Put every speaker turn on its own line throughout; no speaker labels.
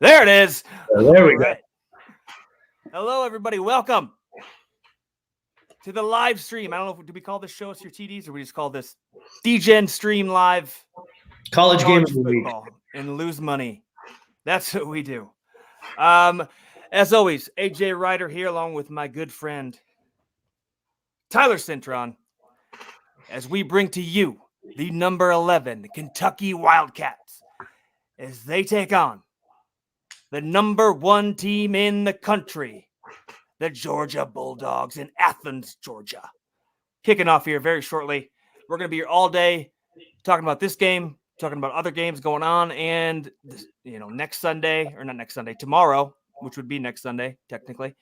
There it is.
There we go.
Hello, everybody. Welcome to the live stream. I don't know, do we call this show us your TDs or we just call this DGen Stream Live
College game of the week
and lose money? That's what we do. As always, AJ Ryder here along with my good friend Tyler Cintron as we bring to you the number 11 Kentucky Wildcats as they take on the number 1 team in the country, the Georgia Bulldogs in Athens, Georgia. Kicking off here very shortly. We're going to be here all day talking about this game, talking about other games going on, and, next Sunday, or not next Sunday, tomorrow, which would be next Sunday, technically.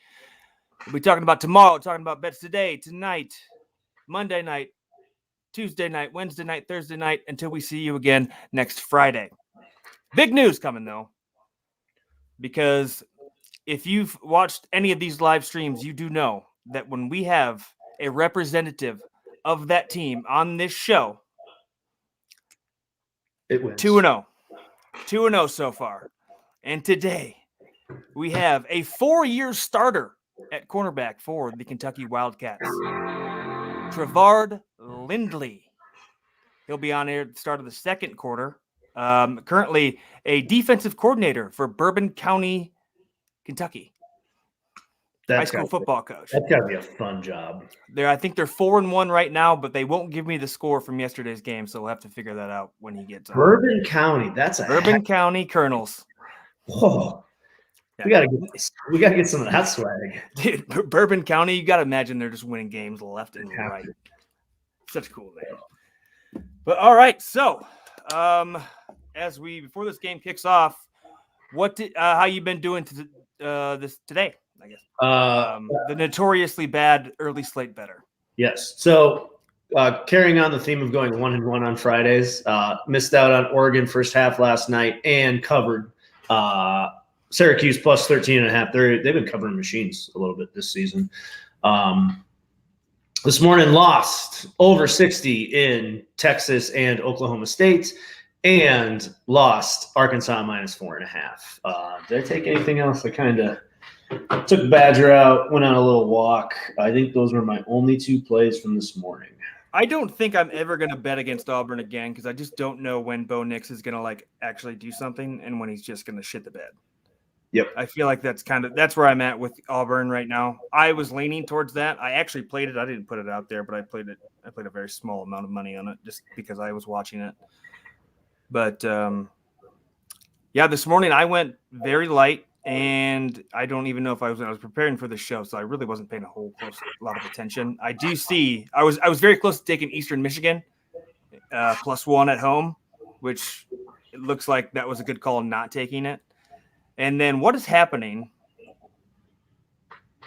We'll be talking about tomorrow, talking about bets today, tonight, Monday night, Tuesday night, Wednesday night, Thursday night, until we see you again next Friday. Big news coming, though, because if you've watched any of these live streams, you do know that when we have a representative of that team on this show,
it wins.
2-0. 2-0 so far. And today, we have a 4-year starter at cornerback for the Kentucky Wildcats, Trevard Lindley. He'll be on here at the start of the second quarter. Currently a defensive coordinator for Bourbon County, Kentucky. High school football coach.
That's got to be a fun job.
I think they're 4-1 right now, but they won't give me the score from yesterday's game, so we'll have to figure that out when he gets on.
Bourbon County, that's a
Bourbon County Colonels.
Whoa. We gotta get some of that swag.
Dude, Bourbon County, you gotta imagine they're just winning games left and right. Such a cool name. But all right, so before this game kicks off, how you been doing this today? I guess the notoriously bad early slate better.
Yes. So carrying on the theme of going 1-1 on Fridays, missed out on Oregon first half last night and covered Syracuse plus 13.5. They've been covering machines a little bit this season. This morning lost over 60 in Texas and Oklahoma State, and lost Arkansas minus 4.5. Did I take anything else? I kind of took Badger out, went on a little walk. I think those were my only 2 plays from this morning.
I don't think I'm ever going to bet against Auburn again because I just don't know when Bo Nix is going to actually do something and when he's just going to shit the bed.
Yep.
I feel like that's where I'm at with Auburn right now. I was leaning towards that. I actually played it. I didn't put it out there, but I played it. I played a very small amount of money on it just because I was watching it. But this morning I went very light, and I don't even know if I was preparing for the show, so I really wasn't paying a lot of attention. I do see I was very close to taking Eastern Michigan +1 at home, which it looks like that was a good call not taking it. And then what is happening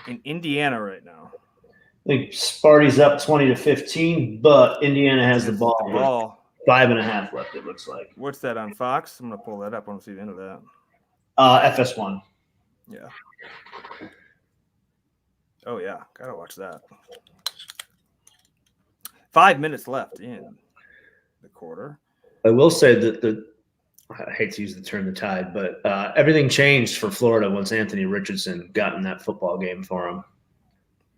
in Indiana right now?
I think Sparty's up 20-15, but Indiana has the ball. 5.5 left, it looks like.
What's that on Fox? I'm going to pull that up. I want to see the end of that.
FS1.
Yeah. Oh, yeah. Got to watch that. 5 minutes left in the quarter.
I will say that I hate to use the term the tide, but everything changed for Florida once Anthony Richardson got in that football game for him.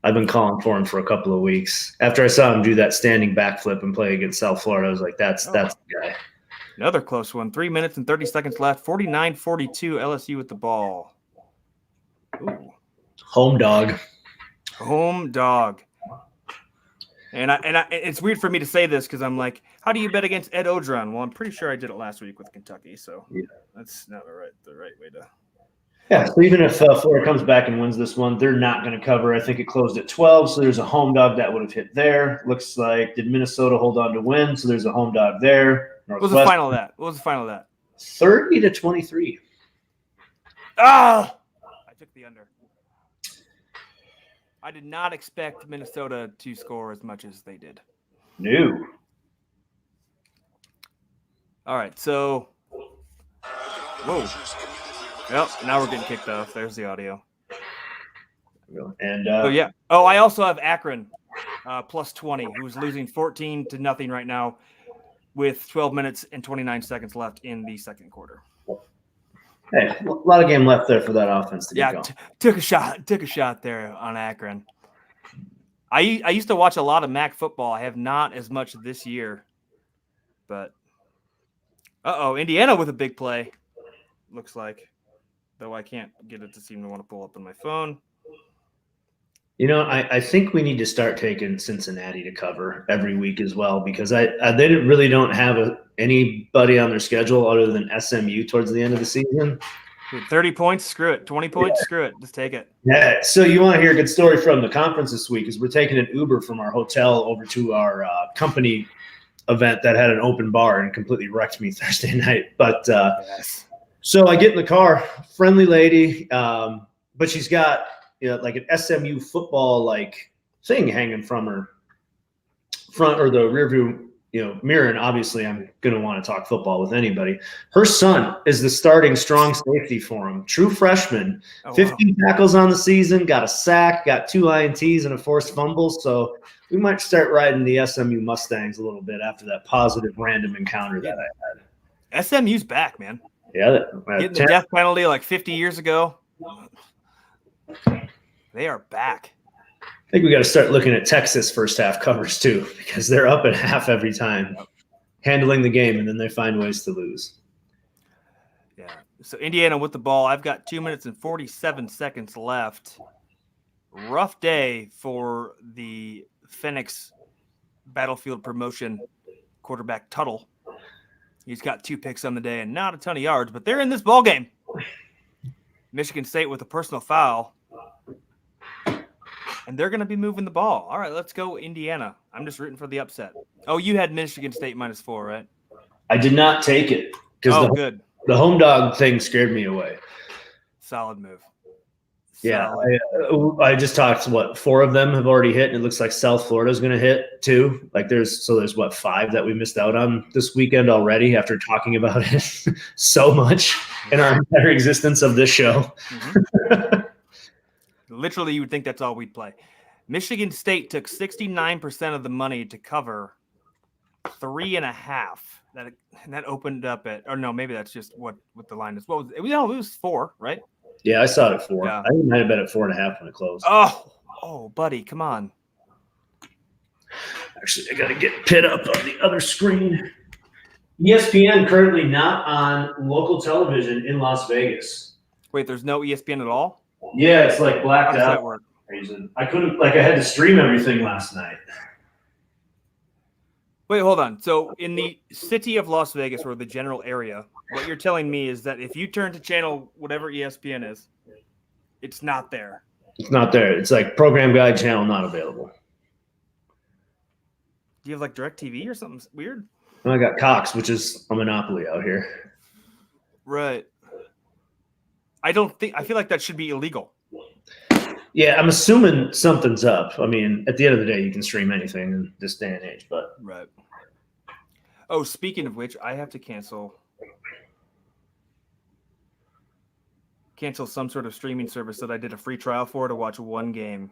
I've been calling for him for a couple of weeks. After I saw him do that standing backflip and play against South Florida, I was like, that's the guy.
Another close one. 3 minutes and 30 seconds left. 49-42 LSU with the ball. Ooh.
Home dog.
And it's weird for me to say this because I'm like, how do you bet against Ed Odron? Well, I'm pretty sure I did it last week with Kentucky, so that's not the right way to.
Yeah, so even if Florida comes back and wins this one, they're not going to cover. I think it closed at 12, so there's a home dog that would have hit there. Looks like, did Minnesota hold on to win? So there's a home dog there.
What was the final of that?
30-23.
Ah! I took the under. I did not expect Minnesota to score as much as they did.
No.
All right, so whoa. Yep, now we're getting kicked off. There's the audio.
And
I also have Akron +20, who's losing 14-0 right now with 12 minutes and 29 seconds left in the second quarter.
Hey, a lot of game left there for that offense to get going.
Took a shot there on Akron. I used to watch a lot of MAC football. I have not as much this year, but Indiana with a big play. Looks like, though I can't get it to seem to want to pull up on my phone.
I think we need to start taking Cincinnati to cover every week as well, because they really don't have anybody on their schedule other than SMU towards the end of the season.
30 points, screw it. 20 points, screw it. Just take it.
Yeah. So you want to hear a good story from the conference this week? Is we're taking an Uber from our hotel over to our company event that had an open bar and completely wrecked me Thursday night. But
yes.
So I get in the car, friendly lady, but she's got like an SMU football like thing hanging from her front or the rear view mirror, and obviously I'm going to want to talk football with anybody. Her son is the starting strong safety for him, true freshman, 15 tackles on the season, got a sack, got 2 INTs and a forced fumble. So we might start riding the SMU Mustangs a little bit after that positive random encounter that I
had. SMU's back, man.
Yeah,
getting the death penalty like 50 years ago. They are back.
I think we got to start looking at Texas first half covers too, because they're up at half every time, handling the game, and then they find ways to lose.
Yeah. So Indiana with the ball. I've got 2 minutes and 47 seconds left. Rough day for the Phoenix Battlefield Promotion quarterback Tuttle. He's got 2 picks on the day and not a ton of yards, but they're in this ball game. Michigan State with a personal foul. And they're going to be moving the ball. All right, let's go Indiana. I'm just rooting for the upset. Oh, you had Michigan State -4, right?
I did not take it because
good.
The home dog thing scared me away.
Solid move.
Yeah, I just talked to 4 of them have already hit, and it looks like South Florida is going to hit too. Like there's 5 that we missed out on this weekend already after talking about it so much in our entire existence of this show.
Mm-hmm. Literally, you would think that's all we'd play. Michigan State took 69% of the money to cover 3.5. That opened up at, or no, maybe that's just what the line is. What was it? No, it was 4, right?
Yeah, I saw it at 4.
Yeah.
I think it might have been at 4.5 when it closed.
Oh, buddy, come on.
Actually, I got to get Pitt up on the other screen. ESPN currently not on local television in Las Vegas.
Wait, there's no ESPN at all?
Yeah, it's like blacked out.
How does that work?
I couldn't, I had to stream everything last night.
Wait, hold on. So in the city of Las Vegas, or the general area, what you're telling me is that if you turn to channel whatever ESPN is, it's not there.
It's not there. It's like program guide channel not available.
Do you have like DirecTV or something weird?
And I got Cox, which is a monopoly out here.
Right. I feel like that should be illegal.
Yeah, I'm assuming something's up. I mean, at the end of the day, you can stream anything in this day and age, but
right. Oh, speaking of which, I have to cancel some sort of streaming service that I did a free trial for to watch one game,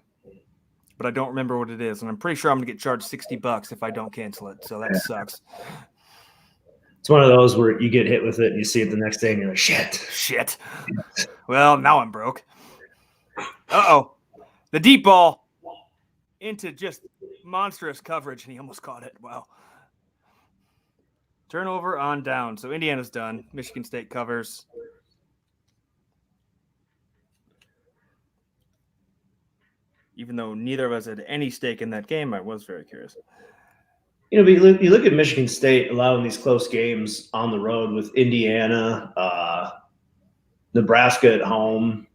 but I don't remember what it is, and I'm pretty sure I'm gonna get charged $60 if I don't cancel it. So that sucks.
It's one of those where you get hit with it and you see it the next day and you're like, shit.
Well, now I'm broke. The deep ball into just monstrous coverage, and he almost caught it. Wow. Turnover on down. So Indiana's done. Michigan State covers. Even though neither of us had any stake in that game, I was very curious.
You look at Michigan State allowing these close games on the road with Indiana, Nebraska at home.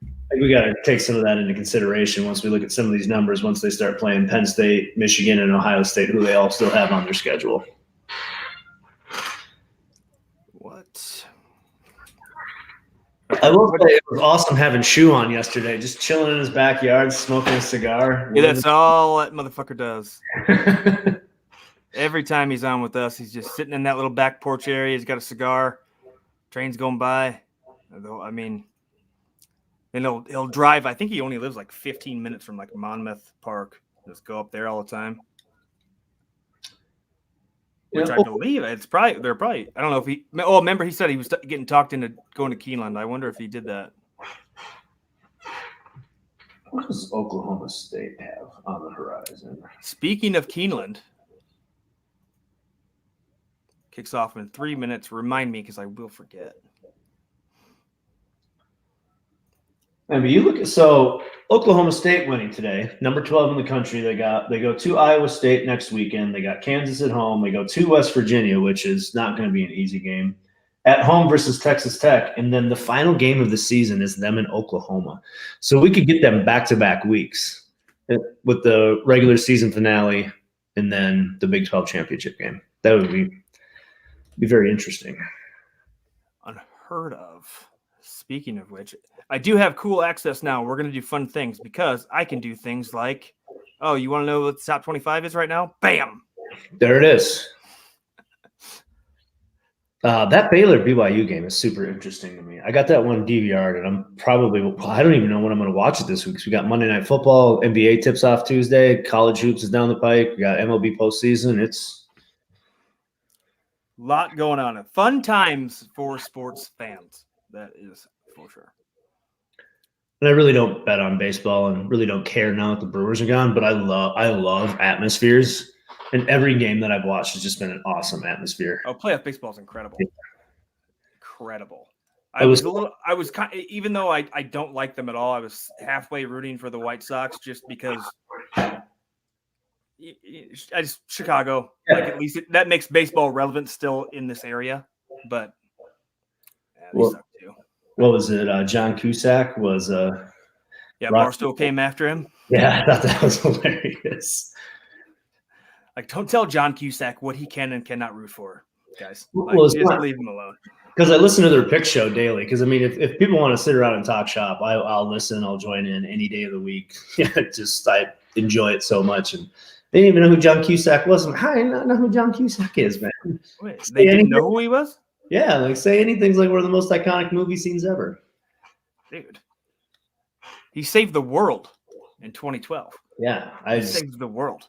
I think we got to take some of that into consideration once we look at some of these numbers, once they start playing Penn State, Michigan, and Ohio State, who they all still have on their schedule.
What?
I will say it was awesome having Shu on yesterday, just chilling in his backyard, smoking a cigar.
Yeah, that's all that motherfucker does. Every time he's on with us, he's just sitting in that little back porch area. He's got a cigar. Train's going by. I mean, and he'll drive. I think he only lives like 15 minutes from like Monmouth Park. Just go up there all the time. which I believe they're probably. I don't know if he. Oh, remember he said he was getting talked into going to Keeneland. I wonder if he did that.
What does Oklahoma State have on the horizon?
Speaking of Keeneland, kicks off in 3 minutes. Remind me because I will forget.
I mean, you look at Oklahoma State winning today, number 12 in the country. They go to Iowa State next weekend. They got Kansas at home. They go to West Virginia, which is not going to be an easy game. At home versus Texas Tech, and then the final game of the season is them in Oklahoma. So we could get them back-to-back weeks with the regular season finale and then the Big 12 championship game. That would be very interesting.
Unheard of. Speaking of which, I do have cool access now. We're going to do fun things because I can do things like, oh, you want to know what the top 25 is right now? Bam!
There it is. That Baylor BYU game is super interesting to me. I got that one DVR'd, and I don't even know when I'm going to watch it this week. So we got Monday Night Football, NBA tips off Tuesday, college hoops is down the pike. We got MLB postseason. It's
a lot going on. Fun times for sports fans. That is for sure.
And I really don't bet on baseball and really don't care now that the Brewers are gone, but I love atmospheres. And every game that I've watched has just been an awesome atmosphere.
Oh, playoff baseball is incredible.
Yeah.
Incredible. Even though I don't like them at all, I was halfway rooting for the White Sox just because Chicago, like at least that makes baseball relevant still in this area. But they suck too.
What was it? John Cusack was
Barstow came after him.
Yeah, I thought that was hilarious.
Like, don't tell John Cusack what he can and cannot root for, guys. Just leave him alone.
Because I listen to their pick show daily. Because I mean, if people want to sit around and talk shop, I'll listen. I'll join in any day of the week. I enjoy it so much. And they didn't even know who John Cusack was. I didn't know who John Cusack is, man.
Wait, they didn't know who he was?
Yeah, like say anything's like one of the most iconic movie scenes ever.
Dude. He saved the world in 2012.
Yeah.
He saved the world.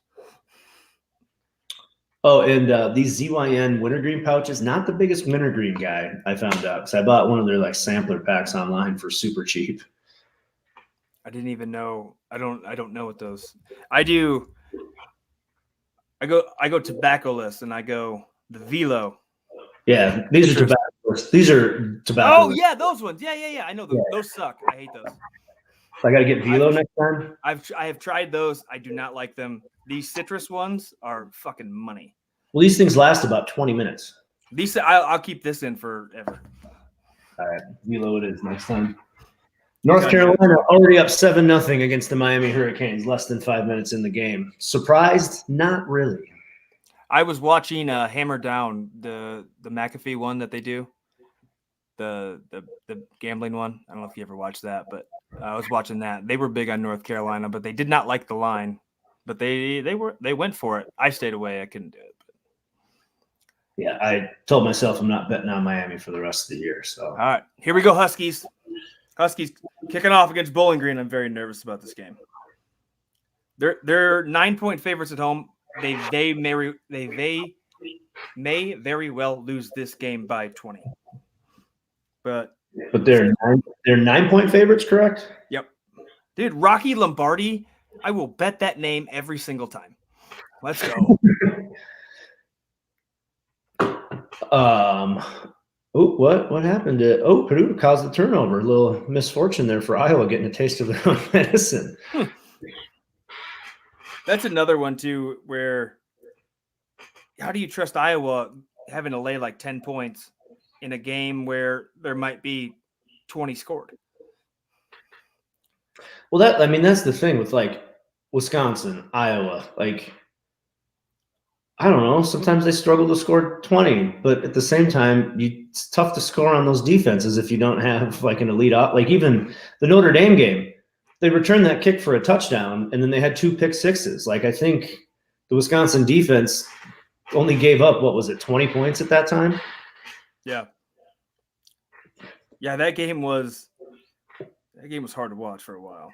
Oh, and these ZYN wintergreen pouches, not the biggest wintergreen guy, I found out. Because I bought one of their like sampler packs online for super cheap.
I didn't even know. I don't know what those. I do. I go tobacco-less and I go the Velo.
Yeah, these are tobacco.
Oh yeah, those ones. Yeah. I know those. Yeah. Those suck. I hate those.
I got to get Velo next time.
I have tried those. I do not like them. These citrus ones are fucking money.
Well, these things last about 20 minutes.
I'll keep this in forever.
All right, Velo it is next time. North Carolina already up 7-0 against the Miami Hurricanes. Less than 5 minutes in the game. Surprised? Not really.
I was watching Hammer Down, the McAfee one that they do, the gambling one. I don't know if you ever watched that, but I was watching that. They were big on North Carolina, but they did not like the line. But they went for it. I stayed away. I couldn't do it.
Yeah, I told myself I'm not betting on Miami for the rest of the year. So
all right, here we go, Huskies. Huskies kicking off against Bowling Green. I'm very nervous about this game. They're 9-point favorites at home. They may very well lose this game by 20. But
they're 9-point favorites, correct?
Yep. Dude, Rocky Lombardi, I will bet that name every single time. Let's go.
What happened to Purdue caused the turnover. A little misfortune there for Iowa getting a taste of their own medicine.
That's another one too, where how do you trust Iowa having to lay like 10 points in a game where there might be 20 scored?
Well, that's the thing with like Wisconsin, Iowa, like I don't know. Sometimes they struggle to score 20, but at the same time, it's tough to score on those defenses if you don't have like an elite like even the Notre Dame game. They returned that kick for a touchdown, and then they had 2 pick sixes. Like I think the Wisconsin defense only gave up 20 points at that time.
Yeah. That game was hard to watch for a while.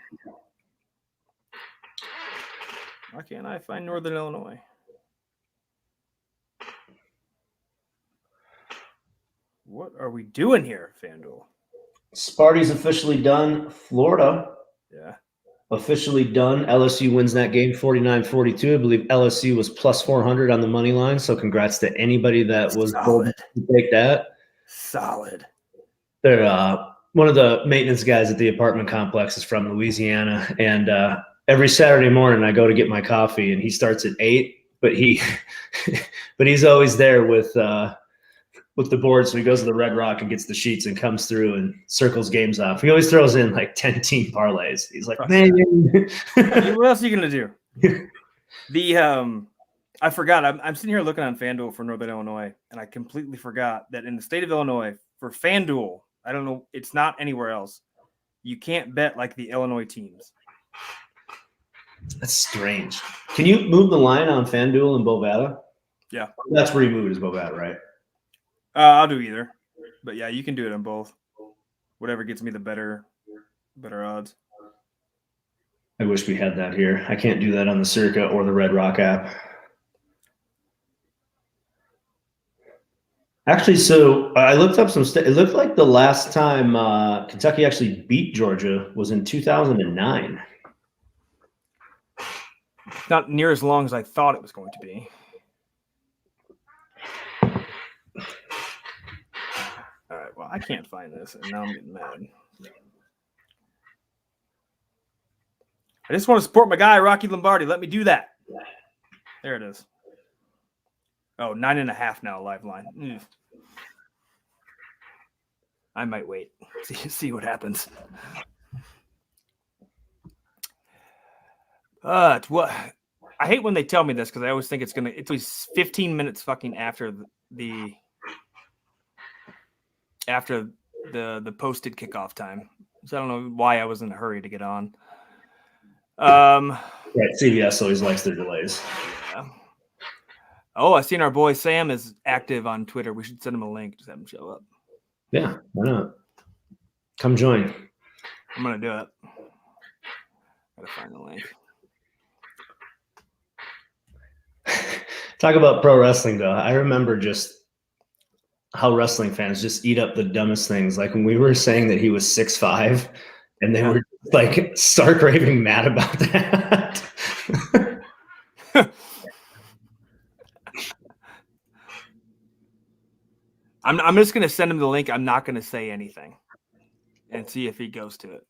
Why can't I find Northern Illinois? What are we doing here, FanDuel?
Sparty's officially done. Florida
Yeah.
officially done. LSU wins that game 49-42. I believe LSU was plus 400 on the money line. So congrats to anybody that was bold to take that.
Solid.
They're one of the maintenance guys at the apartment complex is from Louisiana, and every Saturday morning I go to get my coffee, and he starts at 8. But he's always there with the board, so he goes to the Red Rock and gets the sheets and comes through and circles games off. He always throws in like 10 team parlays. He's like, man,
what else are you gonna do? I forgot. I'm sitting here looking on FanDuel for Northern Illinois, and I completely forgot that in the state of Illinois for FanDuel, I don't know, it's not anywhere else. You can't bet like the Illinois teams.
That's strange. Can you move the line on FanDuel and Bovada?
Yeah.
That's where you move is Bovada, right?
I'll do either. But yeah, you can do it on both. Whatever gets me the better odds.
I wish we had that here. I can't do that on the Circa or the Red Rock app. Actually, so I looked up some it looked like the last time Kentucky actually beat Georgia was in 2009.
Not near as long as I thought it was going to be. All right, well, I can't find this, and now I'm getting mad. I just want to support my guy, Rocky Lombardi. Let me do that. There it is. Oh, 9.5 now, live line. I might wait. See what happens. What I hate when they tell me this because I always think it's always 15 minutes fucking after the posted kickoff time. So I don't know why I was in a hurry to get on.
Right, CBS always likes their delays.
Yeah. Oh, I seen our boy Sam is active on Twitter. We should send him a link. Just have him show up.
Yeah, why not? Come join.
I'm gonna do it. Gotta find the link.
Talk about pro wrestling, though. I remember just how wrestling fans just eat up the dumbest things. Like when we were saying that he was 6'5", and they were like stark raving mad about that.
I'm just gonna send him the link. I'm not gonna say anything, and see if he goes to it.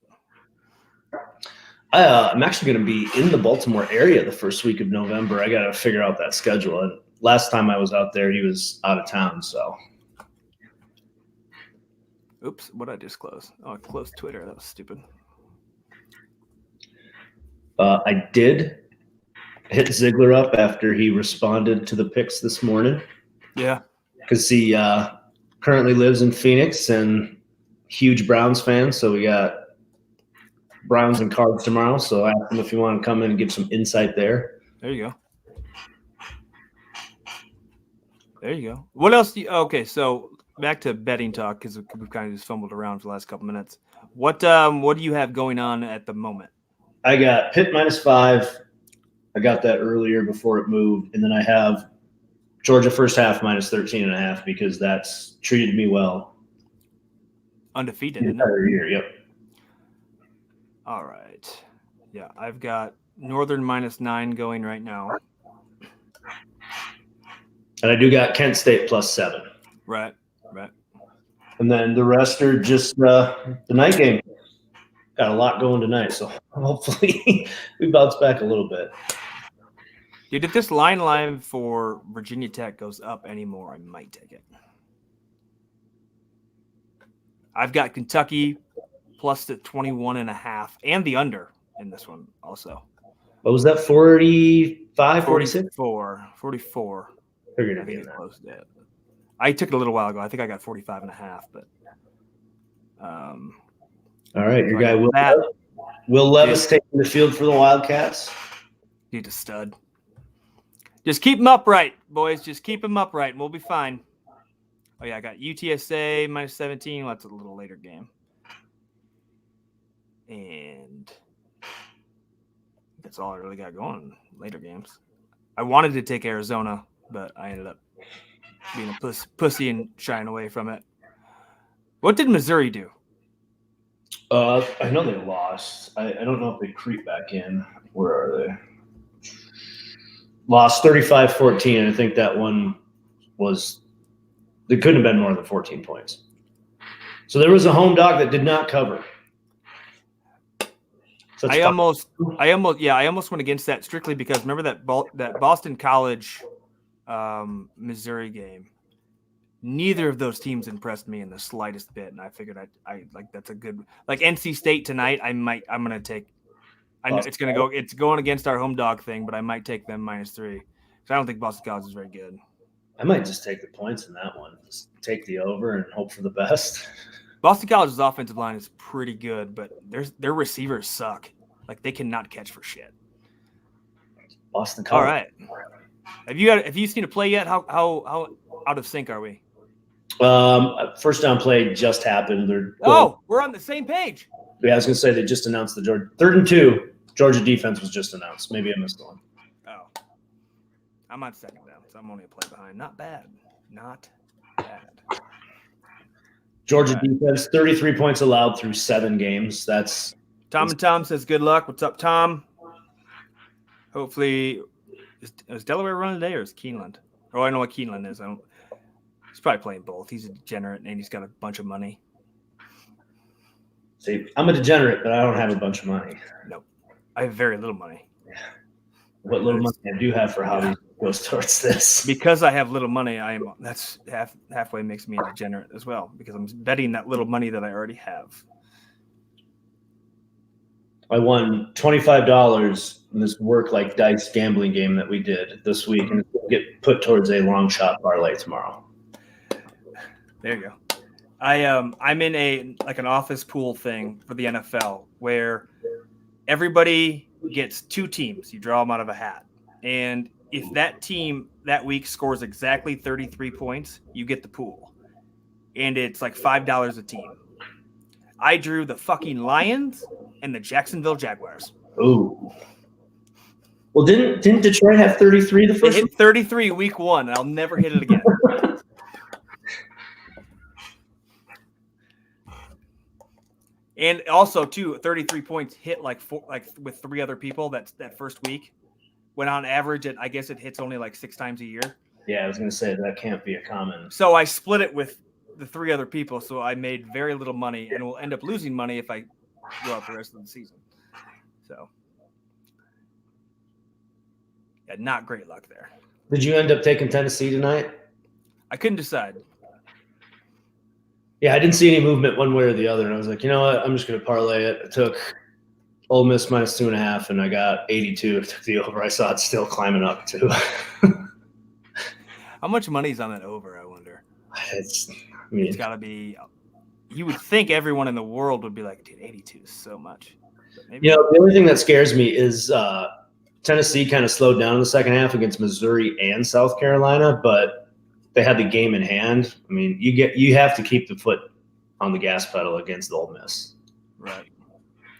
I'm actually going to be in the Baltimore area the first week of November. I got to figure out that schedule. And last time I was out there, he was out of town. So,
oops, what did I just close? Oh, I closed Twitter. That was stupid.
I did hit Ziegler up after he responded to the picks this morning.
Yeah,
because he currently lives in Phoenix and huge Browns fan. So we got Browns and Cards tomorrow, so I asked him if you want to come in and give some insight there.
There you go. There you go. What else do you – okay, so back to betting talk because we've kind of just fumbled around for the last couple minutes. What do you have going on at the moment?
I got Pitt -5. I got that earlier before it moved. And then I have Georgia first half -13.5 because that's treated me well.
Undefeated,
the entire year, yep.
All right. Yeah, I've got Northern -9 going right now.
And I do got Kent State +7.
Right.
And then the rest are just the night game. Got a lot going tonight, so hopefully we bounce back a little bit.
Dude, if this line for Virginia Tech goes up anymore, I might take it. I've got Kentucky +21.5 and the under in this one also.
What was that, 45, 46?
44.
Figured
I think
it
it's close to that. I took it a little while ago. I think I got 45.5, but
all right, your guy Will Levis taking the field for the Wildcats.
He's a stud. Just keep him upright, boys. Just keep him upright, and we'll be fine. Oh, yeah, I got UTSA -17. Well, that's a little later game. And that's all I really got going in later games. I wanted to take Arizona, but I ended up being a pussy and shying away from it. What did Missouri do?
I know they lost. I don't know if they creep back in. Where are they? Lost 35-14, and I think that one was – it couldn't have been more than 14 points. So there was a home dog that did not cover. So
I almost went against that strictly because remember that Boston College Missouri game. Neither of those teams impressed me in the slightest bit, and I figured I like that's a good like NC State tonight. I'm gonna take. I know it's going against our home dog thing, but I might take them -3 because I don't think Boston College is very good.
I might just take the points in that one. Just take the over and hope for the best.
Boston College's offensive line is pretty good, but their receivers suck. Like they cannot catch for shit.
Boston College.
All right. Have you seen a play yet? How out of sync are we?
First down play just happened.
We're on the same page.
Yeah, I was gonna say they just announced the Georgia 3rd and 2. Georgia defense was just announced. Maybe I missed one.
Oh, I'm on second down, so I'm only a play behind. Not bad. Not bad.
Georgia defense, 33 points allowed through 7 games. That's
Tom and Tom says good luck. What's up, Tom? Hopefully, is Delaware running today or is Keeneland? Oh, I know what Keeneland is. He's probably playing both. He's a degenerate and he's got a bunch of money.
See, I'm a degenerate, but I don't have a bunch of money.
Nope. I have very little money.
Yeah. What little money I do have for hobbies goes towards this.
Because I have little money, that's halfway makes me a degenerate as well because I'm betting that little money that I already have.
I won $25 in this work like dice gambling game that we did this week, and it's going to get put towards a long shot parlay tomorrow.
There you go. I'm in an office pool thing for the NFL where everybody gets 2 teams. You draw them out of a hat, and if that team that week scores exactly 33 points, you get the pool, and it's like $5 a team. I drew the fucking Lions and the Jacksonville Jaguars.
Ooh. Well, didn't Detroit have 33 the first?
They hit 33 week 1, and I'll never hit it again. And also, too, 33 points hit with 3 other people that first week. When on average, I guess it hits only like 6 times a year.
Yeah, I was going to say that can't be a common.
So I split it with the 3 other people, so I made very little money, and will end up losing money if I go out the rest of the season. So, yeah, not great luck there.
Did you end up taking Tennessee tonight?
I couldn't decide.
Yeah, I didn't see any movement one way or the other, and I was like, you know what? I'm just going to parlay it. I took Ole Miss -2.5, and I got 82. I took the over. I saw it still climbing up, too.
How much money's on that over, I wonder?
It's
got to be – you would think everyone in the world would be like, dude, 82 is so much.
The only thing that scares me is Tennessee kind of slowed down in the second half against Missouri and South Carolina, but – they had the game in hand. I mean, you have to keep the foot on the gas pedal against Ole Miss.
Right.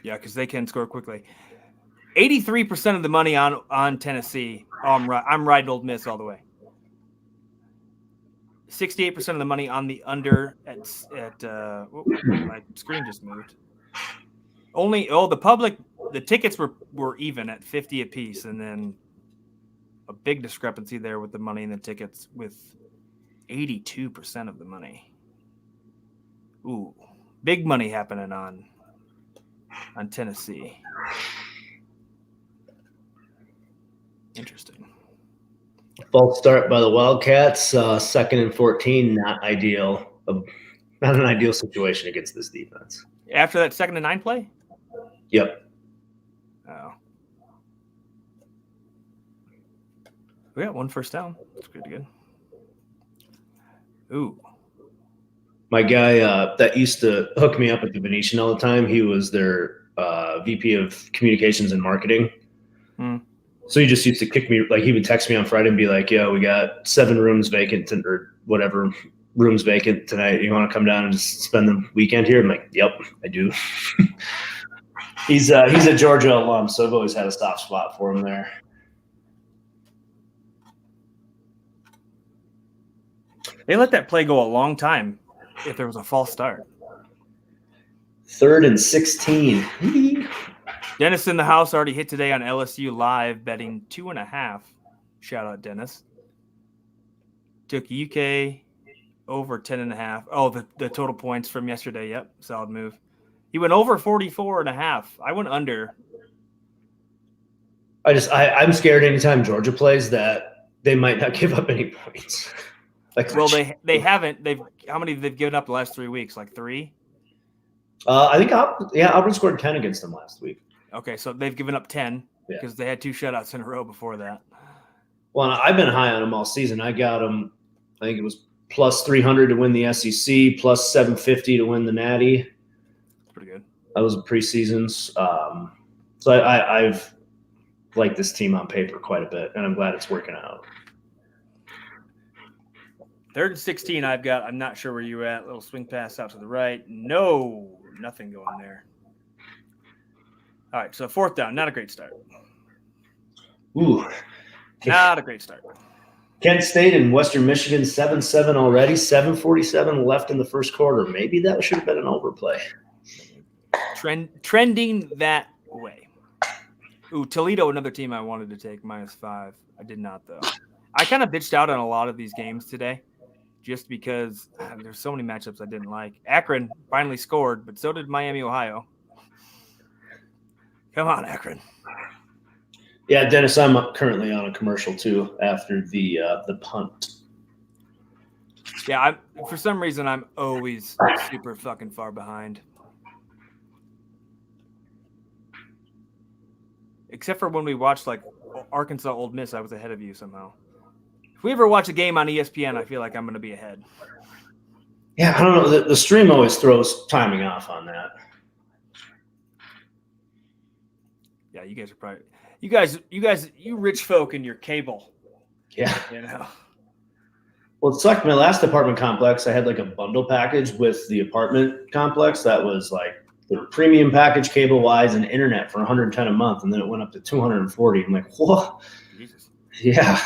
Yeah, because they can score quickly. 83% of the money on Tennessee. I'm riding Ole Miss all the way. 68% of the money on the under at my screen just moved. The tickets were even at 50 apiece, and then a big discrepancy there with the money and the tickets with 82% of the money. Ooh, big money happening on Tennessee. Interesting.
False start by the Wildcats. 2nd and 14, not ideal. Not an ideal situation against this defense.
After that 2nd and 9 play?
Yep.
Oh. We got 1 first down. That's pretty good. Ooh.
My guy that used to hook me up at the Venetian all the time, he was their VP of communications and marketing. So he just used to kick me, like he would text me on Friday and be like, "Yo, we got 7 rooms vacant or whatever rooms vacant tonight. You want to come down and just spend the weekend here?" I'm like, "Yep, I do." He's a Georgia alum, so I've always had a soft spot for him there.
They let that play go a long time. if there was a false start.
3rd and 16.
Dennis in the house already hit today on LSU Live, betting 2.5. Shout out, Dennis. Took UK over 10.5. Oh, the total points from yesterday. Yep, solid move. He went over 44.5. I went under.
I'm scared anytime Georgia plays that they might not give up any points.
Well, they haven't. How many they've given up the last 3 weeks? Like 3?
I think Auburn scored 10 against them last week.
Okay, so they've given up 10 because they had 2 shutouts in a row before that.
Well, I've been high on them all season. I got them. I think it was plus 300 to win the SEC, plus 750 to win the Natty.
That's pretty good.
That was the preseasons. So I've liked this team on paper quite a bit, and I'm glad it's working out.
3rd and 16 I've got. I'm not sure where you're at. Little swing pass out to the right. No, nothing going there. All right, so 4th down. Not a great start.
Ooh.
Not a great start.
Kent State and Western Michigan, 7-7 already, 7:47 left in the first quarter. Maybe that should have been an overplay.
Trending that way. Ooh, Toledo, another team I wanted to take, -5. I did not, though. I kind of bitched out on a lot of these games today just because there's so many matchups I didn't like. Akron finally scored, but so did Miami, Ohio. Come on, Akron.
Yeah, Dennis, I'm currently on a commercial too after the punt.
Yeah, for some reason I'm always super fucking far behind. Except for when we watched like Arkansas Ole Miss, I was ahead of you somehow. If we ever watch a game on ESPN, I feel like I'm going to be ahead.
Yeah, I don't know. The stream always throws timing off on that.
Yeah, you guys are probably you rich folk in your cable.
Yeah.
You know.
Well, it sucked. My last apartment complex, I had like a bundle package with the apartment complex that was like the premium package, cable wise, and internet for $110 a month, and then it went up to $240. I'm like, what?
Jesus.
Yeah.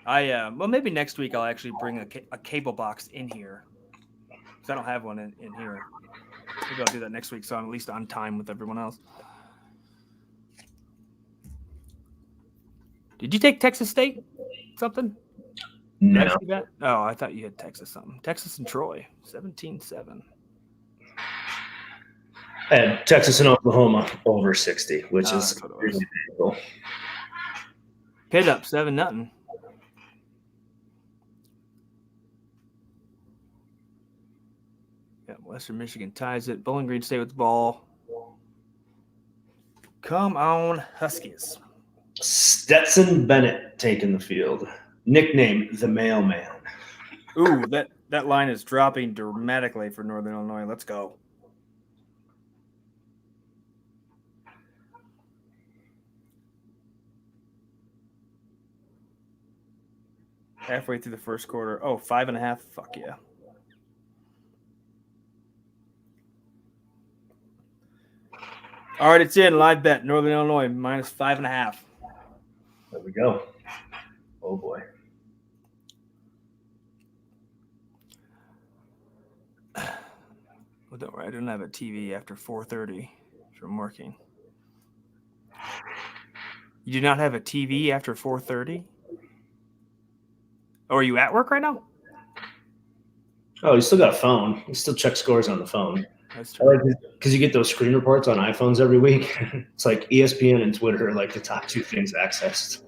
Well, maybe next week I'll actually bring a cable box in here because I don't have one in here. Maybe I'll do that next week, so I'm at least on time with everyone else. Did you take Texas State something?
No.
Did I see that? Oh, I thought you had Texas something. Texas and Troy, 17-7.
And Texas and Oklahoma over 60, which is really cool.
Pitt up 7-0. Yeah, Western Michigan ties it. Bowling Green stay with the ball. Come on, Huskies.
Stetson Bennett taking the field. Nickname the Mailman.
Ooh, that line is dropping dramatically for Northern Illinois. Let's go. Halfway through the first quarter. Oh, 5.5. Fuck yeah. All right, it's in. Live bet. Northern Illinois -5.5.
There we go. Oh, boy.
Well, don't worry. I don't have a TV after 4:30 from working. You do not have a TV after 4:30? Oh, are you at work right now?
Oh, you still got a phone. You still check scores on the phone.
That's true.
Because you get those screen reports on iPhones every week. It's like ESPN and Twitter are like the top 2 things accessed.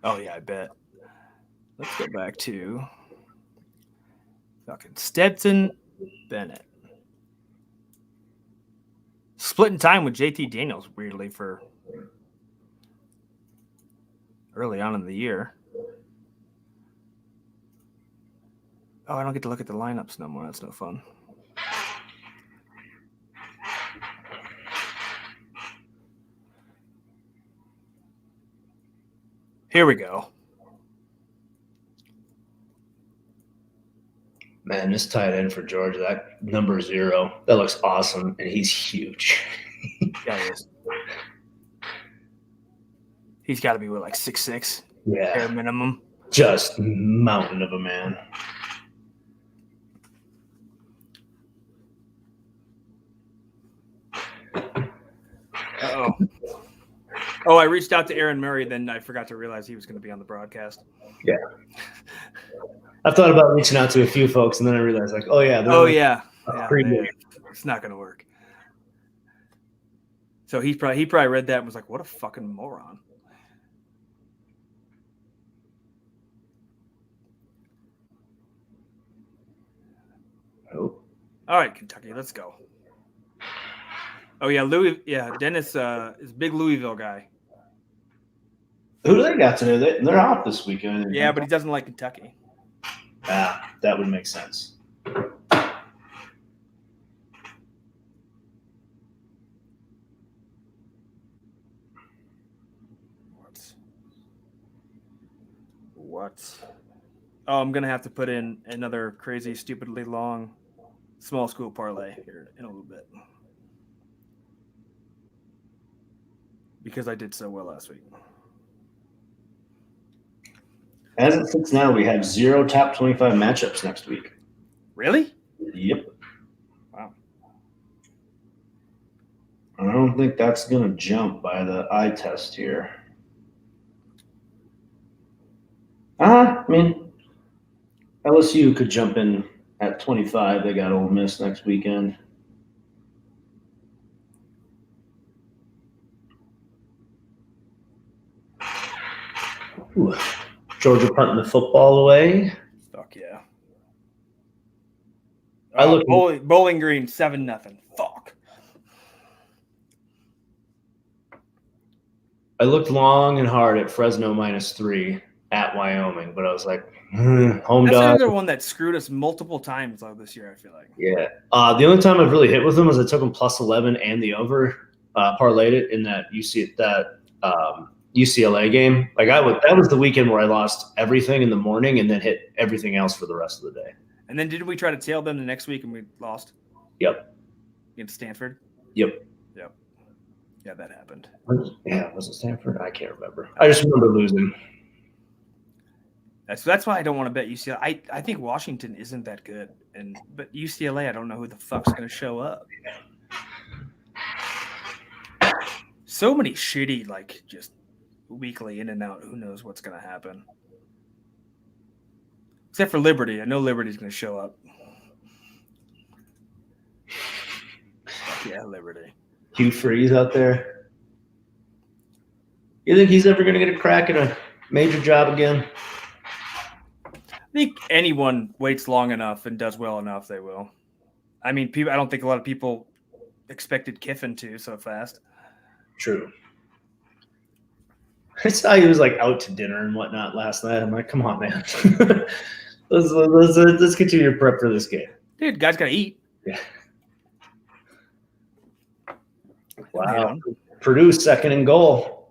Oh, yeah, I bet. Let's go back to fucking Stetson Bennett. Splitting time with JT Daniels, weirdly, for early on in the year. Oh, I don't get to look at the lineups no more. That's no fun. Here we go.
Man, this tight end for Georgia, that number 0, that looks awesome, and he's huge.
Yeah, he is. He's got to be with like 6'6".
Yeah.
Bare minimum.
Just mountain of a man.
Uh-oh. Oh, I reached out to Aaron Murray, then I forgot to realize he was going to be on the broadcast.
Yeah. I thought about reaching out to a few folks, and then I realized, like, oh, yeah.
Yeah, it's not going to work. So he probably read that and was like, what a fucking moron.
Oh.
All right, Kentucky, let's go. Oh, yeah, Dennis is big Louisville guy.
Who do they got today? They're out this weekend.
Yeah, but he doesn't like Kentucky.
Ah, that would make sense.
What? Oh, I'm going to have to put in another crazy, stupidly long small school parlay here in a little bit. Because I did so well last week.
As it sits now, we have 0 top 25 matchups next week.
Really?
Yep.
Wow.
I don't think that's going to jump by the eye test here. I mean, LSU could jump in at 25. They got Ole Miss next weekend. Ooh. Georgia punting the football away.
Fuck yeah. Bowling Green 7-0. Fuck.
I looked long and hard at Fresno -3 at Wyoming, but I was like, home
That's
dog.
another one that screwed us multiple times this year, I feel like.
Yeah. The only time I've really hit with them was I took them +11 and the over, parlayed it in that UCLA game. Like that was the weekend where I lost everything in the morning and then hit everything else for the rest of the day.
And then didn't we try to tail them the next week and we lost?
Yep.
Against Stanford?
Yep.
Yeah, that happened.
Yeah, was it Stanford? I can't remember. I just remember losing.
That's why I don't want to bet UCLA. I think Washington isn't that good, but UCLA, I don't know who the fuck's going to show up. So many shitty, like, just weekly in and out. Who knows what's going to happen? Except for Liberty. I know Liberty's going to show up. Yeah, Liberty.
Hugh Freeze out there. You think he's ever going to get a crack at a major job again?
I think anyone waits long enough and does well enough, they will. I mean, I don't think a lot of people expected Kiffin to so fast.
True. I saw he was like out to dinner and whatnot last night. I'm like, come on, man. let's get you your prep for this game.
Dude, guys got to eat.
Yeah. Wow. Purdue 2nd and goal.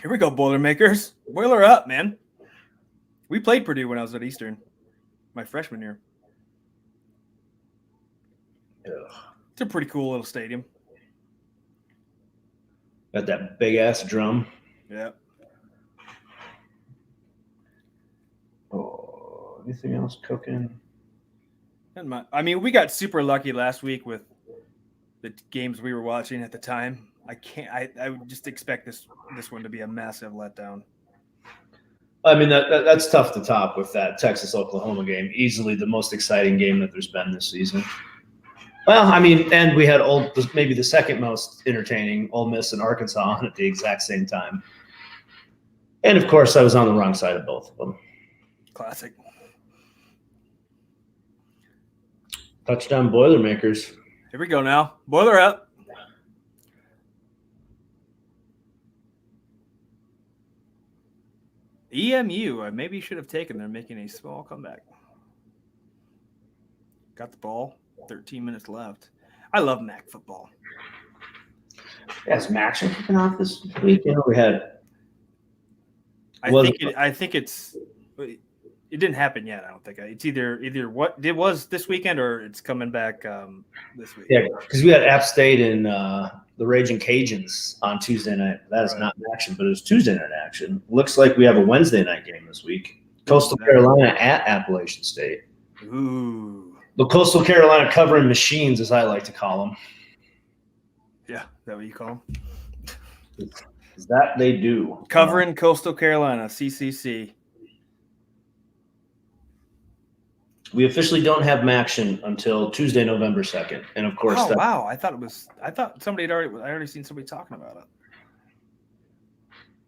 Here we go, Boilermakers. Boiler up, man. We played Purdue when I was at Eastern, my freshman year.
Ugh.
It's a pretty cool little stadium.
Got that big ass drum.
Yeah.
Oh, anything else cooking?
I mean, we got super lucky last week with the games we were watching at the time. I would just expect this one to be a massive letdown.
I mean, that's tough to top with that Texas-Oklahoma game. Easily the most exciting game that there's been this season. Well, I mean, and we had maybe the second most entertaining Ole Miss and Arkansas on at the exact same time. And, of course, I was on the wrong side of both of them.
Classic.
Touchdown Boilermakers.
Here we go now. Boiler up. EMU, I maybe should have taken. They're making a small comeback. Got the ball. 13 minutes left. I love MAC football.
Yeah, is MAC kicking off this week? You know, we had.
I think it's. It didn't happen yet. I don't think it's either what it was this weekend or it's coming back this week.
Yeah, because we had App State and the Raging Cajuns on Tuesday night. That is not in action, but it was Tuesday night action. Looks like we have a Wednesday night game this week. Coastal Carolina at Appalachian State.
Ooh.
The Coastal Carolina covering machines, as I like to call them.
Yeah, that what you call them?
That they do.
Covering Coastal Carolina, CCC.
We officially don't have Maction until Tuesday, November 2nd. And of course,
wow. I thought somebody I already seen somebody talking about it.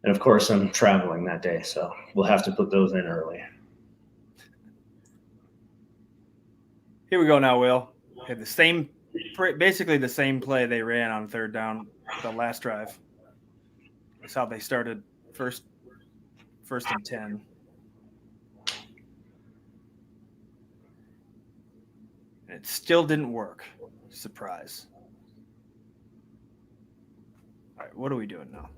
And of course, I'm traveling that day, so we'll have to put those in early.
Here we go now, Will. Had basically the same play they ran on third down the last drive. That's how they started first and 10. And it still didn't work. Surprise. All right, what are we doing now?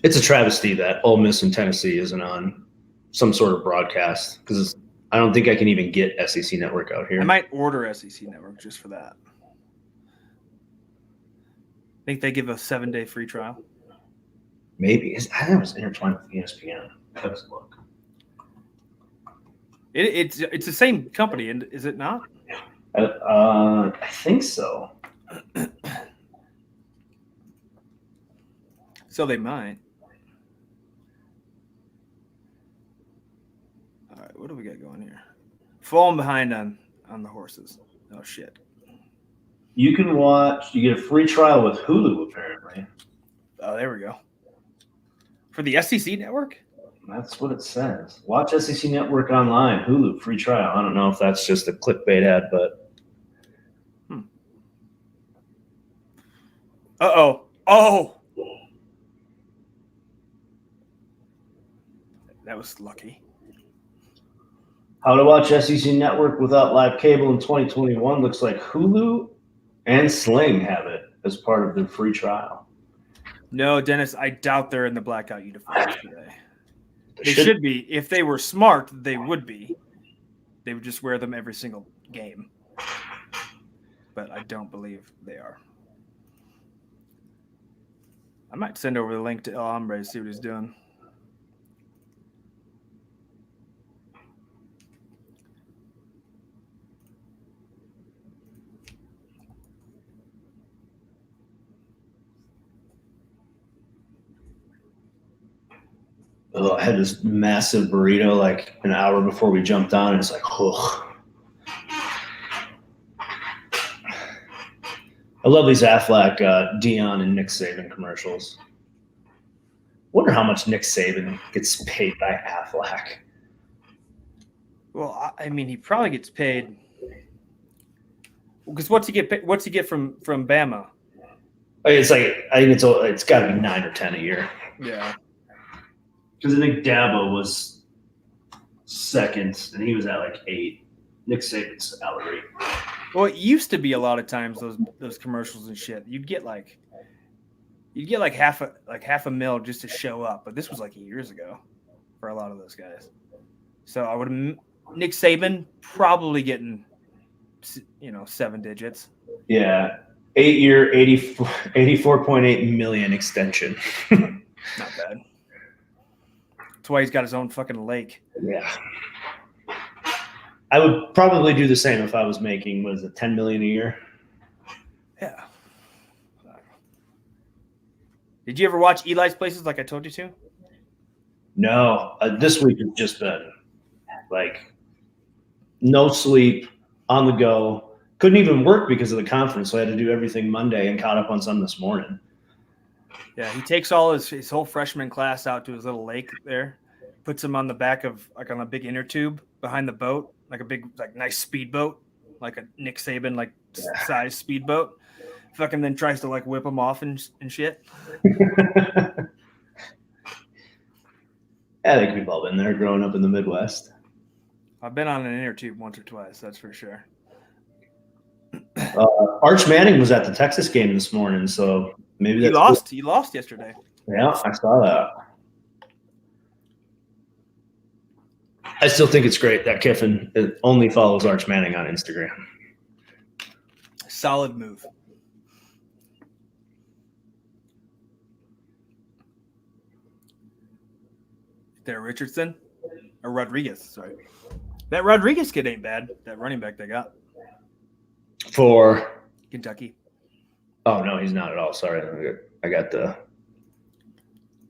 It's a travesty that Ole Miss and Tennessee isn't on some sort of broadcast because I don't think I can even get SEC Network out here.
I might order SEC Network just for that. Think they give a 7-day free trial?
Maybe. I think it was intertwined with ESPN. Let's look.
It's the same company, and is it not?
I think so.
So they might. All right, what do we got going here? Falling behind on the horses. Oh shit.
You can watch. You get a free trial with Hulu, apparently.
Oh, there we go. For the SEC Network?
That's what it says. Watch SEC Network online, Hulu, free trial. I don't know if that's just a clickbait ad, but.
Uh-oh. Oh! That was lucky.
How to watch SEC Network without live cable in 2021 looks like Hulu and Sling have it as part of their free trial.
No, Dennis, I doubt they're in the blackout uniforms today. They should be. If they were smart, they would be. They would just wear them every single game. But I don't believe they are. I might send over the link to El Hombre to see what he's doing.
Oh, I had this massive burrito like an hour before we jumped on, and it's like, oh. I love these Aflac, Dion, and Nick Saban commercials. Wonder how much Nick Saban gets paid by Aflac.
Well, I mean, he probably gets paid because what's he get from Bama?
It's like I think it's got to be 9 or 10 a year.
Yeah.
Because I think Dabo was second, and he was at like 8. Nick Saban's salary.
Well, it used to be a lot of times those commercials and shit. You'd get like half a mil just to show up, but this was like years ago for a lot of those guys. So I would Nick Saban probably getting 7 digits.
Yeah, 8-year, 84.8 million extension.
Not bad. That's why he's got his own fucking lake.
Yeah. I would probably do the same if I was making, what is it, $10 million a year?
Yeah. Did you ever watch Eli's Places like I told you to?
No. This week has just been like no sleep, on the go. Couldn't even work because of the conference, so I had to do everything Monday and caught up on some this morning.
Yeah, he takes all his whole freshman class out to his little lake there, puts them on the back of like on a big inner tube behind the boat, like a big nice speedboat, like a Nick Saban size speedboat. Fucking then tries to whip them off and shit.
I think we've all been there growing up in the Midwest.
I've been on an inner tube once or twice, that's for sure.
Arch Manning was at the Texas game this morning, so maybe that's
lost. He lost yesterday.
Yeah, I saw that. I still think it's great that Kiffin only follows Arch Manning on Instagram.
Solid move. There, Richardson. Or Rodriguez, sorry. That Rodriguez kid ain't bad. That running back they got.
For
Kentucky.
Oh, no, he's not at all. Sorry. I got the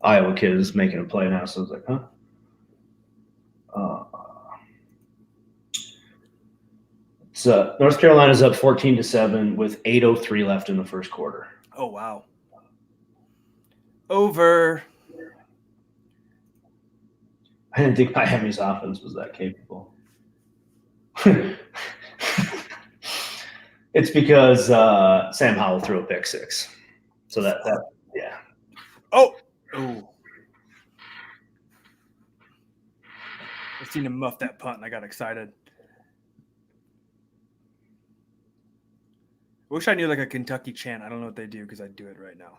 Iowa kid is making a play now, so I was like, huh? So North Carolina's up 14-7 with 8:03 left in the first quarter.
Oh, wow. Over.
I didn't think Miami's offense was that capable. It's because Sam Howell threw a pick six. So that yeah.
Oh. I seen him muff that punt and I got excited. I wish I knew like a Kentucky chant. I don't know what they do because I'd do it right now.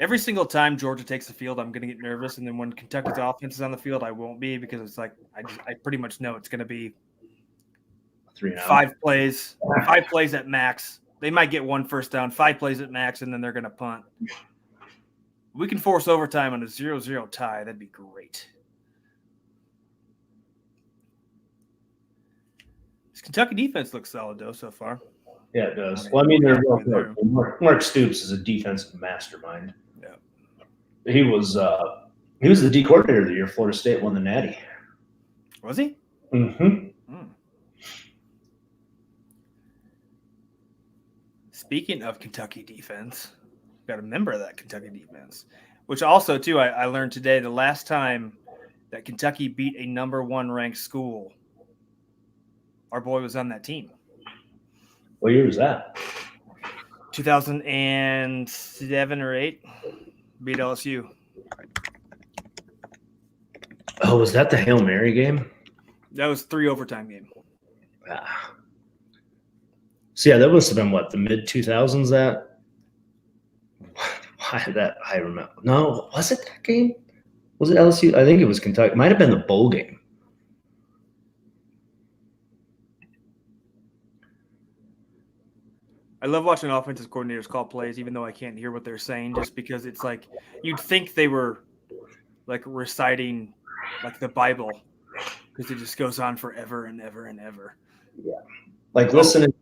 Every single time Georgia takes the field, I'm going to get nervous. And then when Kentucky's offense is on the field, I won't be because it's like I pretty much know it's going to be 5 plays at max. They might get 1 first down, 5 plays at max, and then they're going to punt. We can force overtime on a 0-0 tie. That'd be great. This Kentucky defense looks solid, though, so far.
Yeah, it does. Well, I mean, Mark Stoops is a defensive mastermind.
Yeah,
he was the D coordinator of the year. Florida State won the Natty.
Was he?
Mm-hmm.
Speaking of Kentucky defense, got a member of that Kentucky defense, which also too I learned today. The last time that Kentucky beat a number 1 ranked school, our boy was on that team.
What year was that?
2007 or 8. Beat LSU.
Oh, was that the Hail Mary game?
That was 3 overtime game.
So yeah, that must have been what, the mid 2000s. That why that I remember. No, was it that game? Was it LSU? I think it was Kentucky. It might have been the bowl game.
I love watching offensive coordinators call plays, even though I can't hear what they're saying, just because it's like you'd think they were like reciting like the Bible because it just goes on forever and ever and ever.
Yeah, like listening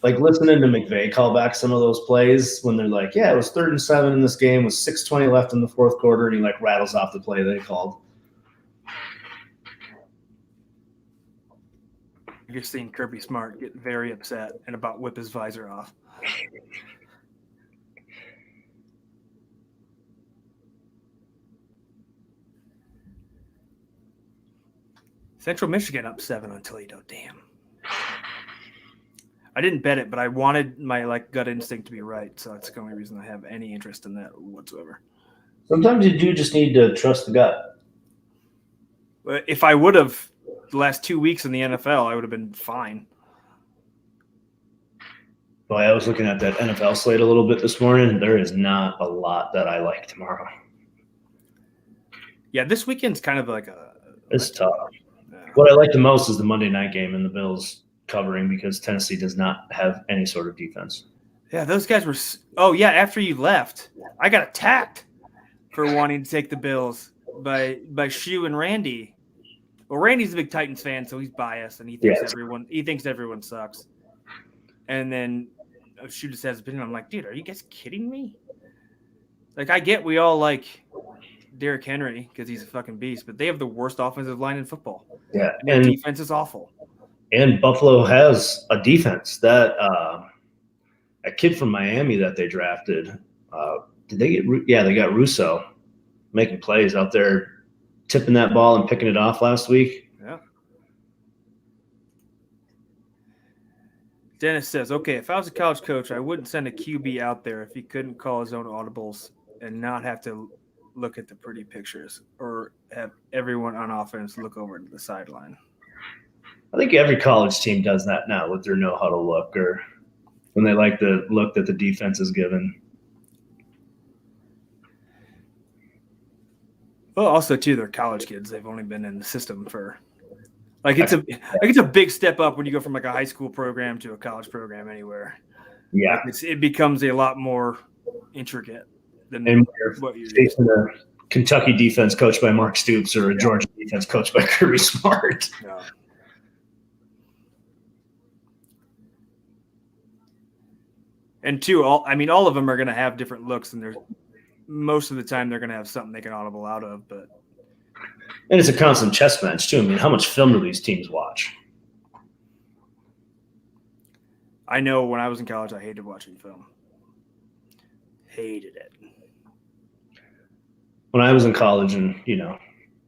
to McVay call back some of those plays when they're like, "Yeah, it was 3rd and 7 in this game with 6:20 left in the fourth quarter," and he like rattles off the play they called.
I've just seen Kirby Smart get very upset and about whip his visor off. Central Michigan up 7 on Toledo. Damn. I didn't bet it, but I wanted my gut instinct to be right, so that's the only reason I have any interest in that whatsoever.
Sometimes you do just need to trust the gut.
But if I would have the last 2 weeks in the NFL, I would have been fine.
Well, I was looking at that NFL slate a little bit this morning. There is not a lot that I like tomorrow.
Yeah, this weekend's kind of like
it's tough. Yeah. What I like the most is the Monday night game and the Bills covering because Tennessee does not have any sort of defense.
Yeah, those guys were – oh, yeah, after you left, I got attacked for wanting to take the Bills by Shu and Randy. Well, Randy's a big Titans fan, so he's biased, and he thinks everyone sucks. And then Shu just has his opinion. I'm like, dude, are you guys kidding me? Like, I get we all like Derrick Henry because he's a fucking beast, but they have the worst offensive line in football.
Yeah,
and their defense is awful.
And Buffalo has a defense that a kid from Miami that they drafted. Did they get? Yeah, they got Russo making plays out there, tipping that ball and picking it off last week.
Yeah. Dennis says, okay, if I was a college coach, I wouldn't send a QB out there if he couldn't call his own audibles and not have to look at the pretty pictures or have everyone on offense look over to the sideline.
I think every college team does that now with their no-huddle look or when they like the look that the defense is given.
Well, also, too, they're college kids. They've only been in the system for – it's a big step up when you go from like a high school program to a college program anywhere.
Yeah.
Like it becomes a lot more intricate than
And
what you're
facing a Kentucky defense coached by Mark Stoops or a Georgia defense coached by Kirby Smart.
Yeah. And two, all of them are going to have different looks, and most of the time they're going to have something they can audible out of. But
and it's a constant chess match too. I mean, how much film do these teams watch?
I know when I was in college, I hated watching film. Hated it.
When I was in college and,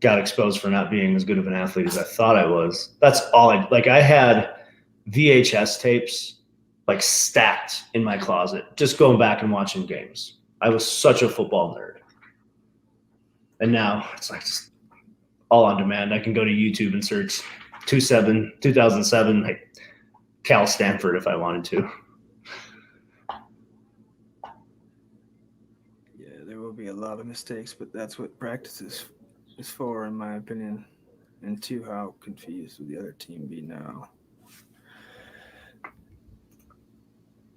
got exposed for not being as good of an athlete as I thought I was, that's all I had VHS tapes stacked in my closet, just going back and watching games. I was such a football nerd. And now it's just all on demand. I can go to YouTube and search 2007, Cal Stanford if I wanted to.
Yeah, there will be a lot of mistakes, but that's what practice is for, in my opinion. And two, how confused would the other team be now?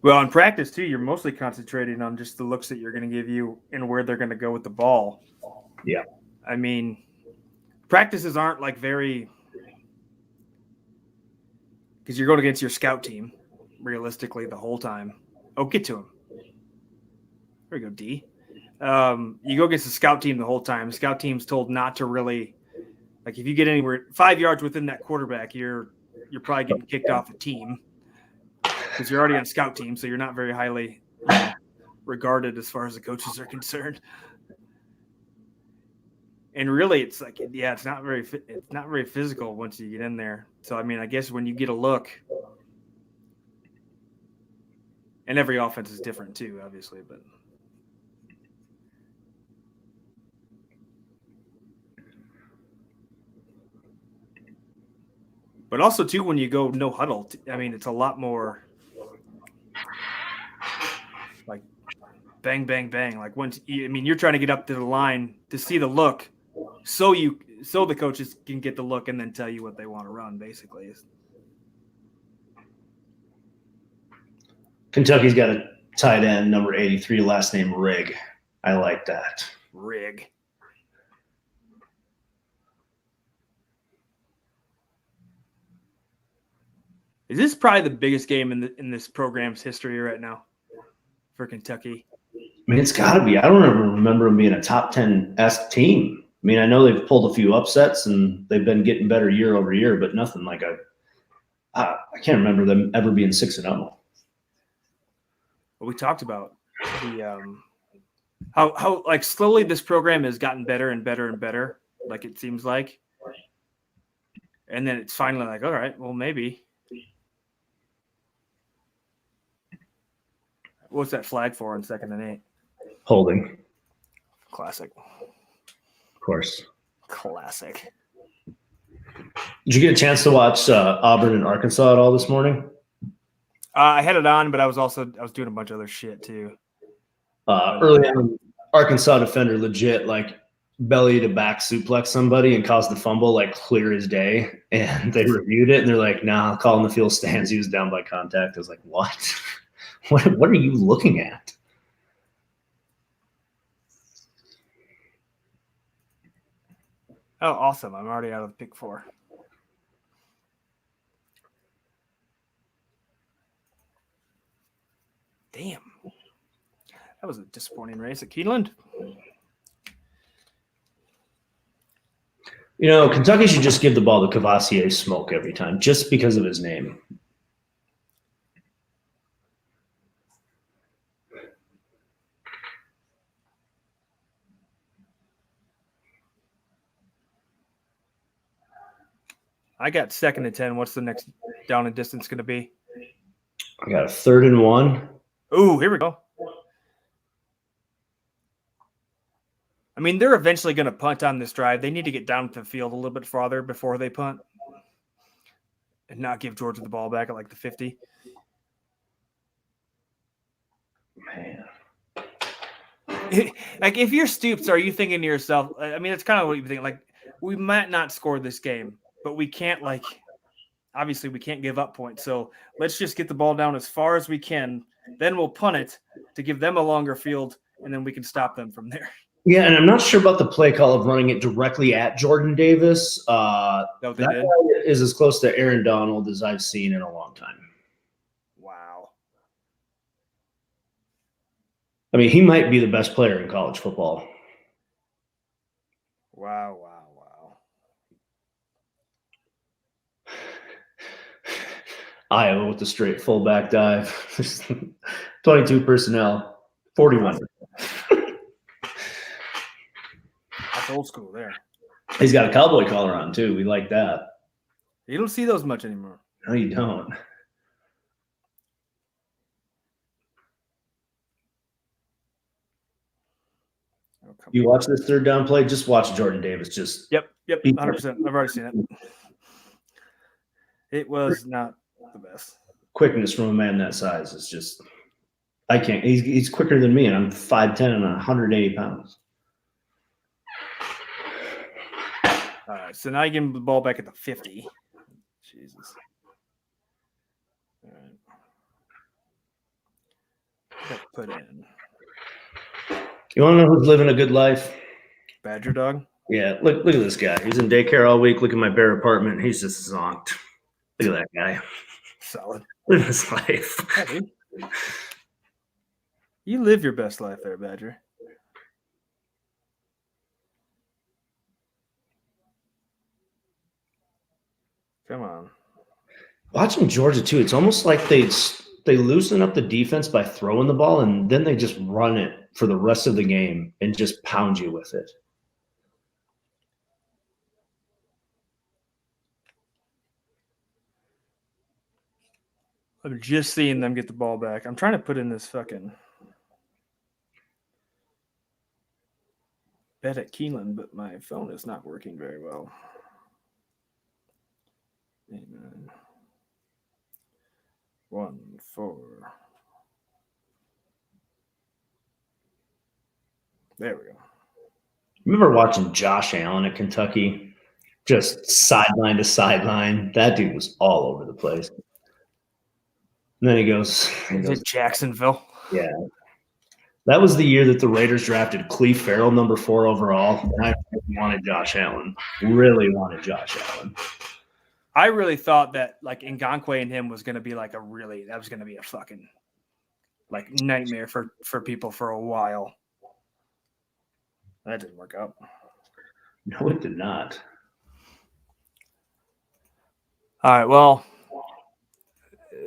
Well, in practice, too, you're mostly concentrating on just the looks that you're going to give you and where they're going to go with the ball.
Yeah.
I mean, practices aren't very – because you're going against your scout team, realistically, the whole time. Oh, get to him. There we go, D. You go against the scout team the whole time. The scout team's told not to really – if you get anywhere 5 yards within that quarterback, you're probably getting kicked off the team. Because you're already on scout team, so you're not very highly regarded as far as the coaches are concerned. And really, it's it's not very physical once you get in there. So I guess when you get a look, and every offense is different too, obviously, but also too when you go no huddle, it's a lot more. Bang, bang, bang. Once you're trying to get up to the line to see the look so the coaches can get the look and then tell you what they want to run, basically.
Kentucky's got a tight end, number 83, last name Rigg. I like that.
Rigg. Is this probably the biggest game in this program's history right now for Kentucky?
It's got to be. I don't ever remember them being a top 10-esque team. I know they've pulled a few upsets and they've been getting better year over year, but nothing I can't remember them ever being 6-0.
Well, we talked about the how slowly this program has gotten better and better and better. It seems like, and then it's finally all right, well maybe. What's that flag for on 2nd and 8?
Holding.
Classic.
Of course.
Classic.
Did you get a chance to watch Auburn and Arkansas at all this morning?
I had it on, but I was doing a bunch of other shit too.
Early on, Arkansas defender legit belly to back suplex somebody and caused the fumble clear as day. And they reviewed it and they're like, nah, call him the field stands. He was down by contact. I was like, what? What are you looking at?
Oh, awesome. I'm already out of pick 4. Damn. That was a disappointing race at Keeneland.
Kentucky should just give the ball to Cavassier Smoke every time just because of his name.
I got 2nd and 10. What's the next down and distance going to be?
I got a 3rd and 1.
Ooh, here we go. They're eventually going to punt on this drive. They need to get down to the field a little bit farther before they punt and not give Georgia the ball back at the 50.
Man.
If you're Stoops, are you thinking to yourself, it's kind of what you think, we might not score this game, but we can't obviously we can't give up points. So let's just get the ball down as far as we can. Then we'll punt it to give them a longer field, and then we can stop them from there.
Yeah, and I'm not sure about the play call of running it directly at Jordan Davis.
No, they
That
did.
guy is as close to Aaron Donald as I've seen in a long time.
Wow.
I mean, he might be the best player in college football.
Wow.
Iowa with the straight fullback dive. 22 personnel, 41.
That's old school there.
He's got a cowboy collar on, too. We like that.
You don't see those much anymore.
No, you don't. You watch this third down play, just watch Jordan Davis just.
Yep, 100%. I've already seen it. It was not the best.
Quickness from a man that size is just, I can't. He's quicker than me, and I'm 5'10" and 180 pounds.
All right, so now you give him the ball back at the 50. Jesus. All right. Put in.
You want to know who's living a good life?
Badger dog?
Yeah, look at this guy. He's in daycare all week. Look at my bare apartment. He's just zonked. Look at that guy.
Solid.
Live his life.
Yeah, dude. You live your best life there, Badger. Come on.
Watching Georgia, too, it's almost like they loosen up the defense by throwing the ball, and then they just run it for the rest of the game and just pound you with it.
I'm just seeing them get the ball back. I'm trying to put in this fucking bet at Keeneland, but my phone is not working very well. Amen. 1, 4. There we go.
Remember watching Josh Allen at Kentucky? Just sideline to sideline. That dude was all over the place. And then he goes
Jacksonville.
Yeah. That was the year that the Raiders drafted Cleve Farrell, number 4 overall. And I really wanted Josh Allen.
I really thought that like Ngakoue and him was going to be like that was going to be a fucking like nightmare for people for a while. That didn't work out.
No, it did not.
All right, well,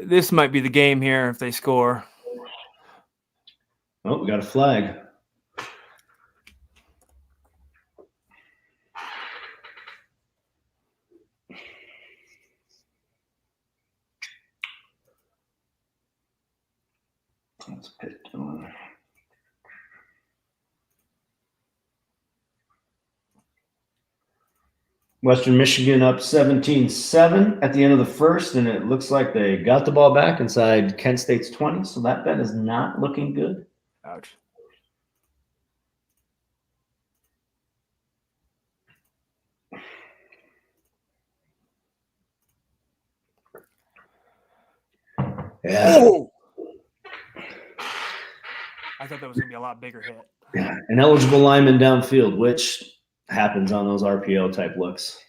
this might be the game here if they score.
Oh, we got a flag. Let's put it on. Western Michigan up 17-7 at the end of the first, and it looks like they got the ball back inside Kent State's 20, so that bet is not looking good.
Ouch.
Yeah.
Oh! I thought that was going to be a lot bigger hit.
Yeah, an eligible lineman downfield, which happens on those RPO type looks.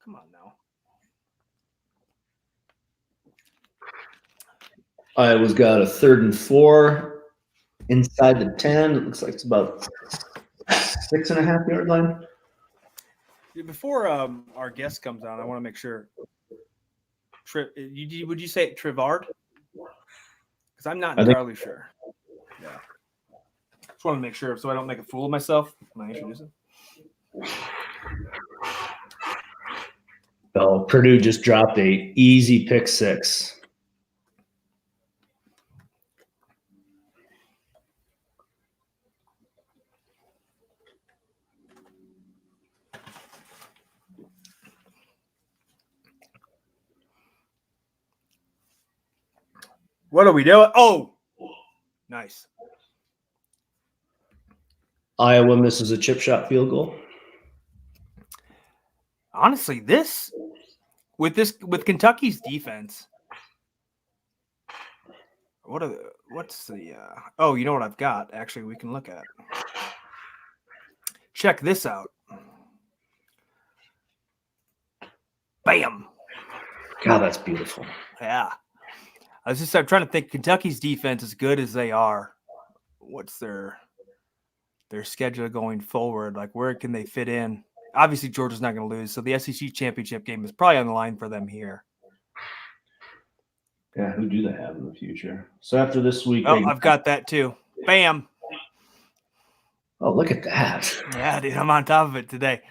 Come on now.
Iowa's got a 3rd and 4 inside the 10. It looks like it's about 6.5 yard line.
Before our guest comes on, I want to make sure. Would you say Trivard? Because I'm not entirely sure. Yeah. Just want to make sure so I don't make a fool of myself when I introduce him.
Oh, Purdue just dropped a easy pick 6.
What are we doing? Oh, nice.
Iowa misses a chip shot field goal.
Honestly, with Kentucky's defense, what's the oh, you know what I've got? Actually, we can look at. Check this out. Bam.
God, that's beautiful.
Yeah. I'm trying to think. Kentucky's defense, as good as they are, what's their schedule going forward? Like, where can they fit in? Obviously, Georgia's not going to lose, so the SEC championship game is probably on the line for them here.
Yeah, who do they have in the future? So after this week,
I've got that too. Bam.
Oh, look at that.
Yeah, dude, I'm on top of it today.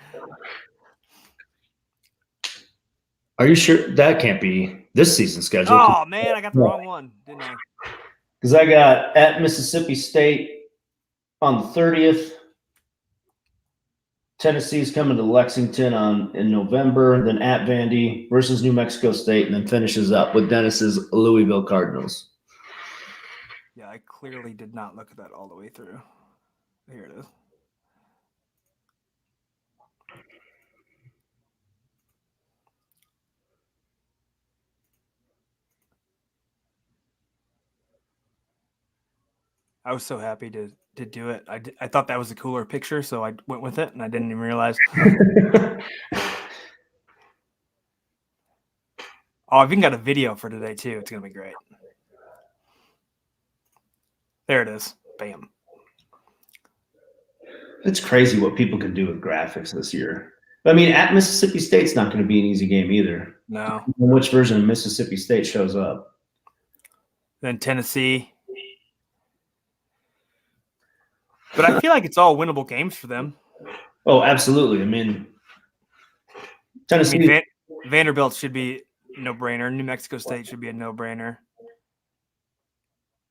Are you sure that can't be this season's schedule?
Oh, man, I got the wrong one, didn't I?
Because I got at Mississippi State on the 30th. Tennessee's coming to Lexington in November, then at Vandy versus New Mexico State, and then finishes up with Dennis's Louisville Cardinals.
Yeah, I clearly did not look at that all the way through. Here it is. I was so happy to do it. I thought that was a cooler picture, so I went with it, and I didn't even realize. Oh, I've even got a video for today, too. It's going to be great. There it is. Bam.
It's crazy what people can do with graphics this year. I mean, at Mississippi State's not going to be an easy game either.
No.
Which version of Mississippi State shows up?
Then Tennessee. But I feel like it's all winnable games for them.
Oh, absolutely. I mean, Tennessee.
Vanderbilt should be a no-brainer. New Mexico State should be a no-brainer.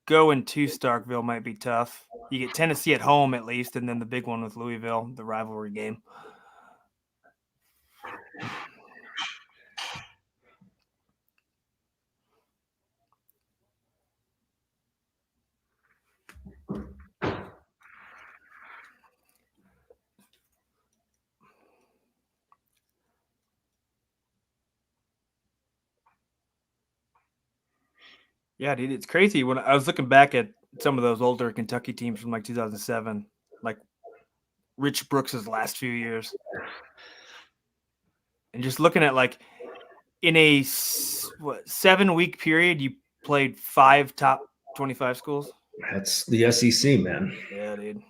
Going to Starkville might be tough. You get Tennessee at home at least, and then the big one with Louisville, the rivalry game. Yeah, dude, it's crazy. When I was looking back at some of those older Kentucky teams from like 2007, like Rich Brooks's last few years, and just looking at like in a 7-week period, you played 5 top 25 schools.
That's the SEC, man.
Yeah, dude.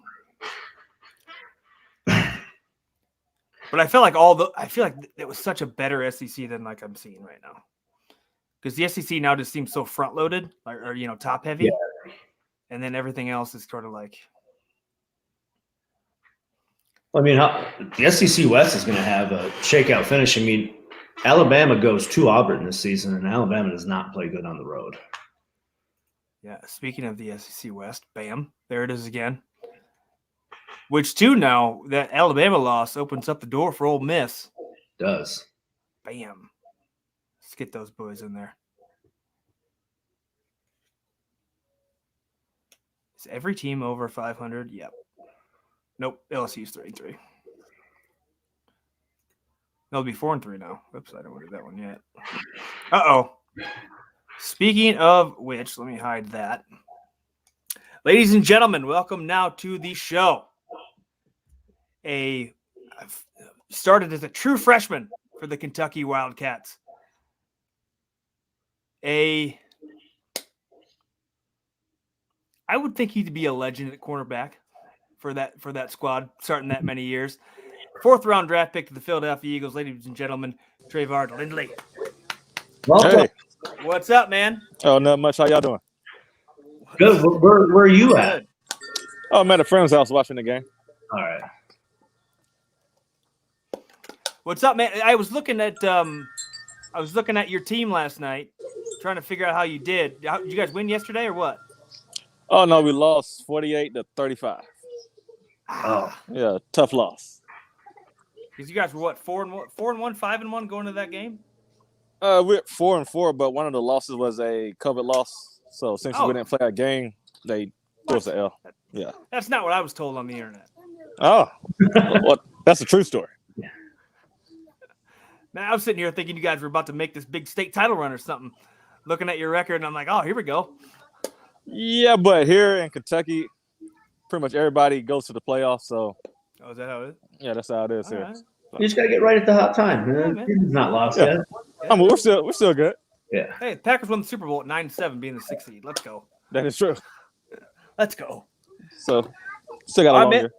But I feel like it was such a better SEC than like I'm seeing right now. Because the SEC now just seems so front loaded or top heavy. Yeah. And then everything else is sort of like.
I mean, the SEC West is going to have a shakeout finish. I mean, Alabama goes to Auburn this season, and Alabama does not play good on the road.
Yeah, speaking of the SEC West, bam, there it is again. Which, too, now, that Alabama loss opens up the door for Ole Miss.
It does.
Bam. Let's get those boys in there. Is every team over 500? Yep. Nope. LSU's 3-3. They'll be 4-3 now. Oops, I don't want to do that one yet. Uh-oh. Speaking of which, let me hide that. Ladies and gentlemen, welcome now to the show. I've started as a true freshman for the Kentucky Wildcats. I would think he'd be a legend at cornerback for that squad, starting that many years. 4th round draft pick to the Philadelphia Eagles, ladies and gentlemen, Trayvard Lindley.
Welcome.
Hey. What's up, man?
Oh, not much. How y'all doing?
Good. Where are you at?
Oh, I'm at a friend's house watching the game.
All right.
What's up, man? I was looking at your team last night, trying to figure out how you did. Did you guys win yesterday or what?
Oh no, we lost 48-35.
Oh,
yeah, tough loss.
Because you guys were what, 4-1, 5-1 going into that game?
We're 4-4, but one of the losses was a COVID loss. So since we didn't play our game, they threw us an L. Yeah.
That's not what I was told on the internet.
Oh, well, that's a true story.
Man, I was sitting here thinking you guys were about to make this big state title run or something. Looking at your record, and I'm like, oh, here we go.
Yeah, but here in Kentucky, pretty much everybody goes to the playoffs. So,
is that how it is?
Yeah, that's how it is
All
here.
right.
You just got to get right at the hot time.
Yeah,
It's not lost yet.
I mean, we're still good.
Yeah.
Hey, the Packers won the Super Bowl at 9-7, being the 6th seed. Let's go.
That is true.
Let's go.
So, still got a long year.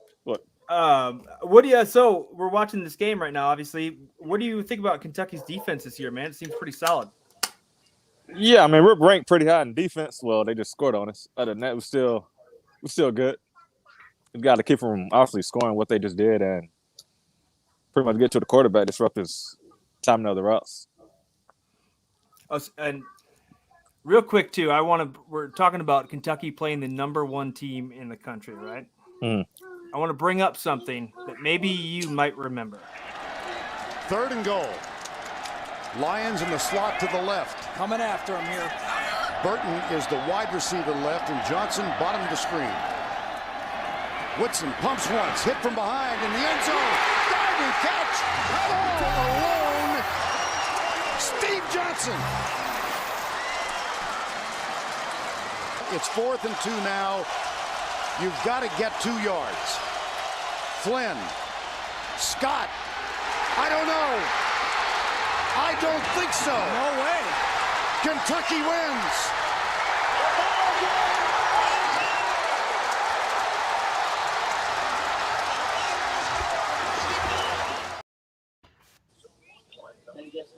What do you? So we're watching this game right now. Obviously, what do you think about Kentucky's defense this year, man? It seems pretty solid.
Yeah, I mean, we're ranked pretty high in defense. Well, they just scored on us. Other than that, we're still good. We got to keep from obviously scoring what they just did and pretty much get to the quarterback, disrupt his timing of the routes.
And real quick too, we're talking about Kentucky playing the number 1 team in the country, right? I want to bring up something that maybe you might remember.
3rd and goal. Lions in the slot to the left.
Coming after him here.
Burton is the wide receiver left, and Johnson bottom of the screen. Woodson pumps once, hit from behind in the end zone. Diving catch, all alone. Steve Johnson. It's 4th and 2 now. You've got to get 2 yards. Flynn, Scott, I don't know. I don't think so.
No way.
Kentucky wins.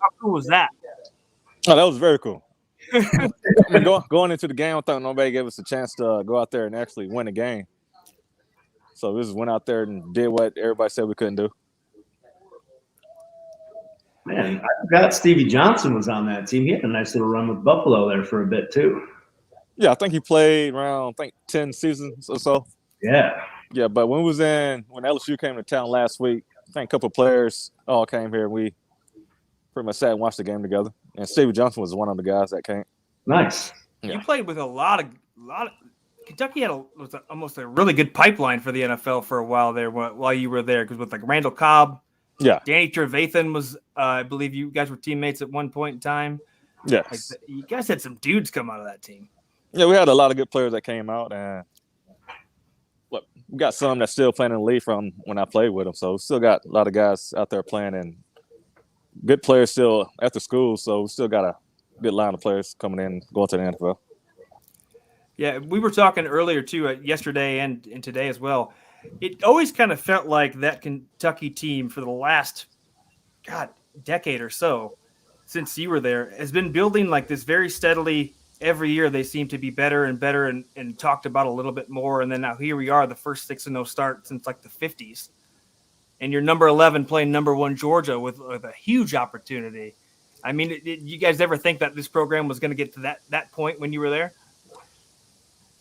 How cool was that?
Oh, that was very cool. I mean, going into the game, I thought nobody gave us a chance to go out there and actually win the game. So we just went out there and did what everybody said we couldn't do.
Man, I forgot Stevie Johnson was on that team. He had a nice little run with Buffalo there for a bit too.
Yeah, I think he played around 10 seasons or so.
Yeah.
Yeah, but when LSU came to town last week, I think a couple of players all came here. We pretty much sat and watched the game together. And Stevie Johnson was one of the guys that came.
Nice.
Yeah. You played with a lot of Kentucky had almost a really good pipeline for the NFL for a while there while you were there, because with like Randall Cobb, Danny Trevathan was, I believe you guys were teammates at one point in time.
Yes.
You guys had some dudes come out of that team.
Yeah, we had a lot of good players that came out, and we got some that's still playing in the league from when I played with them. So we still got a lot of guys out there playing, and good players still after school. So we still got a good line of players coming in, going to the NFL.
Yeah, we were talking earlier too, yesterday and today as well. It always kind of felt like that Kentucky team for the last, decade or so, since you were there, has been building like this very steadily. Every year they seem to be better and better and talked about a little bit more. And then now here we are, the first 6-0 start since like the 50s. And you're number 11 playing number 1 Georgia with a huge opportunity. I mean, did you guys ever think that this program was going to get to that point when you were there?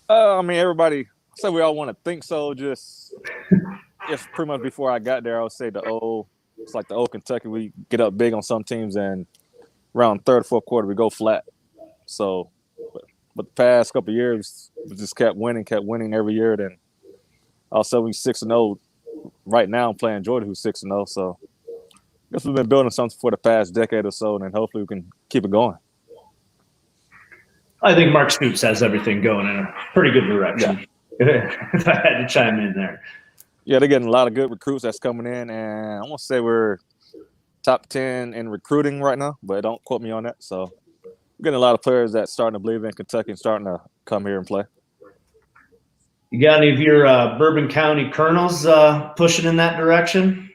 I mean, everybody say we all want to think so. Just pretty much before I got there, I would say it's like the old Kentucky. We get up big on some teams, and around 3rd or 4th quarter, we go flat. So, but the past couple of years, we just kept winning every year. Then all of a sudden, we 6-0 right now. I'm playing Georgia, who's 6-0. So, I guess we've been building something for the past decade or so, and then hopefully we can keep it going.
I think Mark Stoops has everything going in a pretty good direction. Yeah. If I had to chime in there.
Yeah, they're getting a lot of good recruits that's coming in, and I want to say we're top 10 in recruiting right now, but don't quote me on that. So we're getting a lot of players that's starting to believe in Kentucky and starting to come here and play.
You got any of your Bourbon County Colonels pushing in that direction?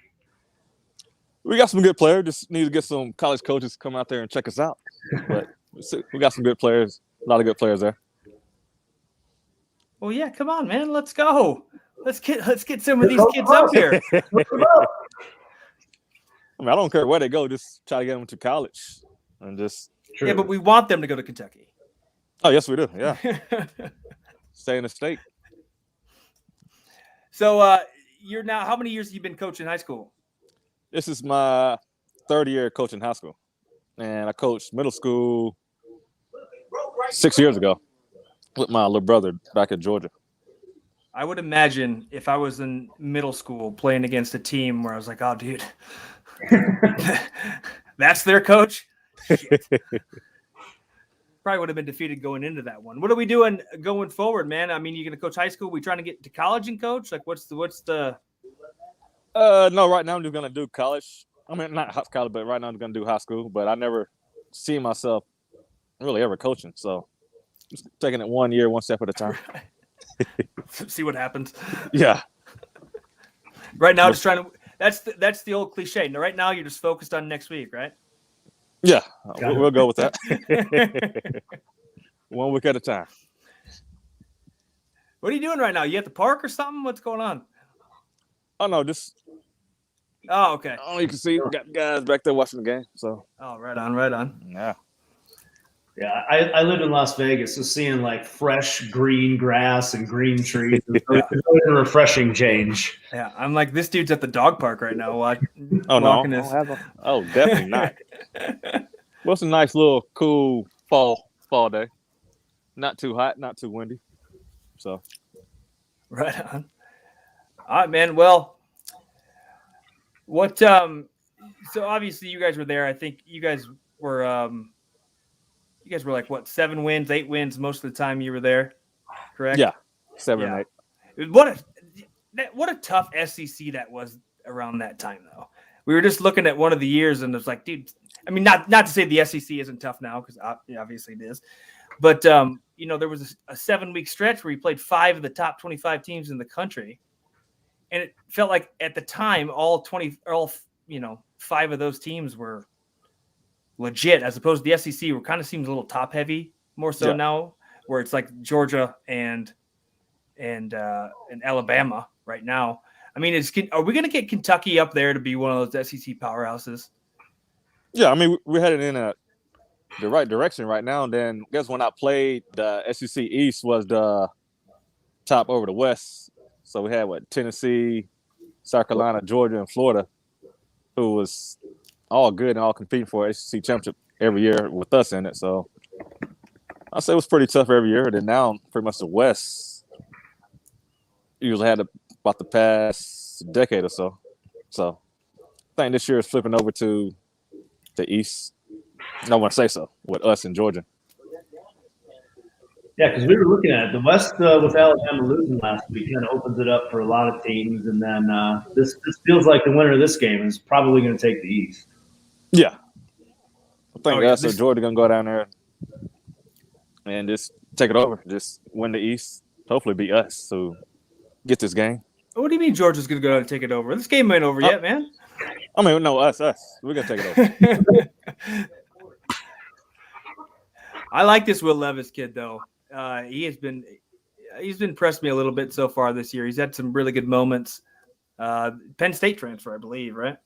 We got some good players. Just need to get some college coaches to come out there and check us out. But we got some good players. A lot of good players there.
Well, yeah, come on, man. Let's go. Let's get some of these kids up here.
I mean, I don't care where they go. Just try to get them to college. And just
Yeah, but we want them to go to Kentucky.
Oh, yes, we do. Yeah. Stay in the state.
So you're now, how many years have you been coaching high school?
This is my 3rd year coaching high school. And I coached middle school 6 years ago with my little brother back in Georgia.
I would imagine if I was in middle school playing against a team where I was like, oh, dude, That's their coach? Shit. Probably would have been defeated going into that one. What are we doing going forward, man? I mean, you going to coach high school? We trying to get to college and coach? Like, what's the?
No, right now I'm just gonna do college. I mean, not college, but right now I'm gonna do high school. But I never see myself really ever coaching, so just taking it 1 year, one step at a time.
See what happens.
Yeah.
Right now, just trying to. That's the old cliche. Now, right now, you're just focused on next week, right?
Yeah, we'll go with that. 1 week at a time.
What are you doing right now? You at the park or something? What's going on?
Oh no, just
Oh, okay.
you can see we got guys back there watching the game. So
Right on.
yeah.
Yeah, I live in Las Vegas, so seeing like fresh green grass and green trees is really a refreshing change.
Yeah, I'm like, this dude's at the dog park right now.
Oh no,
walking this.
Definitely not. Well, it's a nice little cool fall day. Not too hot, not too windy. So
Right on. All right, man. Well, what? So obviously you guys were there. I think you guys were like what, 7 wins, 8 wins most of the time you were there, correct?
yeah, 7 and 8.
What a tough SEC that was around that time, though. We were just looking at one of the years, and it's like, dude. I mean, not to say the SEC isn't tough now, because obviously it is, but there was a 7-week stretch where you played 5 of the top 25 teams in the country, and it felt like at the time all 5 of those teams were legit, as opposed to the SEC, where kind of seems a little top heavy more so now, where it's like Georgia and Alabama right now. I mean, are we going to get Kentucky up there to be one of those SEC powerhouses?
Yeah, I mean, we're headed in the right direction right now. And then I guess when I played, the SEC East was the top over the West. So we had Tennessee, South Carolina, Georgia, and Florida, who was all good and all competing for SEC championship every year with us in it. So I'd say it was pretty tough every year. And then now, pretty much the West usually had about the past decade or so. So I think this year is flipping over to the East. I want to say so with us in Georgia.
Yeah, because we were looking at it. The West with Alabama losing last week kind of opens it up for a lot of teams, and then this feels like the winner of this game is probably going to take the East.
Yeah, I think us or Georgia going to go down there and just take it over, just win the East. Hopefully, beat us. So get this game.
What do you mean Georgia's going to go out and take it over? This game ain't over yet, man.
I mean, no, us. We're going to take it over.
I like this Will Levis kid, though. He's impressed me a little bit so far this year. He's had some really good moments. Penn State transfer, I believe, right?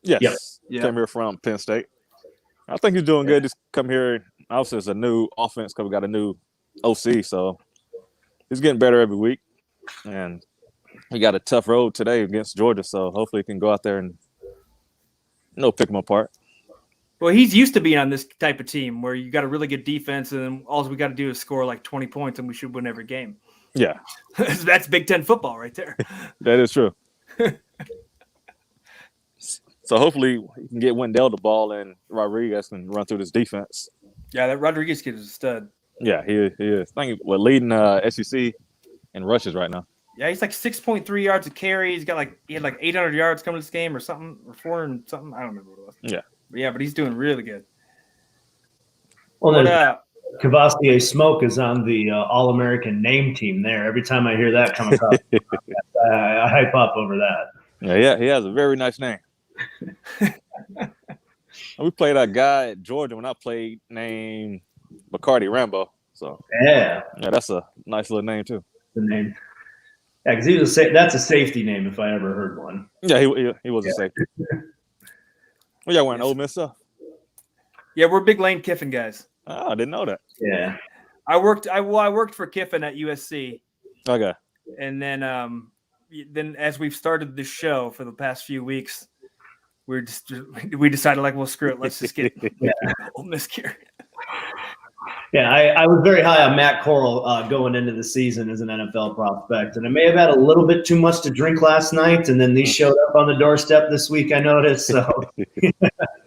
Yes.
Yep.
Came here from Penn State. I think he's doing good. Just come here. Obviously, it's a new offense because we got a new OC, so he's getting better every week. And he got a tough road today against Georgia, so hopefully he can go out there and pick them apart.
Well, he's used to being on this type of team where you got a really good defense, and then all we got to do is score like 20 points, and we should win every game.
Yeah.
That's Big Ten football right there.
That is true. So hopefully he can get Wendell the ball, and Rodriguez can run through this defense.
Yeah, that Rodriguez kid is a stud.
Yeah, he is. I think we're leading SEC in rushes right now.
Yeah, he's like 6.3 yards a carry. He had like 800 yards coming to this game or something, or 400 and something. I don't remember what it was.
Yeah.
But he's doing really good.
Well, Cavassier Smoke is on the All-American name team there. Every time I hear that come across, I hype up over that.
Yeah, he has a very nice name. We played a guy at Georgia when I played named Bacardi Rambo. So yeah, that's a nice little name too.
The name. Yeah, because that's a safety name if I ever heard one.
Yeah, he was a safety. Well, y'all wearing Ole Miss stuff?
Yeah, we're big Lane Kiffin guys.
Oh, I didn't know that.
Yeah.
I worked for Kiffin at USC.
Okay.
And then as we've started this show for the past few weeks, we decided like, well, screw it, let's just get Ole Miss gear.
Yeah, I was very high on Matt Corral going into the season as an NFL prospect, and I may have had a little bit too much to drink last night, and then these showed up on the doorstep this week, I noticed. So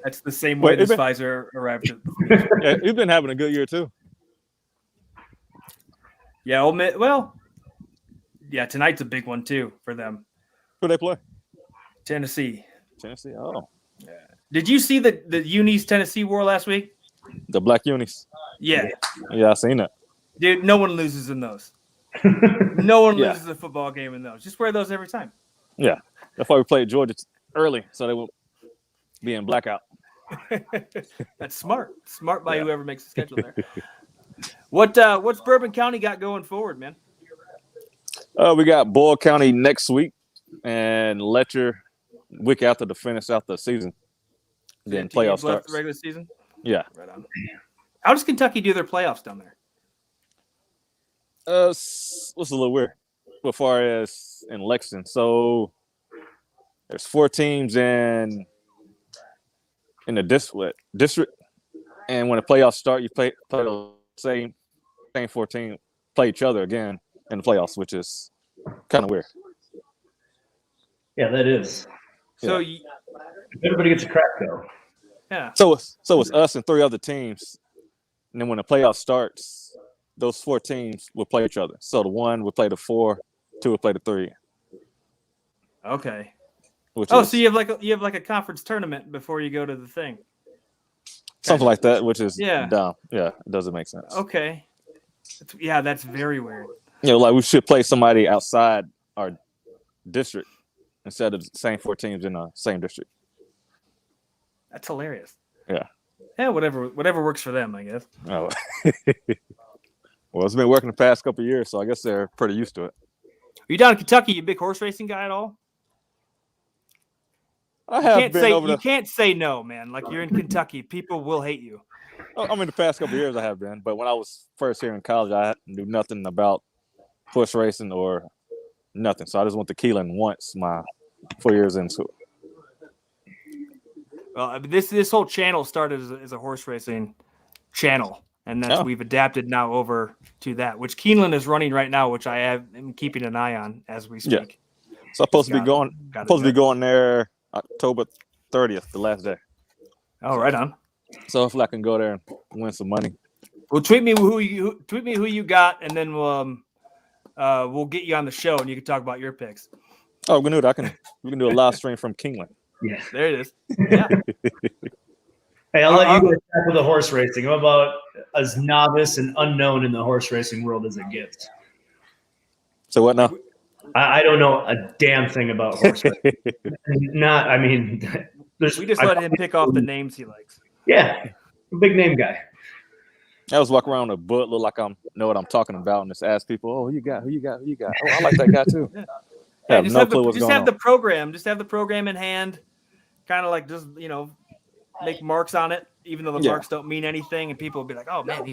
That's the same way this Pfizer arrived at the
Yeah, he's been having a good year too.
Yeah, Ole Miss, well, yeah, tonight's a big one too for them.
Who they play?
Tennessee.
Tennessee. Oh,
Yeah. Did you see the unis Tennessee wore last week?
the black unis.
Yeah.
Yeah, I seen it.
Dude, no one loses in those. No one
Yeah.
loses a football game in those. Just wear those every time.
Yeah, that's why we played Georgia early, so they won't be in blackout.
That's smart. Smart by whoever makes the schedule there. What's Bourbon County got going forward, man?
We got Boyle County next week and Letcher week after the finish out the season. Then
15
playoff
games left
starts.
the regular season.
Yeah.
Right on. How does Kentucky do their playoffs down there?
What's a little weird as far as in Lexington. So there's 4 teams in the district, and when the playoffs start, you play the same 4 teams play each other again in the playoffs, which is kind of weird.
yeah, that is.
So
Everybody gets a crack though.
yeah.
So it's us and 3 other teams, and then when the playoffs starts, those 4 teams will play each other. So the 1 will play the 4, 2 will play the 3.
Okay.
So
So you have like a conference tournament before you go to the thing.
something like that, which is
Yeah.
dumb. Yeah, it doesn't make sense.
Okay. Yeah, that's very weird.
You know, like we should play somebody outside our district instead of the same 4 teams in the same district.
That's hilarious.
Yeah.
Yeah, whatever works for them, I guess.
Oh. Well, it's been working the past couple of years, so I guess they're pretty used to it.
Are you down in Kentucky? You a big horse racing guy at all?
I have been over
You can't say no, man. Like you're in Kentucky, people will hate you.
I mean, the past couple of years I have been, but when I was first here in college, I knew nothing about horse racing or nothing. So I just went to Keelan once my 4 years into it.
Well, I mean, this whole channel started as a horse racing channel, and that's we've adapted now over to that, which Keeneland is running right now, which I am keeping an eye on as we speak.
Yeah. So I'm supposed to be going there October 30th, the last day.
Oh, right on.
So hopefully I can go there and win some money.
Well, tweet me who you got, and then we'll get you on the show, and you can talk about your picks.
Oh, we can do it. We can do a live stream from Kingland.
Yeah.
There it is. Yeah.
Hey, I'll let you guys tackle the horse racing. How about as novice and unknown in the horse racing world as it gets?
So what now?
I don't know a damn thing about horse racing.
We just let him pick off the names he likes.
Yeah, a big name guy.
I was walking around with a book, look like I know what I'm talking about, and just ask people, "Oh, who you got? Oh, I like that guy too."
Yeah.
I have no clue what's going on.
The program. Just have the program in hand. Kind of like just make marks on it, even though the marks don't mean anything, and people will be like, "Oh man,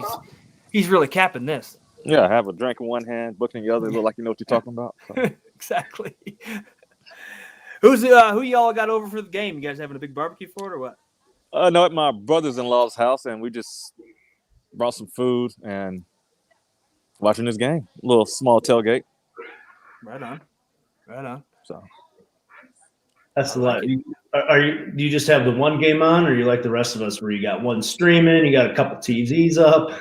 he's really capping this."
Yeah, have a drink in one hand, book in the other, look like you know what you're talking about. So.
Exactly. Who y'all got over for the game? You guys having a big barbecue for it or what?
No, at my brother's-in-law's house, and we just brought some food and watching this game. A little small tailgate.
Right on.
So
that's a lot. Do you just have the one game on, or you like the rest of us, where you got one streaming, you got a couple TVs up?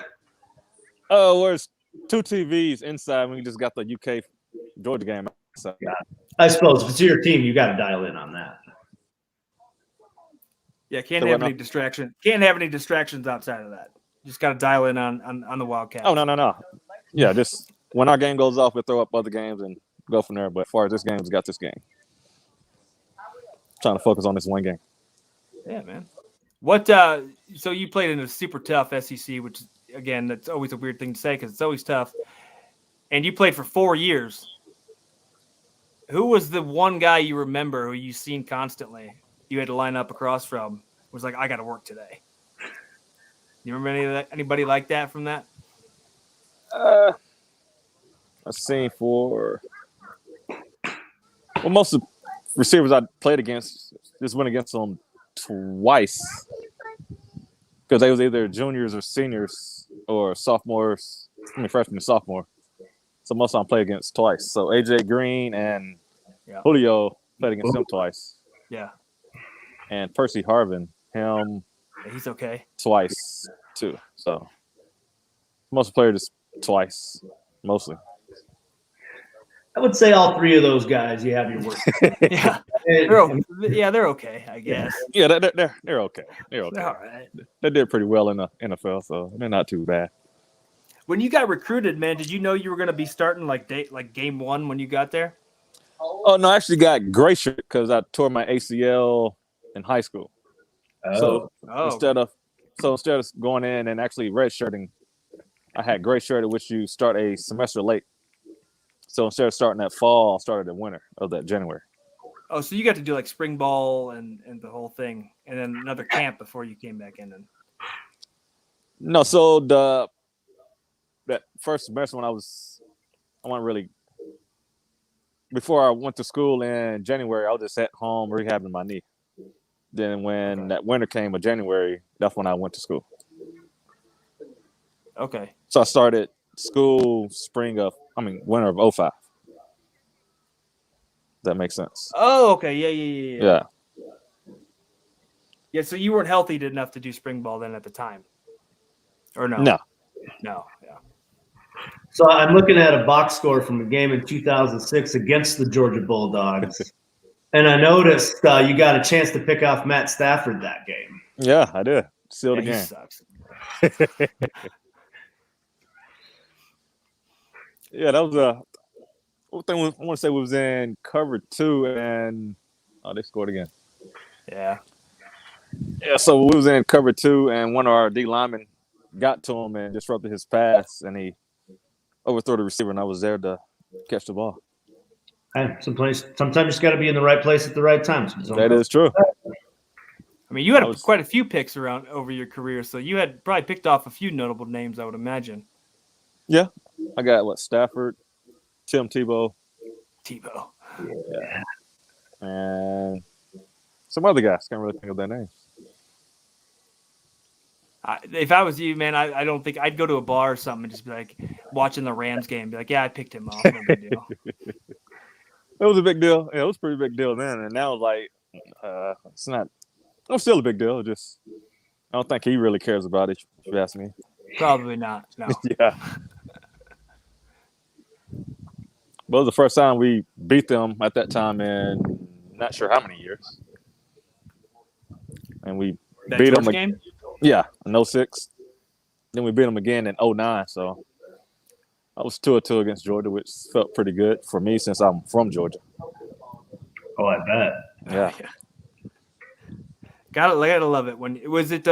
Oh, there's 2 TVs inside. We just got the UK Georgia game outside.
Yeah. I suppose if it's your team, you got to dial in on that.
Yeah, can't have any distractions outside of that. You just got to dial in on the Wildcats.
Oh, no. Yeah, just when our game goes off, we'll throw up other games and go from there. But as far as this game, we got this game. Trying to focus on this one game.
Yeah, man. What? So you played in a super tough SEC, which again, that's always a weird thing to say because it's always tough. And you played for 4 years. Who was the one guy you remember who you seen constantly? You had to line up across from. Was like, I got to work today. You remember anybody like that from that?
I've seen most of the receivers I played against, just went against them twice because they was either juniors or seniors or sophomores. I mean, freshman and sophomore. So most of them play against twice. So AJ Green and Julio played against him twice.
Yeah.
And Percy Harvin, him
He's okay.
twice too. So most players just twice, mostly.
I would say all three of those guys, you have your work.
Yeah. They're okay, I guess.
Yeah, they're okay. They're okay.
All right.
They did pretty well in the NFL, so they're not too bad.
When you got recruited, man, did you know you were going to be starting like game one when you got there?
Oh no, I actually got gray shirt because I tore my ACL in high school. So instead of going in and actually redshirting, I had gray shirt, which you start a semester late. So instead of starting that fall, I started in winter of that January.
Oh, so you got to do like spring ball and the whole thing, and then another camp before you came back in. Then
no, so that first semester when I wasn't really. Before I went to school in January, I was just at home rehabbing my knee. Then when that winter came of January, that's when I went to school.
Okay.
So I started school winter of 05. That makes sense.
Oh, okay. Yeah.
Yeah.
Yeah, so you weren't healthy enough to do spring ball then at the time? Or no?
No.
Yeah.
So I'm looking at a box score from a game in 2006 against the Georgia Bulldogs. And I noticed you got a chance to pick off Matt Stafford that game.
Yeah, I did. Sealed the
He
game.
sucks.
Yeah, that was one thing I want to say was in cover 2, and they scored again.
Yeah.
Yeah, so we was in cover 2, and one of our D linemen got to him and disrupted his pass, and he overthrew the receiver, and I was there to catch the ball.
Hey, sometimes you just got to be in the right place at the right time.
That is true.
I mean, you had quite a few picks around over your career, so you had probably picked off a few notable names, I would imagine.
Yeah. I got, Stafford, Tim Tebow.
Yeah.
And some other guys. Can't really think of their names.
If I was you, man, I don't think I'd go to a bar or something and just be like watching the Rams game. Be like, yeah, I picked him off. No big deal.
It was a big deal. Yeah, it was a pretty big deal then. And now, it's not. It's still a big deal. Just I don't think he really cares about it, if you ask me.
Probably not. No.
Yeah. But it was the first time we beat them at that time in not sure how many years. And we beat them
game?
Yeah, in 06. Then we beat them again in 09. So I was 2-2 against Georgia, which felt pretty good for me since I'm from Georgia.
Oh, I bet.
Yeah.
Gotta love it. When was it?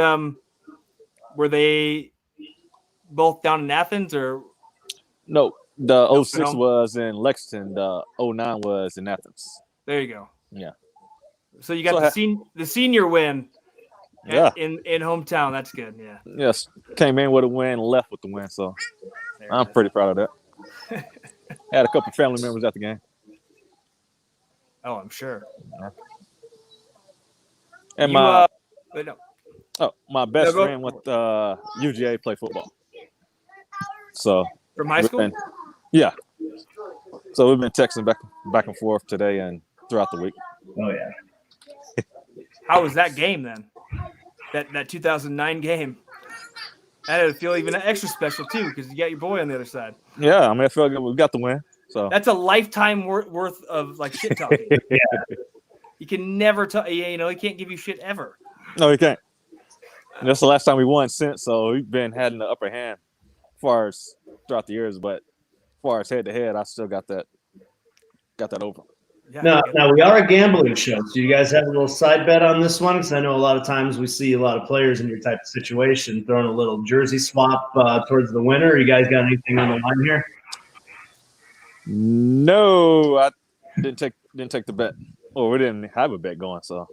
Were they both down in Athens or?
No, the
No,
06
no.
was in Lexington. The 09 was in Athens.
There you go.
Yeah.
So you got the senior win.
Yeah.
In hometown, that's good. Yeah.
Yes, came in with a win, left with the win. So I'm pretty proud of that. Had a couple family members at the game.
Oh, I'm sure.
And my best friend with UGA played football. So
from high school?
Yeah. So we've been texting back and forth today and throughout the week.
Oh yeah.
How was that game then? That 2009 game. That had to feel even extra special too because you got your boy on the other side.
Yeah, I mean, I feel like we got the win. So
that's a lifetime worth of shit talking.
Yeah.
You can never talk. He can't give you shit ever.
No, he can't. And that's the last time we won since. So we've been having the upper hand as far as throughout the years, but as far as head to head, I still got that over.
Yeah, now we are a gambling show, so you guys have a little side bet on this one? Because I know a lot of times we see a lot of players in your type of situation throwing a little jersey swap towards the winner. You guys got anything on the line here?
No, I didn't take the bet. Oh, we didn't have a bet going, so.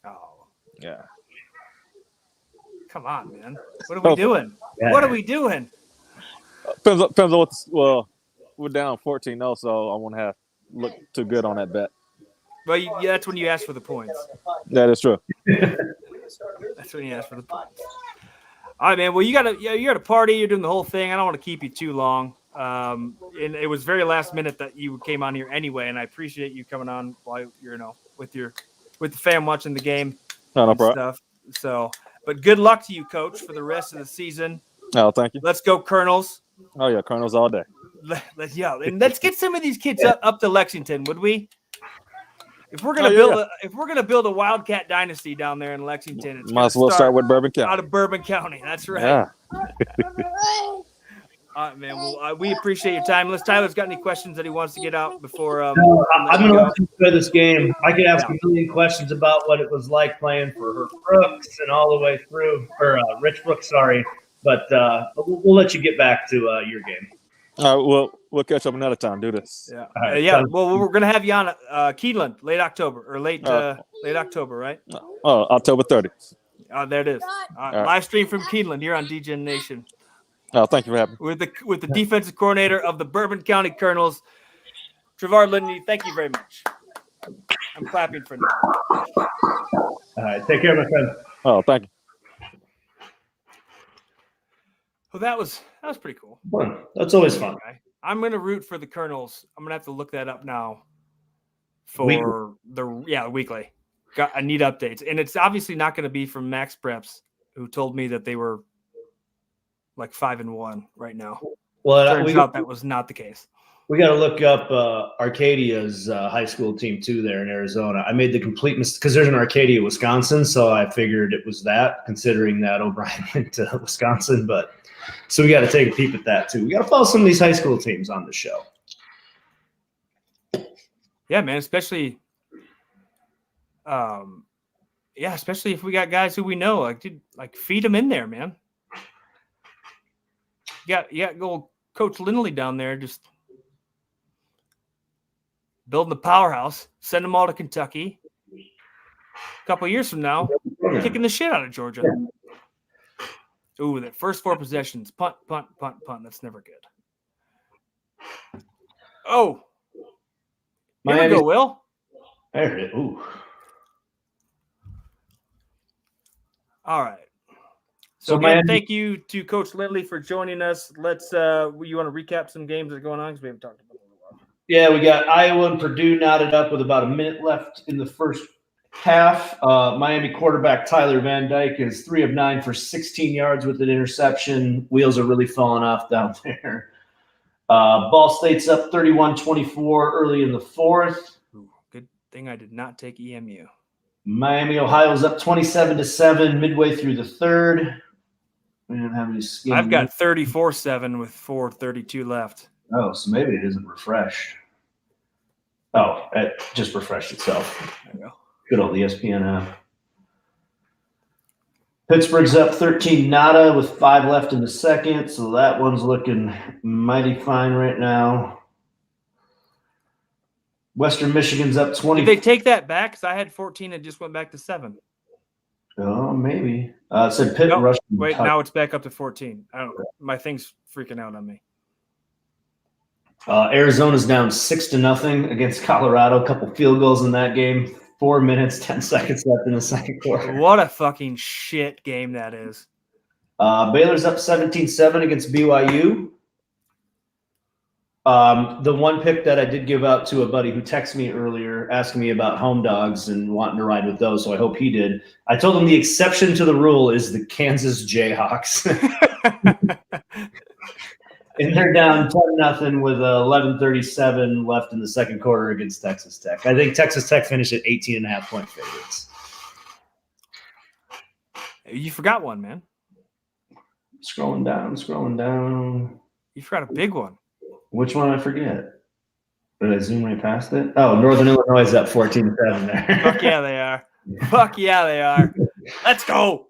Oh.
Yeah.
Come on, man. What are we doing?
Yeah.
What are we doing?
Depends on what. We're down 14-0, so I won't have look too good on that bet.
Well, that's when you ask for the points.
That is true.
That's when you ask for the points. All right, man. Well, you're at a party. You're doing the whole thing. I don't want to keep you too long. And it was very last minute that you came on here anyway, and I appreciate you coming on while you're with the fam watching the game.
No
and
problem.
Stuff. So, but good luck to you, Coach, for the rest of the season.
Oh, thank you.
Let's go, Colonels.
Oh yeah, Colonels all day.
Let's get some of these kids up to Lexington, would we? If we're gonna build a Wildcat dynasty down there in Lexington, it's
might as well start with Bourbon County.
Out of Bourbon County, that's right.
Yeah.
All right, man. Well, we appreciate your time. Unless Tyler's got any questions that he wants to get out before.
I'm going to let you enjoy this game. I could ask a million questions about what it was like playing for Herb Brooks and all the way through, or Rich Brooks, sorry. But we'll let you get back to your game.
All right, we'll catch up another time. Do this.
Yeah,
right,
Well, we're gonna have you on Keeneland late October or late October, right?
Oh, October 30th.
Oh, there it is.
right.
Live stream from Keeneland here on DGen Nation.
Oh, thank you for having me.
With the defensive coordinator of the Bourbon County Colonels, Trevor Lindy. Thank you very much. I'm clapping for now.
All right, take care, my friend.
Oh, thank you.
Well, that was pretty cool.
Fun. That's always fun.
Okay. I'm gonna root for the Colonels. I'm gonna have to look that up now.
Weekly.
Weekly. I need updates, and it's obviously not going to be from Max Preps, who told me that they were like 5-1 right now.
Well,
turns out that was not the case.
We got to look up Arcadia's high school team too there in Arizona. I made the complete mistake because there's an Arcadia, Wisconsin, so I figured it was that, considering that O'Brien went to Wisconsin. But so we got to take a peep at that too. We got to follow some of these high school teams on the show.
Yeah, man, especially if we got guys who we know, like feed them in there, man. You got go Coach Lindley down there, just building the powerhouse, send them all to Kentucky. A couple of years from now, kicking the shit out of Georgia. Ooh, that first 4 possessions, punt. That's never good. Oh, here we go, Will.
There it is. Ooh.
All right. So again, thank you to Coach Lindley for joining us. Let's you want to recap some games that are going on because we haven't talked about it in a while.
Yeah, we got Iowa and Purdue knotted up with about a minute left in the first half. Miami quarterback Tyler Van Dyke is 3 of 9 for 16 yards with an interception. Wheels are really falling off down there. Ball State's up 31-24 early in the fourth.
Ooh, good thing I did not take EMU.
Miami, Ohio's up 27-7 midway through the third. We don't have any skin.
I've got 34-7 with 4:32 left.
Oh, so maybe it isn't refreshed. Oh, it just refreshed itself.
There you go.
Good old ESPN app. Pittsburgh's up 13 nada with 5 left in the second, so that one's looking mighty fine right now. Western Michigan's up 20.
Did they take that back? Because I had 14 and just went back to 7.
Oh, maybe. It said Pitt
Nope.
Rush.
Wait, now it's back up to 14. I don't know. My thing's freaking out on me.
Arizona's down 6-0 against Colorado. A couple field goals in that game. 4 minutes, 10 seconds left in the second quarter.
What a fucking shit game that is.
Baylor's up 17-7 against BYU. The one pick that I did give out to a buddy who texted me earlier asking me about home dogs and wanting to ride with those, so I hope he did. I told him the exception to the rule is the Kansas Jayhawks. And they're down 10-0 with 11:37 left in the second quarter against Texas Tech. I think Texas Tech finished at 18.5-point favorites.
You forgot one, man.
Scrolling down.
You forgot a big one.
Which one I forget? Did I zoom right past it? Oh, Northern Illinois is up 14-7 there.
Fuck yeah, they are. Fuck yeah, they are. Let's go.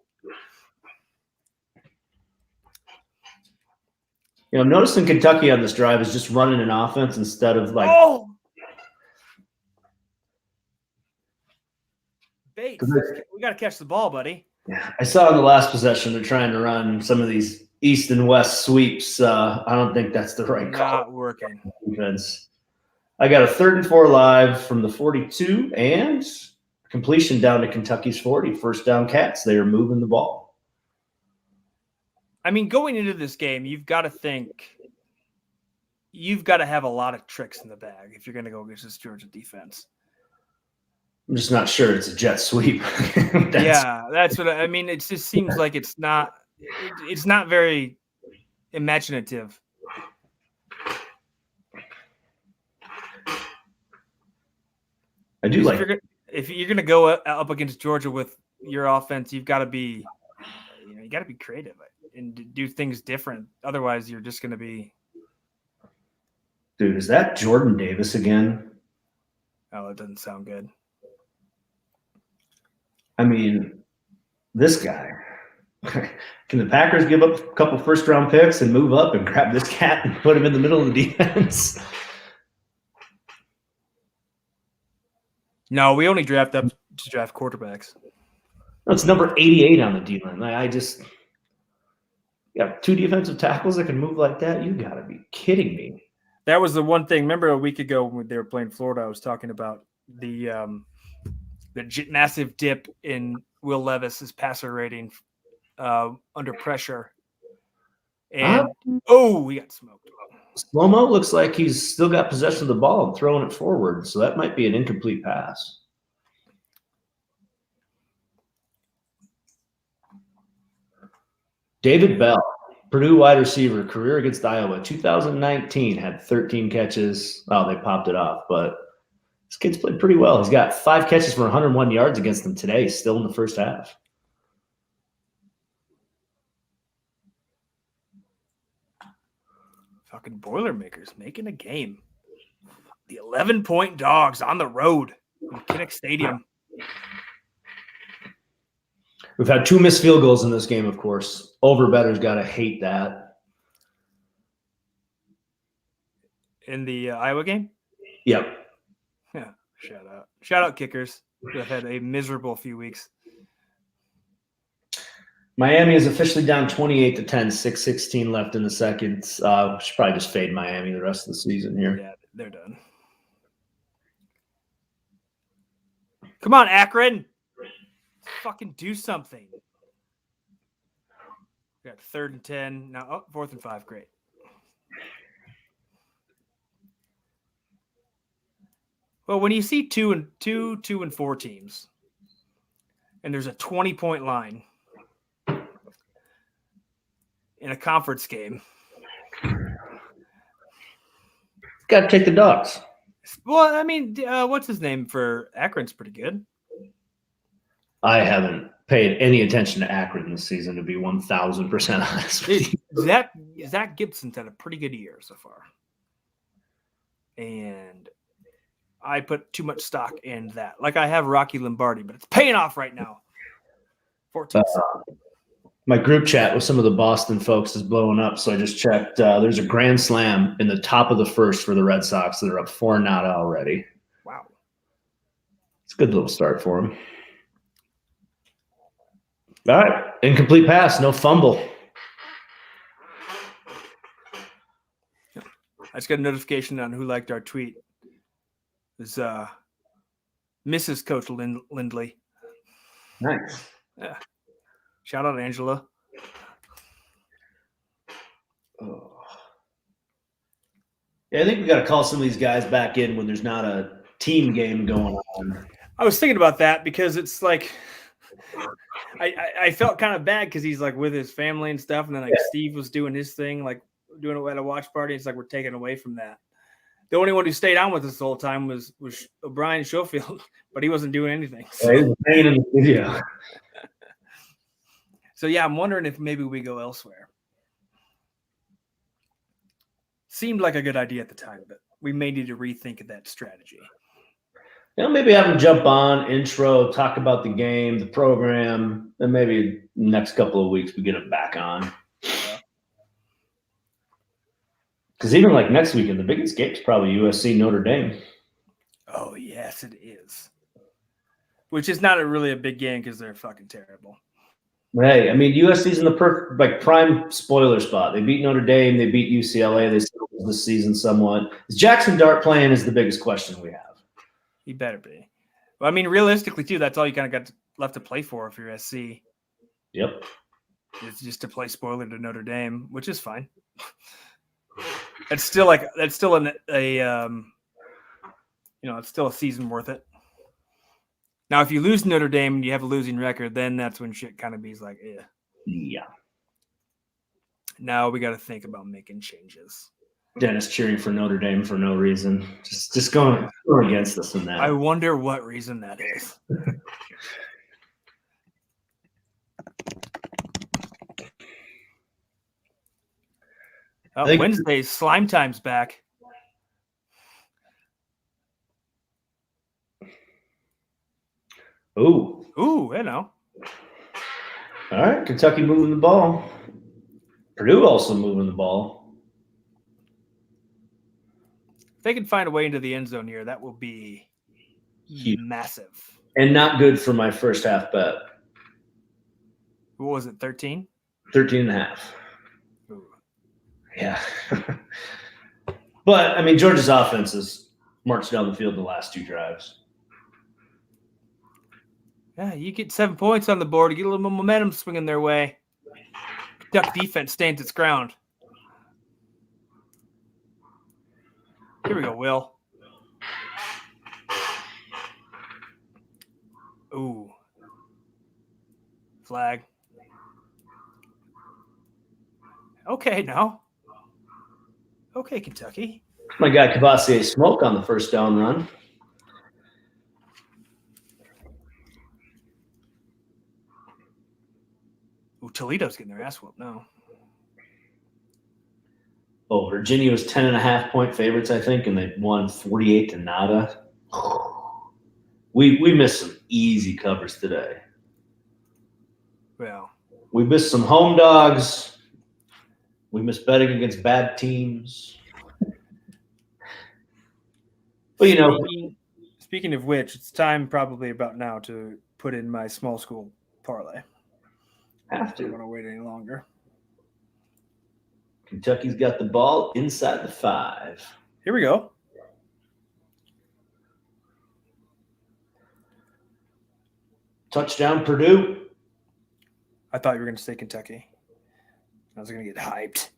You know, I'm noticing Kentucky on this drive is just running an offense instead of like.
Oh! Bates, we got to catch the ball, buddy.
I saw in the last possession they're trying to run some of these east and west sweeps. I don't think that's the right call.
Not working.
Defense. I got a 3rd and 4 live from the 42 and completion down to Kentucky's 40. First down Cats. They are moving the ball.
I mean, going into this game, you've got to have a lot of tricks in the bag if you're going to go against this Georgia defense.
I'm just not sure it's a jet sweep.
That's what I mean. It just seems like it's not very imaginative.
I do like
if you're going to go up against Georgia with your offense, you've got to be, you got to be creative and do things different. Otherwise, you're just going to be.
Dude, is that Jordan Davis again?
Oh, it doesn't sound good.
I mean, this guy. Can the Packers give up a couple first-round picks and move up and grab this cat and put him in the middle of the defense?
No, we only draft up to draft quarterbacks.
No, it's number 88 on the D-line. You have 2 defensive tackles that can move like that? You got to be kidding me.
That was the one thing. Remember a week ago when they were playing Florida, I was talking about the massive dip in Will Levis's passer rating under pressure. And, we got smoked.
Slow-mo looks like he's still got possession of the ball and throwing it forward, so that might be an incomplete pass. David Bell, Purdue wide receiver, career against Iowa, 2019, had 13 catches. Oh, they popped it off, but this kid's played pretty well. He's got 5 catches for 101 yards against them today, still in the first half.
Fucking Boilermakers making a game. The 11-point Dogs on the road in Kinnick Stadium.
We've had 2 missed field goals in this game, of course. Overbetters got to hate that.
In the Iowa game?
Yep.
Yeah, shout out. Shout out kickers who have had a miserable few weeks.
Miami is officially down 28-10, 6:16 left in the second. Should probably just fade Miami the rest of the season here.
Yeah, they're done. Come on, Akron. Fucking do something. We got 3rd and 10. Now, 4th and 5. Great. Well, when you see 2 and 4 teams, and there's a 20-point line in a conference game,
got to take the Dogs.
Well, I mean, what's his name for Akron's pretty good.
I haven't paid any attention to Akron this season, to be 1,000% honest with you.
Zach Gibson's had a pretty good year so far. And I put too much stock in that. Like I have Rocky Lombardi, but it's paying off right now. 14.
My group chat with some of the Boston folks is blowing up, so I just checked. There's a grand slam in the top of the first for the Red Sox. They're up 4-0 already.
Wow.
It's a good little start for them. All right, incomplete pass, no fumble.
I just got a notification on who liked our tweet. It was Mrs. Coach Lindley.
Nice.
Yeah. Shout out Angela.
Oh. Yeah, I think we got to call some of these guys back in when there's not a team game going on.
I was thinking about that because it's like I felt kind of bad because he's like with his family and stuff, and then like Steve was doing his thing, like doing it at a watch party. It's like we're taken away from that. The only one who stayed on with us the whole time was Brian Schofield, but he wasn't doing anything. So.
Yeah, he was playing in the video.
So yeah, I'm wondering if maybe we go elsewhere. Seemed like a good idea at the time, but we may need to rethink that strategy.
Maybe have them jump on, intro, talk about the game, the program, and maybe next couple of weeks we get them back on. Because even like next weekend, the biggest game is probably USC Notre Dame.
Oh, yes, it is. Which is not really a big game because they're fucking terrible.
Hey, I mean, USC's in the prime spoiler spot. They beat Notre Dame. They beat UCLA. They settled this season somewhat. Is Jackson Dart playing is the biggest question we have.
He better be. Well, I mean, realistically, too, that's all you kind of got left to play for if you're SC.
Yep.
It's just to play spoiler to Notre Dame, which is fine. It's still it's still a season worth it. Now, if you lose Notre Dame and you have a losing record, then that's when shit kind of be like, eh.
Yeah.
Now we got to think about making changes.
Dennis cheering for Notre Dame for no reason. Just going against us in that.
I wonder what reason that is. Wednesday, slime time's back. Ooh, you know.
All right, Kentucky moving the ball. Purdue also moving the ball.
If they can find a way into the end zone here, that will be massive.
And not good for my first half bet.
What was it, 13?
13.5.
Ooh.
Yeah. But, I mean, Georgia's offense has marched down the field in the last 2 drives.
Yeah, you get 7 points on the board, you get a little momentum swinging their way. Kentucky defense stands its ground. Here we go, Will. Ooh. Flag. Okay, now. Okay, Kentucky.
My guy Cabana smoke on the first down run.
Ooh, Toledo's getting their ass whooped now.
Oh, Virginia was 10.5-point favorites, I think, and they won 48-0. We missed some easy covers today.
Well,
we missed some home dogs. We missed betting against bad teams. But, you know.
Speaking of which, it's time probably about now to put in my small school parlay.
Have to.
I don't want to wait any longer.
Kentucky's got the ball inside the 5.
Here we go.
Touchdown, Purdue.
I thought you were going to say Kentucky. I was going to get hyped.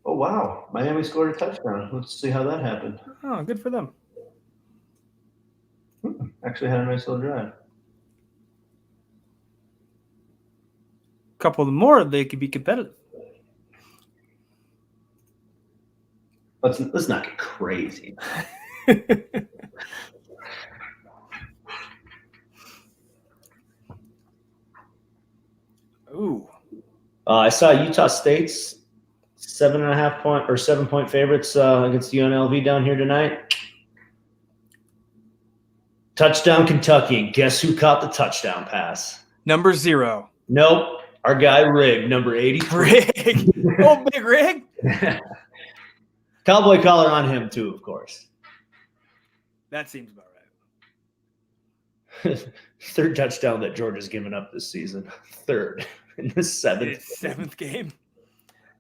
Oh, wow. Miami scored a touchdown. Let's see how that happened.
Oh, good for them.
Actually had a nice little drive.
A couple of them more, they could be competitive.
Let's not get crazy.
Ooh.
I saw Utah State's 7.5-point or 7-point favorites against UNLV down here tonight. Touchdown, Kentucky. Guess who caught the touchdown pass?
Number 0.
Nope. Our guy Rig, number 83.
Rig. Oh, big Rig.
Cowboy collar on him too, of course.
That seems about
right. Third touchdown that Georgia's given up this season. Third in the
7th game.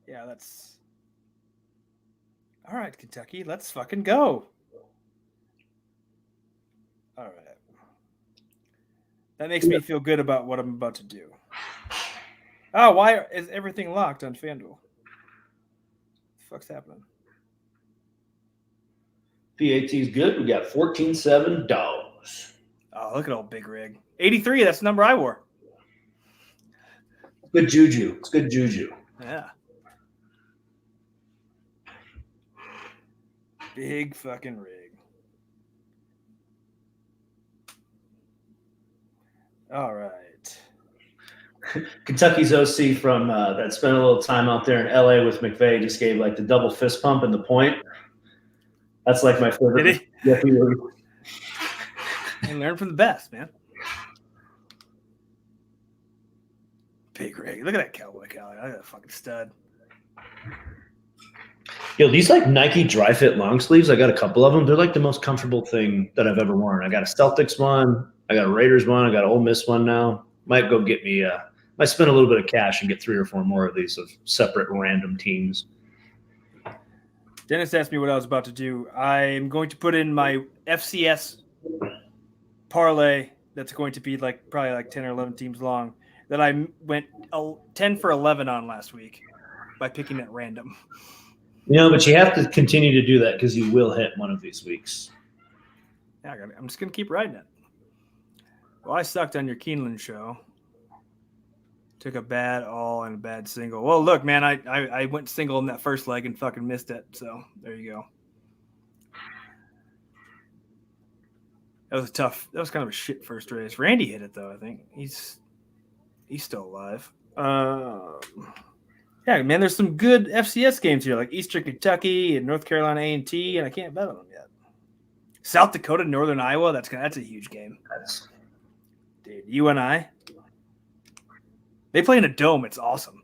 Yeah, that's all right, Kentucky. Let's fucking go. All right. That makes me feel good about what I'm about to do. Oh, why is everything locked on FanDuel? What the fuck's happening?
PAT's good. We got 14-7 dogs.
Oh, look at old Big Rig. 83, that's the number I wore.
Good juju. It's good juju.
Yeah. Big fucking Rig. All right.
Kentucky's OC from that spent a little time out there in LA with McVay just gave like the double fist pump and the point. That's like my favorite.
Did he? And learn from the best, man. Big Rig. Look at that cowboy collar. Look at that fucking stud.
Yo, these like Nike dry fit long sleeves, I got a couple of them. They're like the most comfortable thing that I've ever worn. I got a Celtics one. I got a Raiders one. I got an Ole Miss one now. Might go get me might spend a little bit of cash and get 3 or 4 more of these of separate random teams.
Dennis asked me what I was about to do. I'm going to put in my FCS parlay that's going to be probably 10 or 11 teams long that I went 10 for 11 on last week by picking at random.
But you have to continue to do that because you will hit one of these weeks.
Yeah, I'm just going to keep riding it. Well, I sucked on your Keeneland show. Took a bad all and a bad single. Well, look, man, I went single in that first leg and fucking missed it. So there you go. That was tough. That was kind of a shit first race. Randy hit it though. I think he's still alive. Yeah, man. There's some good FCS games here, like Eastern Kentucky and North Carolina A&T, and I can't bet on them yet. South Dakota, Northern Iowa. That's a huge game. Dude, UNI. They play in a dome. It's awesome.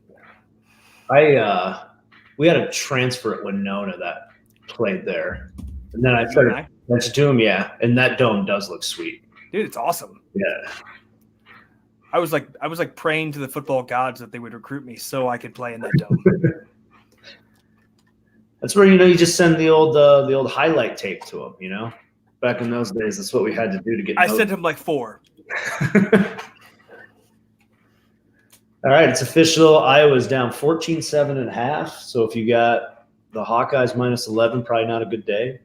We had a transfer at Winona that played there, and then I started next to him. Yeah, and that dome does look sweet,
dude. It's awesome.
Yeah.
I was praying to the football gods that they would recruit me so I could play in that dome.
That's where you just send the old highlight tape to them. Back in those days, that's what we had to do to get.
I sent him 4.
All right, it's official. Iowa's down 14-7.5. So if you got the Hawkeyes minus 11, probably not a good day.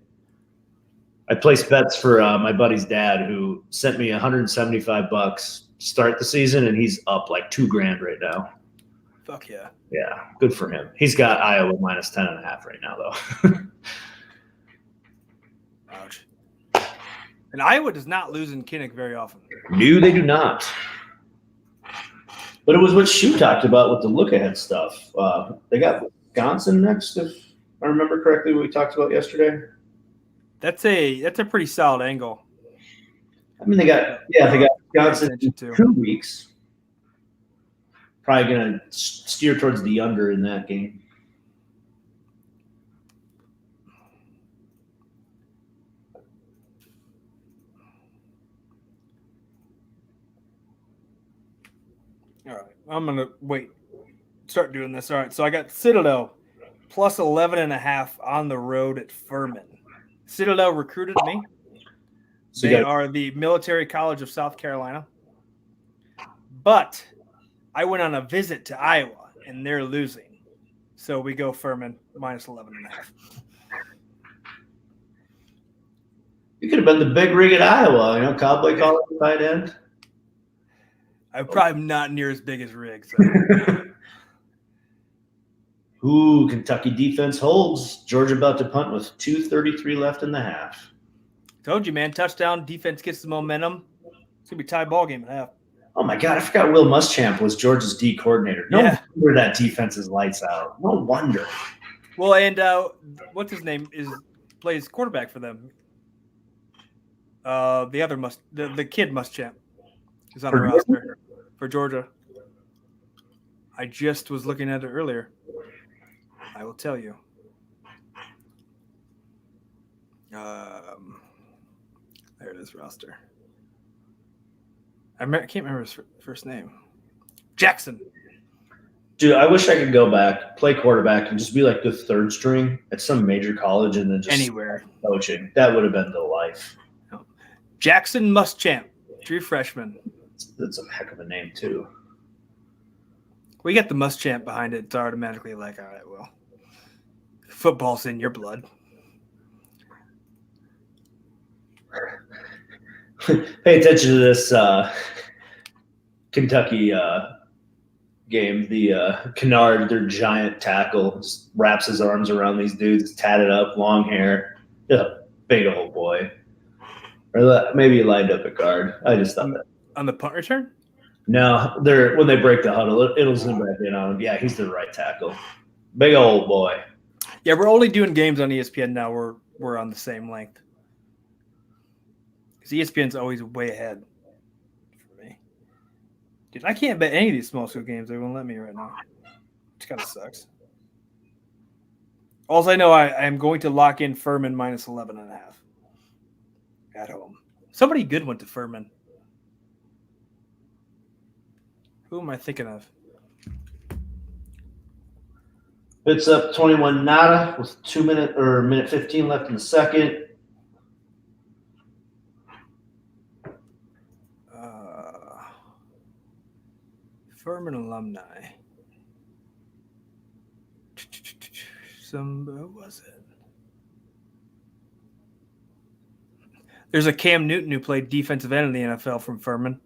I placed bets for my buddy's dad, who sent me $175 to start the season, and he's up like $2,000 right now.
Fuck yeah!
Yeah, good for him. He's got Iowa minus 10.5 right now, though.
Ouch. And Iowa does not lose in Kinnick very often.
No, they do not. But it was what Shu talked about with the look-ahead stuff. They got Wisconsin next, if I remember correctly, what we talked about yesterday.
That's a pretty solid angle.
I mean, they got Wisconsin in 2 weeks. Probably going to steer towards the under in that game.
All right, I'm going to start doing this. All right, so I got Citadel plus 11.5 on the road at Furman. Citadel recruited me.
So
they are the Military College of South Carolina. But I went on a visit to Iowa, and they're losing. So we go Furman minus 11.5.
You could have been the big rig at Iowa, Cowboy College tight end.
I'm probably not near as big as Riggs. So.
Ooh, Kentucky defense holds. Georgia about to punt with 2:33 left in the half.
Told you, man. Touchdown. Defense gets the momentum. It's going to be a tie ball game at half.
Oh, my God. I forgot Will Muschamp was Georgia's D coordinator. No wonder that defense is lights out. No wonder.
Well, and what's his name plays quarterback for them. The kid Muschamp is on the roster for Georgia. I just was looking at it earlier. I will tell you. There it is, roster. I can't remember his first name. Jackson.
Dude, I wish I could go back, play quarterback, and just be like the third string at some major college and then just
anywhere
coaching. That would have been the life.
Jackson Muschamp, true freshman.
That's a heck of a name, too.
We got the Muschamp behind it. It's automatically like, all right, well, football's in your blood.
Pay attention to this Kentucky game. The Kennard, their giant tackle, just wraps his arms around these dudes, tatted up, long hair. Just a big old boy. Or maybe he lined up a guard. I just thought that.
On the punt return?
No, when they break the huddle, it'll zoom back in on him. Yeah, he's the right tackle. Big old boy.
Yeah, we're only doing games on ESPN now. We're on the same length. Because ESPN's always way ahead for me. Dude, I can't bet any of these small school games. They won't let me right now. Which kind of sucks. All I know, I am going to lock in Furman minus 11.5 at home. Somebody good went to Furman. Who am I thinking of?
It's up 21-0 with minute 15 left in the second.
Furman alumni. Who was it? There's a Cam Newton who played defensive end in the NFL from Furman.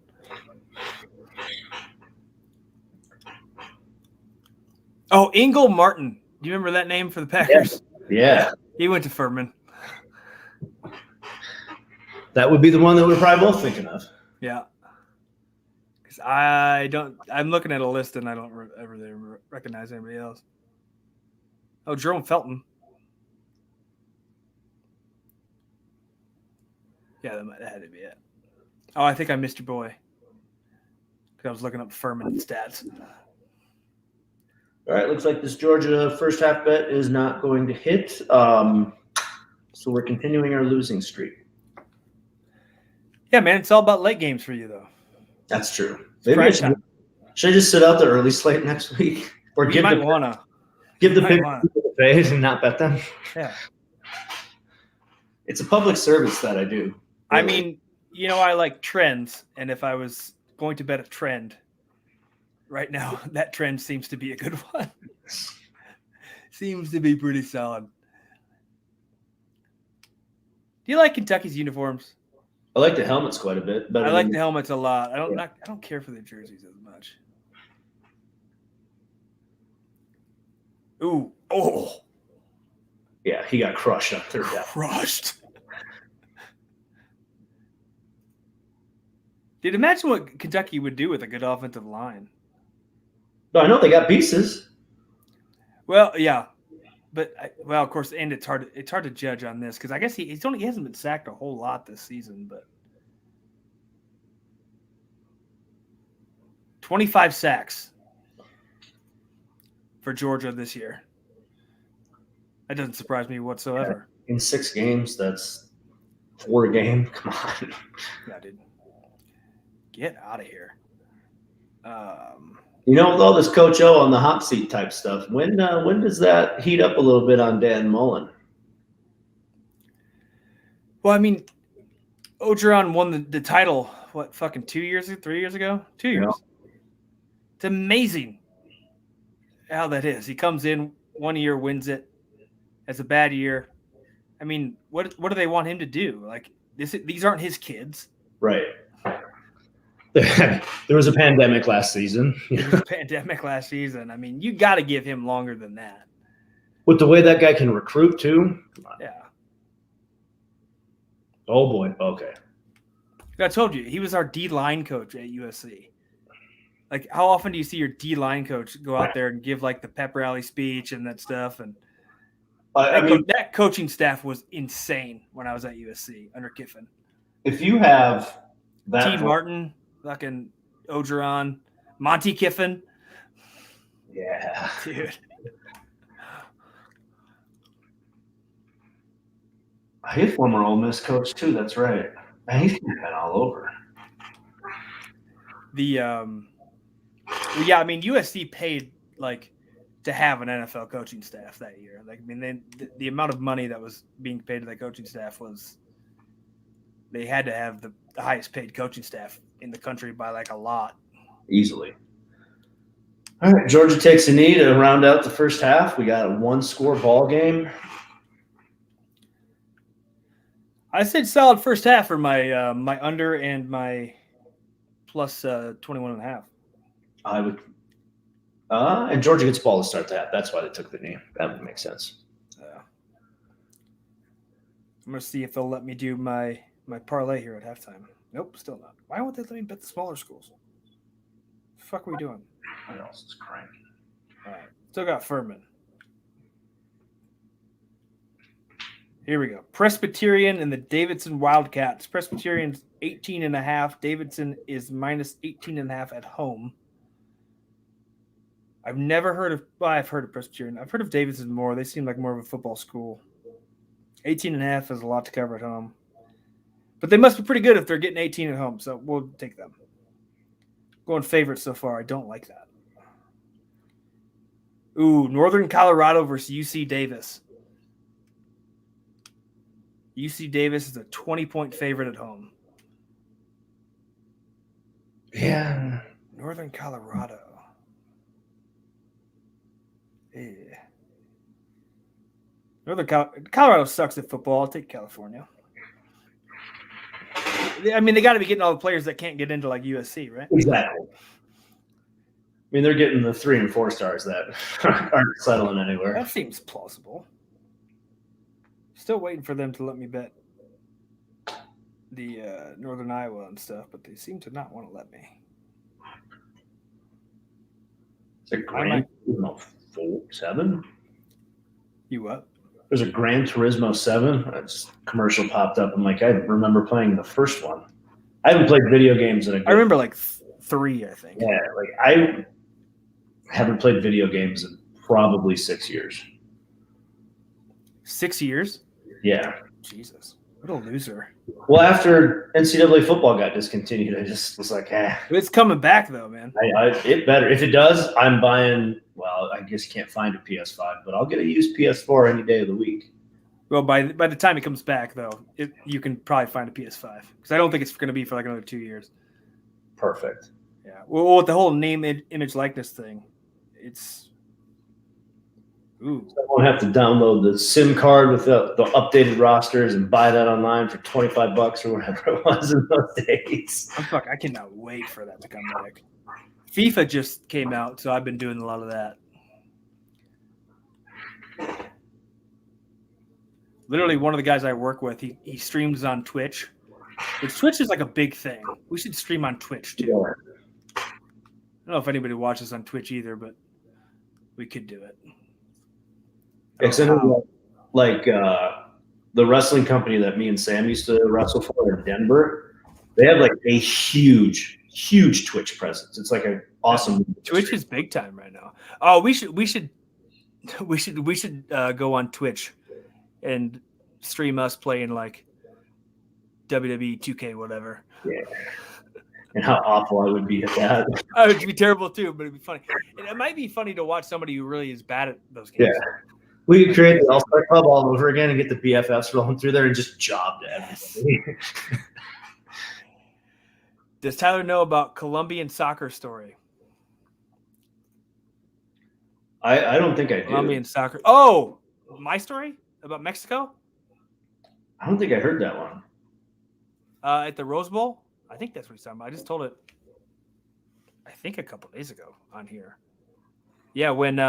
Oh, Ingle Martin. Do you remember that name for the Packers?
Yeah.
He went to Furman.
That would be the one that we're probably both thinking of.
Yeah. Because I'm looking at a list and I don't ever recognize anybody else. Oh, Jerome Felton. Yeah, that had to be it. Oh, I think I missed your boy. Because I was looking up Furman stats.
All right, looks like this Georgia first half bet is not going to hit. So we're continuing our losing streak.
Yeah, man, it's all about late games for you, though.
That's true.
Maybe
I should I just sit out the early slate next week? Or
you might want to.
Give the pick the fade and not bet them?
Yeah.
It's a public service that I do.
I mean, I like trends, and if I was going to bet a trend right now, that trend seems to be a good one. Seems to be pretty solid. Do you like Kentucky's uniforms?
I like the helmets quite a bit.
I like the helmets a lot. I don't care for the jerseys as much. Ooh. Oh.
Yeah, he got crushed on third down.
Crushed. Dude, imagine what Kentucky would do with a good offensive line.
No, I know they got pieces.
Well, yeah, but of course, and it's hard to judge on this because I guess he hasn't been sacked a whole lot this season, but 25 sacks for Georgia this year. That doesn't surprise me whatsoever.
In 6 games, that's 4 a game. Come on.
Yeah, dude. Get out of here.
With all this Coach O on the hot seat type stuff, when does that heat up a little bit on Dan Mullen?
Well, I mean, Orgeron won the title, 3 years ago? 2 years. Yeah. It's amazing how that is. He comes in 1 year, wins it, has a bad year. I mean, what do they want him to do? Like, these aren't his kids.
Right. There was a pandemic last season.
I mean, you got to give him longer than that.
With the way that guy can recruit, too.
Yeah.
Oh, boy. Okay.
I told you, he was our D-line coach at USC. Like, how often do you see your D-line coach go out there and give, like, the pep rally speech and that stuff? And that coaching staff was insane when I was at USC under Kiffin.
If you have that
T. Martin, fucking Orgeron, Monty Kiffin.
Yeah.
Dude.
He's a former Ole Miss coach, too. That's right. Man, he's been all over.
I mean, USC paid, like, to have an NFL coaching staff that year. Like, I mean, the amount of money that was being paid to that coaching staff was – they had to have the highest paid coaching staff in the country by, like, a lot.
Easily. All right, Georgia takes a knee to round out the first half. We got a 1-score ball game.
I said solid first half for my my under and my plus 21.5.
I would and Georgia gets ball to start that. That's why they took the knee. That would make sense.
I'm going to see if they'll let me do my parlay here at halftime. Nope, still not. Why won't they let me bet the smaller schools? What the fuck are we doing?
What else is cranky?
All right, still got Furman. Here we go. Presbyterian and the Davidson Wildcats. Presbyterian's 18.5. Davidson is minus 18.5 at home. I've never heard of – well, I've heard of Presbyterian. I've heard of Davidson more. They seem like more of a football school. 18.5 is a lot to cover at home. But they must be pretty good if they're getting 18 at home, so we'll take them. Going favorites so far. I don't like that. Ooh, Northern Colorado versus UC Davis. UC Davis is a 20-point favorite at home.
Yeah.
Northern Colorado. Yeah. Colorado sucks at football. I'll take California. I mean, they got to be getting all the players that can't get into like USC, right?
Exactly. I mean, they're getting the 3 and 4 stars that aren't settling anywhere.
That seems plausible. Still waiting for them to let me bet the Northern Iowa and stuff, but they seem to not want to let me.
It's a Gran Turismo 7?
You what?
There's a Gran Turismo 7. Just commercial popped up. I'm like, I remember playing the first one. I haven't played video games in a good.
I remember like 3, I think.
Yeah, like I haven't played video games in probably 6 years.
6 years?
Yeah.
Jesus. What a loser.
Well, after NCAA football got discontinued, I just was like,
It's coming back, though, man.
It better. If it does, I'm buying, well, I guess you can't find a PS5, but I'll get a used PS4 any day of the week.
Well, by the time it comes back, though, you can probably find a PS5. Because I don't think it's going to be for like another 2 years.
Perfect.
Yeah. Well, with the whole name, image, likeness thing, it's... Ooh.
So I won't have to download the SIM card with the updated rosters and buy that online for $25 or whatever it was in those days.
I cannot wait for that to come back. FIFA just came out, so I've been doing a lot of that. Literally, one of the guys I work with, he streams on Twitch. Which Twitch is like a big thing. We should stream on Twitch too.
Yeah.
I don't know if anybody watches on Twitch either, but we could do it.
Like the wrestling company that me and Sam used to wrestle for in Denver, they have like a huge Twitch presence. It's like an awesome.
Twitch is big time right now. Oh, we should go on Twitch and stream us playing like WWE 2K whatever.
Yeah. And how awful I would be at that.
I would be terrible too, but it'd be funny. And it might be funny to watch somebody who really is bad at those games.
Yeah. We could create the All-Star Club all over again and get the BFFs rolling through there and just job to everybody.
Does Tyler know about Colombian soccer story?
I don't think I do.
Colombian soccer. Oh, my story about Mexico?
I don't think I heard that one.
At the Rose Bowl? I think that's what he's talking about. I just told it, I think a couple days ago on here. Yeah, when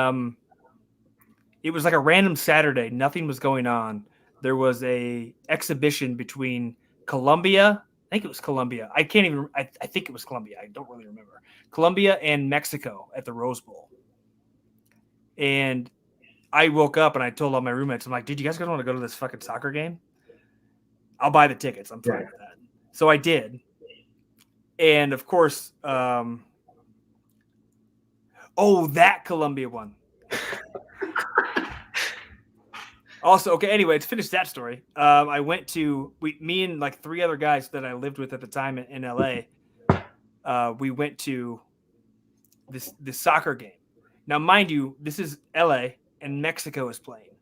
it was like a random Saturday. Nothing was going on. There was a exhibition between Colombia. I think it was Colombia. I can't even. I think it was Colombia. I don't really remember. Colombia and Mexico at the Rose Bowl. And I woke up and I told all my roommates, I'm like, dude, you guys want to go to this fucking soccer game? I'll buy the tickets. I'm fine with that. So I did. And of course, that Colombia one. Also, okay, anyway, to finish that story, I went to me and like 3 other guys that I lived with at the time in LA. We went to this soccer game. Now, mind you, this is LA and Mexico is playing.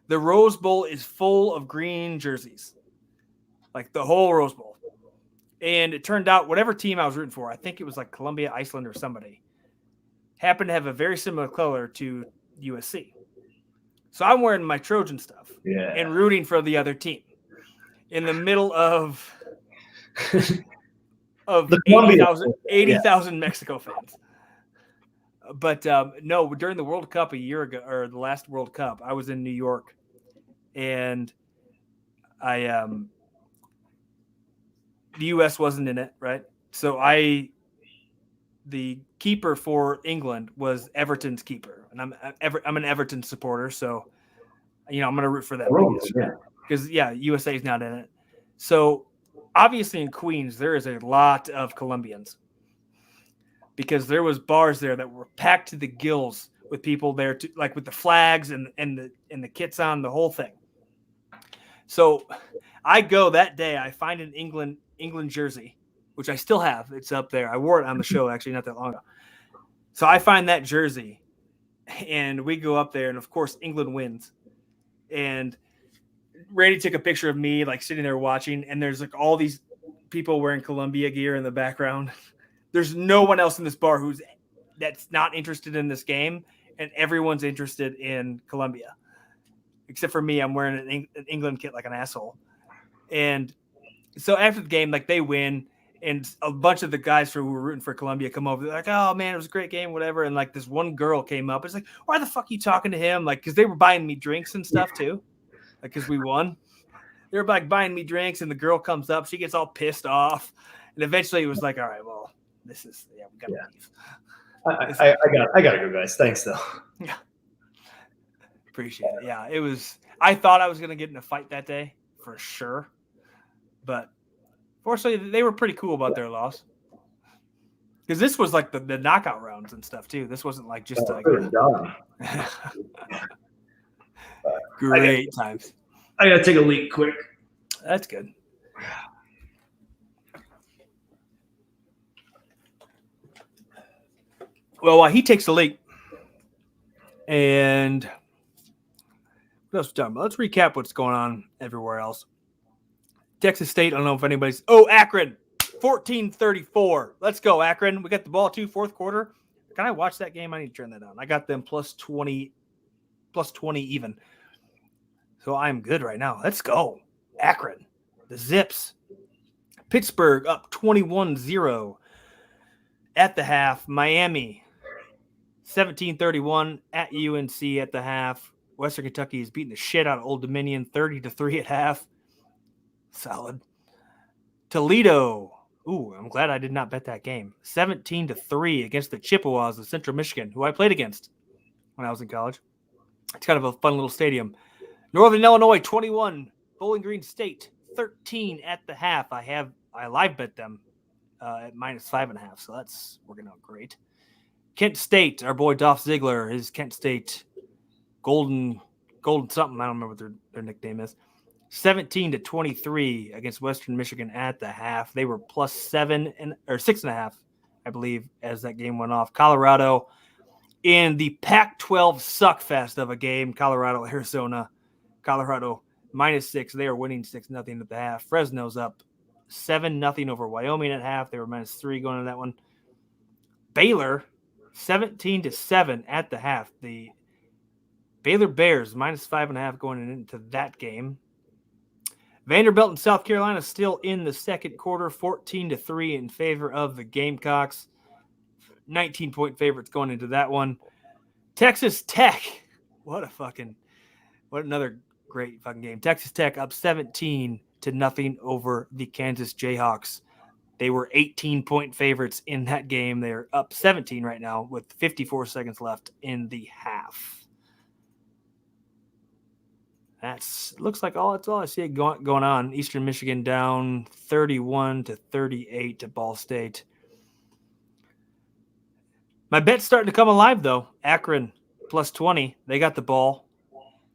The Rose Bowl is full of green jerseys, like the whole Rose Bowl. And it turned out whatever team I was rooting for, I think it was like Colombia, Iceland, or somebody, happened to have a very similar color to USC. So I'm wearing my Trojan stuff and rooting for the other team in the middle of 80,000 Mexico fans. But no, during the World Cup a year ago, or the last World Cup, I was in New York, and the U.S. wasn't in it, right? So the keeper for England was Everton's keeper, and I'm an Everton supporter, so I'm going to root for them because USA is not in it. So obviously in Queens there is a lot of Colombians because there was bars there that were packed to the gills with people there, like with the flags and the kits on, the whole thing. So I go that day, I find an England jersey, which I still have. It's up there. I wore it on the show actually not that long ago. So I find that jersey and we go up there, and of course England wins. And Randy took a picture of me like sitting there watching, and there's like all these people wearing Columbia gear in the background. There's no one else in this bar that's not interested in this game, and everyone's interested in Columbia, except for me. I'm wearing an England kit like an asshole. And so after the game, like they win, and a bunch of the guys who were rooting for Columbia come over. They're like, "Oh man, it was a great game, whatever." And like this one girl came up. It's like, "Why the fuck are you talking to him?" Like, because they were buying me drinks and stuff too, like because we won. They were like buying me drinks, and the girl comes up. She gets all pissed off, and eventually it was like, "All right, well, we gotta leave."
I gotta go, guys. Thanks, though.
Yeah, appreciate it. Yeah, it was. I thought I was gonna get in a fight that day for sure, but fortunately they were pretty cool about their loss. Because this was like the knockout rounds and stuff too. This wasn't like just like great times.
I gotta take a leak quick.
That's good. Well, while he takes a leak, and what else we talking about? Let's recap what's going on everywhere else. Texas State, I don't know if anybody's. Oh, Akron, 14-34. Let's go, Akron. We got the ball too, fourth quarter. Can I watch that game? I need to turn that on. I got them plus 20 even. So I'm good right now. Let's go. Akron, the Zips. Pittsburgh up 21-0 at the half. Miami, 17-31 at UNC at the half. Western Kentucky is beating the shit out of Old Dominion, 30-3 at half. Solid. Toledo. Ooh, I'm glad I did not bet that game. 17-3 against the Chippewas of Central Michigan, who I played against when I was in college. It's kind of a fun little stadium. Northern Illinois, 21. Bowling Green State, 13 at the half. I live bet them at -5.5, so that's working out great. Kent State, our boy Dolph Ziggler, his Kent State Golden something. I don't remember what their nickname is. 17-23 against Western Michigan at the half. They were plus 6.5, I believe, as that game went off. Colorado in the Pac-12 suckfest of a game. Colorado, Arizona. Colorado -6. They are winning 6-0 at the half. Fresno's up 7-0 over Wyoming at half. They were -3 going into that one. Baylor 17-7 at the half. The Baylor Bears -5.5 going into that game. Vanderbilt and South Carolina still in the second quarter, 14-3 in favor of the Gamecocks. 19-point favorites going into that one. Texas Tech, what another great fucking game. Texas Tech up 17-0 over the Kansas Jayhawks. They were 18-point favorites in that game. They're up 17 right now with 54 seconds left in the half. Looks like that's all I see going on. Eastern Michigan down 31-38 to Ball State. My bet's starting to come alive though. Akron plus 20. They got the ball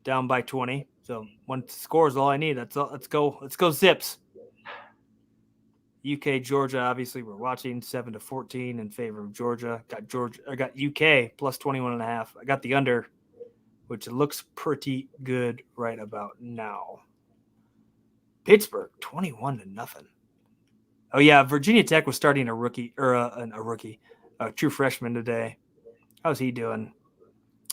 down by 20. So one score is all I need. That's all. Let's go Zips. UK Georgia, obviously we're watching 7-14 in favor of Georgia. I got UK plus 21.5. I got the under, which looks pretty good right about now. Pittsburgh 21-0. Oh yeah, Virginia Tech was starting a true freshman today. How's he doing?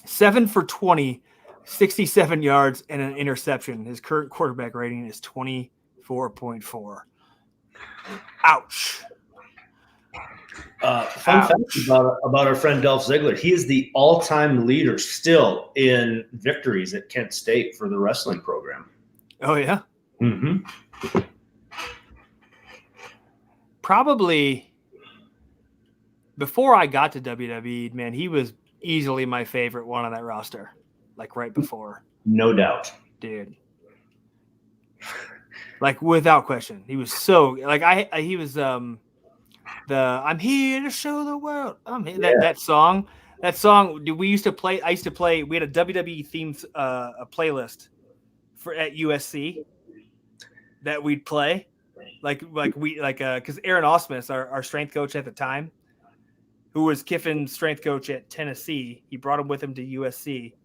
7 for 20, 67 yards and an interception. His current quarterback rating is 24.4. Ouch.
Fun fact about our friend Dolph Ziggler. He is the all-time leader still in victories at Kent State for the wrestling program.
Oh, yeah?
Mm-hmm.
Probably before I got to WWE, man, he was easily my favorite one on that roster. Like right before.
No doubt.
Dude. Like without question. He was so like he was I'm here to show the world. That song. That song we used to play. We had a WWE themed a playlist at USC that we'd play. Because Aaron Osmus, our strength coach at the time, who was Kiffin's strength coach at Tennessee, he brought him with him to USC.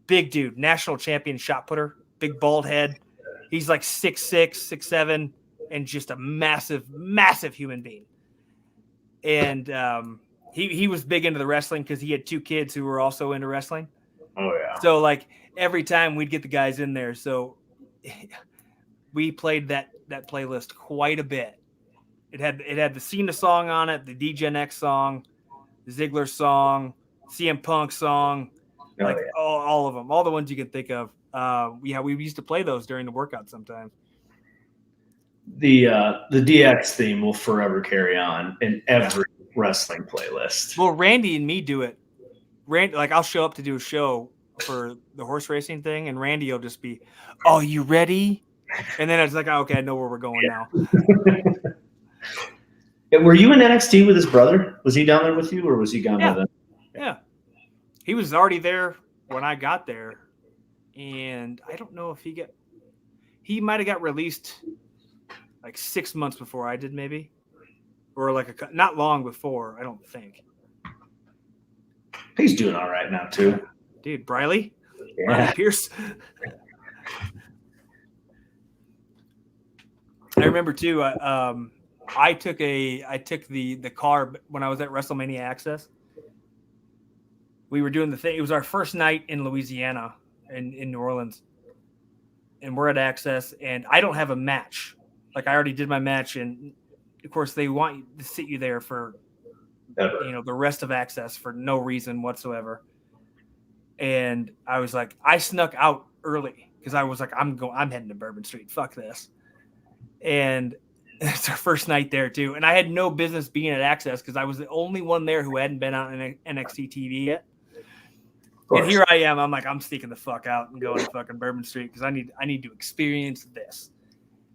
Big dude, national champion shot putter, big bald head. He's like 6'6", 6'7", and just a massive, massive human being. And he was big into the wrestling because he had 2 kids who were also into wrestling.
Oh yeah.
So like every time we'd get the guys in there, so we played that playlist quite a bit. It had the Cena song on it, the D-Gen X song, the Ziggler song, CM Punk song, all of them, all the ones you can think of. We used to play those during the workout sometimes.
The DX theme will forever carry on in every wrestling playlist.
Well, Randy and me do it. Randy, like I'll show up to do a show for the horse racing thing, and Randy will just be, "Oh, you ready?" And then it's like, oh, "Okay, I know where we're going now."
Were you in NXT with his brother? Was he down there with you, or was he gone by then?
Yeah, he was already there when I got there, and I don't know if he might have got released like 6 months before I did, maybe, or like not long before. I don't think.
He's doing all right now too,
dude. Briley Pierce. I remember too. I took the car when I was at WrestleMania Access. We were doing the thing. It was our first night in Louisiana, in New Orleans, and we're at Access, and I don't have a match. Like I already did my match, and of course they want you to sit you there for the rest of Access for no reason whatsoever. And I was like, I snuck out early because I was like, I'm heading to Bourbon Street. Fuck this. And it's our first night there too. And I had no business being at Access because I was the only one there who hadn't been on NXT TV yet. And here I am. I'm like, I'm sneaking the fuck out and going to fucking Bourbon Street because I need to experience this.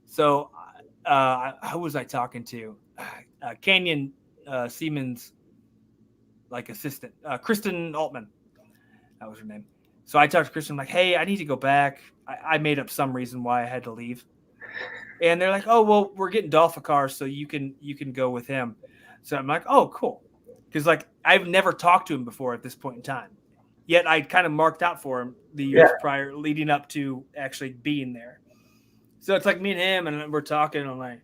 So, who was I talking to? Canyon Siemens, like assistant, Kristen Altman. That was her name. So I talked to Kristen, like, hey, I need to go back. I made up some reason why I had to leave. And they're like, oh, well, we're getting Dolph a car, so you can go with him. So I'm like, oh, cool. Because, like, I've never talked to him before at this point in time. Yet I kind of marked out for him the years prior, leading up to actually being there. So it's like me and him, and we're talking, and I'm like,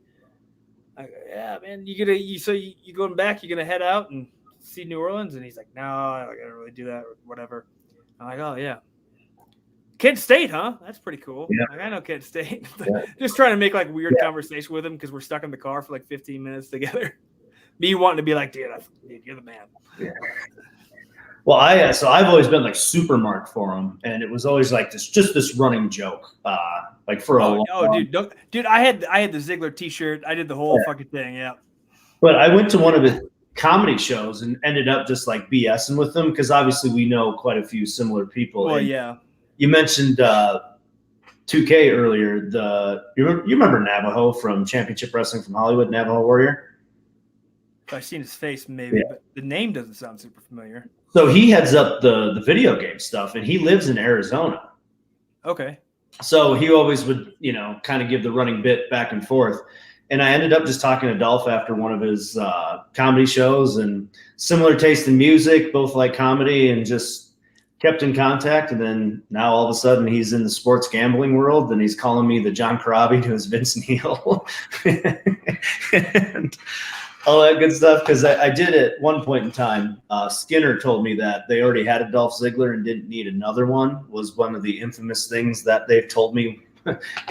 yeah, man, you going back? You gonna head out and see New Orleans? And he's like, no, I gotta really do that or whatever. I'm like, oh yeah, Kent State, huh? That's pretty cool.
Yeah.
Like I know Kent State. Just trying to make like weird conversation with him because we're stuck in the car for like 15 minutes together. Me wanting to be like, dude, you're the man.
Yeah. Well, I've always been like super marked for him, and it was always like this running joke, like for a long time.
Dude, I had the Ziggler T-shirt. I did the whole fucking thing, yeah.
But I went to one of his comedy shows and ended up just like BSing with him because obviously we know quite a few similar people.
Well, yeah.
You mentioned 2K earlier. You remember Navajo from Championship Wrestling from Hollywood, Navajo Warrior?
I've seen his face maybe, but the name doesn't sound super familiar.
So he heads up the video game stuff, and he lives in Arizona.
Okay.
So he always would, kind of give the running bit back and forth. And I ended up just talking to Dolph after one of his comedy shows, and similar taste in music, both like comedy, and just kept in contact. And then now all of a sudden he's in the sports gambling world, and he's calling me the John Corabi to his Vince Neil. And all that good stuff, because I did at one point in time. Skinner told me that they already had a Dolph Ziggler and didn't need another one. Was one of the infamous things that they've told me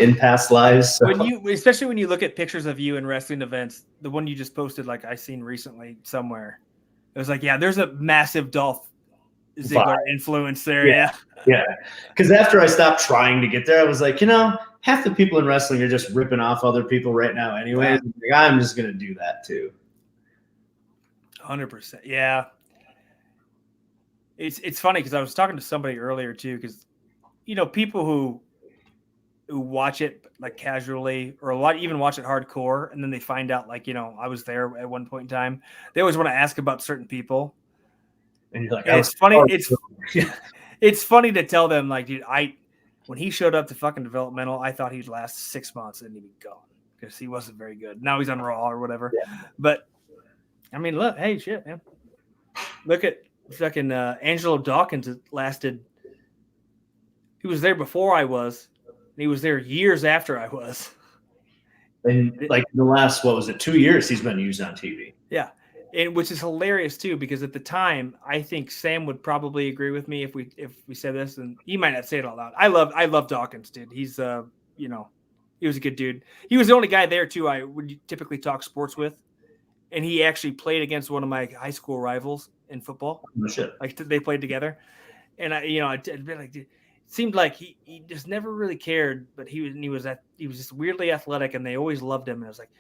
in past lives. So.
Especially when you look at pictures of you in wrestling events, the one you just posted, like I seen recently somewhere, it was like, yeah, there's a massive Dolph Ziggler influence there. Yeah.
Because after I stopped trying to get there, I was like, half the people in wrestling are just ripping off other people right now, anyways. Like, I'm just gonna do that too.
100%. Yeah. It's funny because I was talking to somebody earlier too, because people who watch it like casually or even watch it hardcore, and then they find out like I was there at one point in time. They always want to ask about certain people,
and you're like,
and it's funny. It's funny to tell them like, dude, when he showed up to fucking developmental, I thought he'd last 6 months and he'd be gone because he wasn't very good. Now he's on Raw or whatever, but. I mean, look, hey, shit, man. Look at fucking Angelo Dawkins. Lasted. He was there before I was. And he was there years after I was.
And like the last, 2 years he's been used on TV.
Yeah. And which is hilarious too, because at the time, I think Sam would probably agree with me if we said this, and he might not say it out loud. I love Dawkins, dude. He's he was a good dude. He was the only guy there too I would typically talk sports with, and he actually played against one of my high school rivals in football.
Oh, shit.
Like they played together, and I'd been like, it seemed like he just never really cared, but he was just weirdly athletic, and they always loved him. And I was like,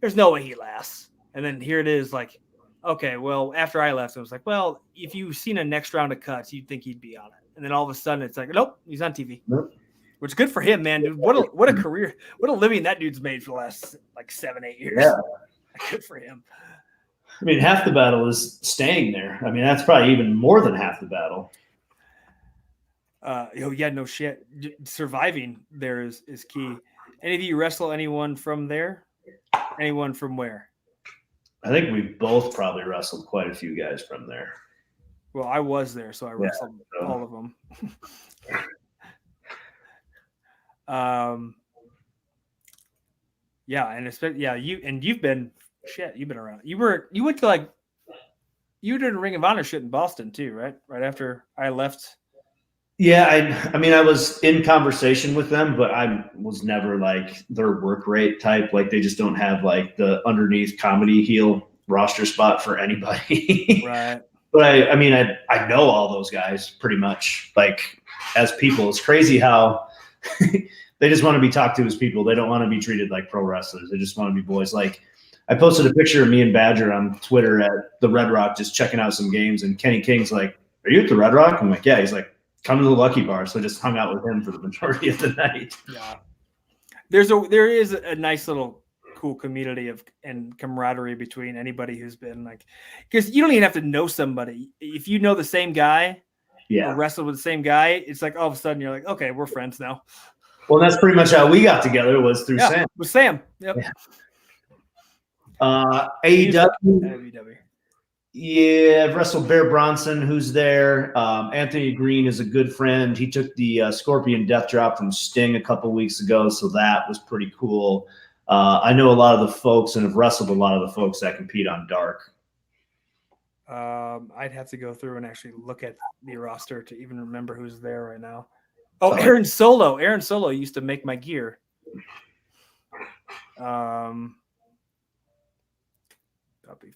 there's no way he lasts. And then here it is, like, okay, well, after I left, I was like, well, if you've seen a next round of cuts, you'd think he'd be on it. And then all of a sudden, it's like, nope, he's on TV.
Nope.
Which is good for him, man. Dude, what a career, what a living that dude's made for the last like 7-8 years.
Yeah.
Good for him.
I mean, half the battle is staying there. I mean, that's probably even more than half the battle.
Yeah, no shit. Surviving there is key. Any of you wrestle anyone from there? Anyone from where?
I think we both probably wrestled quite a few guys from there.
Well, I was there, so I wrestled all of them. Yeah, and especially you've been around. You went to like you did a Ring of Honor shit in Boston too, right? Right after I left.
Yeah, I mean, I was in conversation with them, but I was never like their work rate type. Like they just don't have like the underneath comedy heel roster spot for anybody.
Right.
But I mean, I know all those guys pretty much like as people. It's crazy how they just want to be talked to as people. They don't want to be treated like pro wrestlers. They just want to be boys. Like I posted a picture of me and Badger on Twitter at the Red Rock, just checking out some games. And Kenny King's like, "Are you at the Red Rock?" I'm like, "Yeah." He's like, "Come to the Lucky Bar." So I just hung out with him for the majority of the night.
Yeah. There is a nice little cool community and camaraderie between anybody who's been like, because you don't even have to know somebody. If you know the same guy, or wrestle with the same guy, it's like all of a sudden you're like, okay, we're friends now.
Well, that's pretty much how we got together was through Sam.
With Sam. Yep.
Yeah. AEW. Yeah, I've wrestled Bear Bronson, who's there. Anthony Green is a good friend. He took the Scorpion Death Drop from Sting a couple weeks ago, so that was pretty cool. I know a lot of the folks and have wrestled a lot of the folks that compete on Dark.
I'd have to go through and actually look at the roster to even remember who's there right now. Oh, Aaron Solo. Aaron Solo used to make my gear. Puppy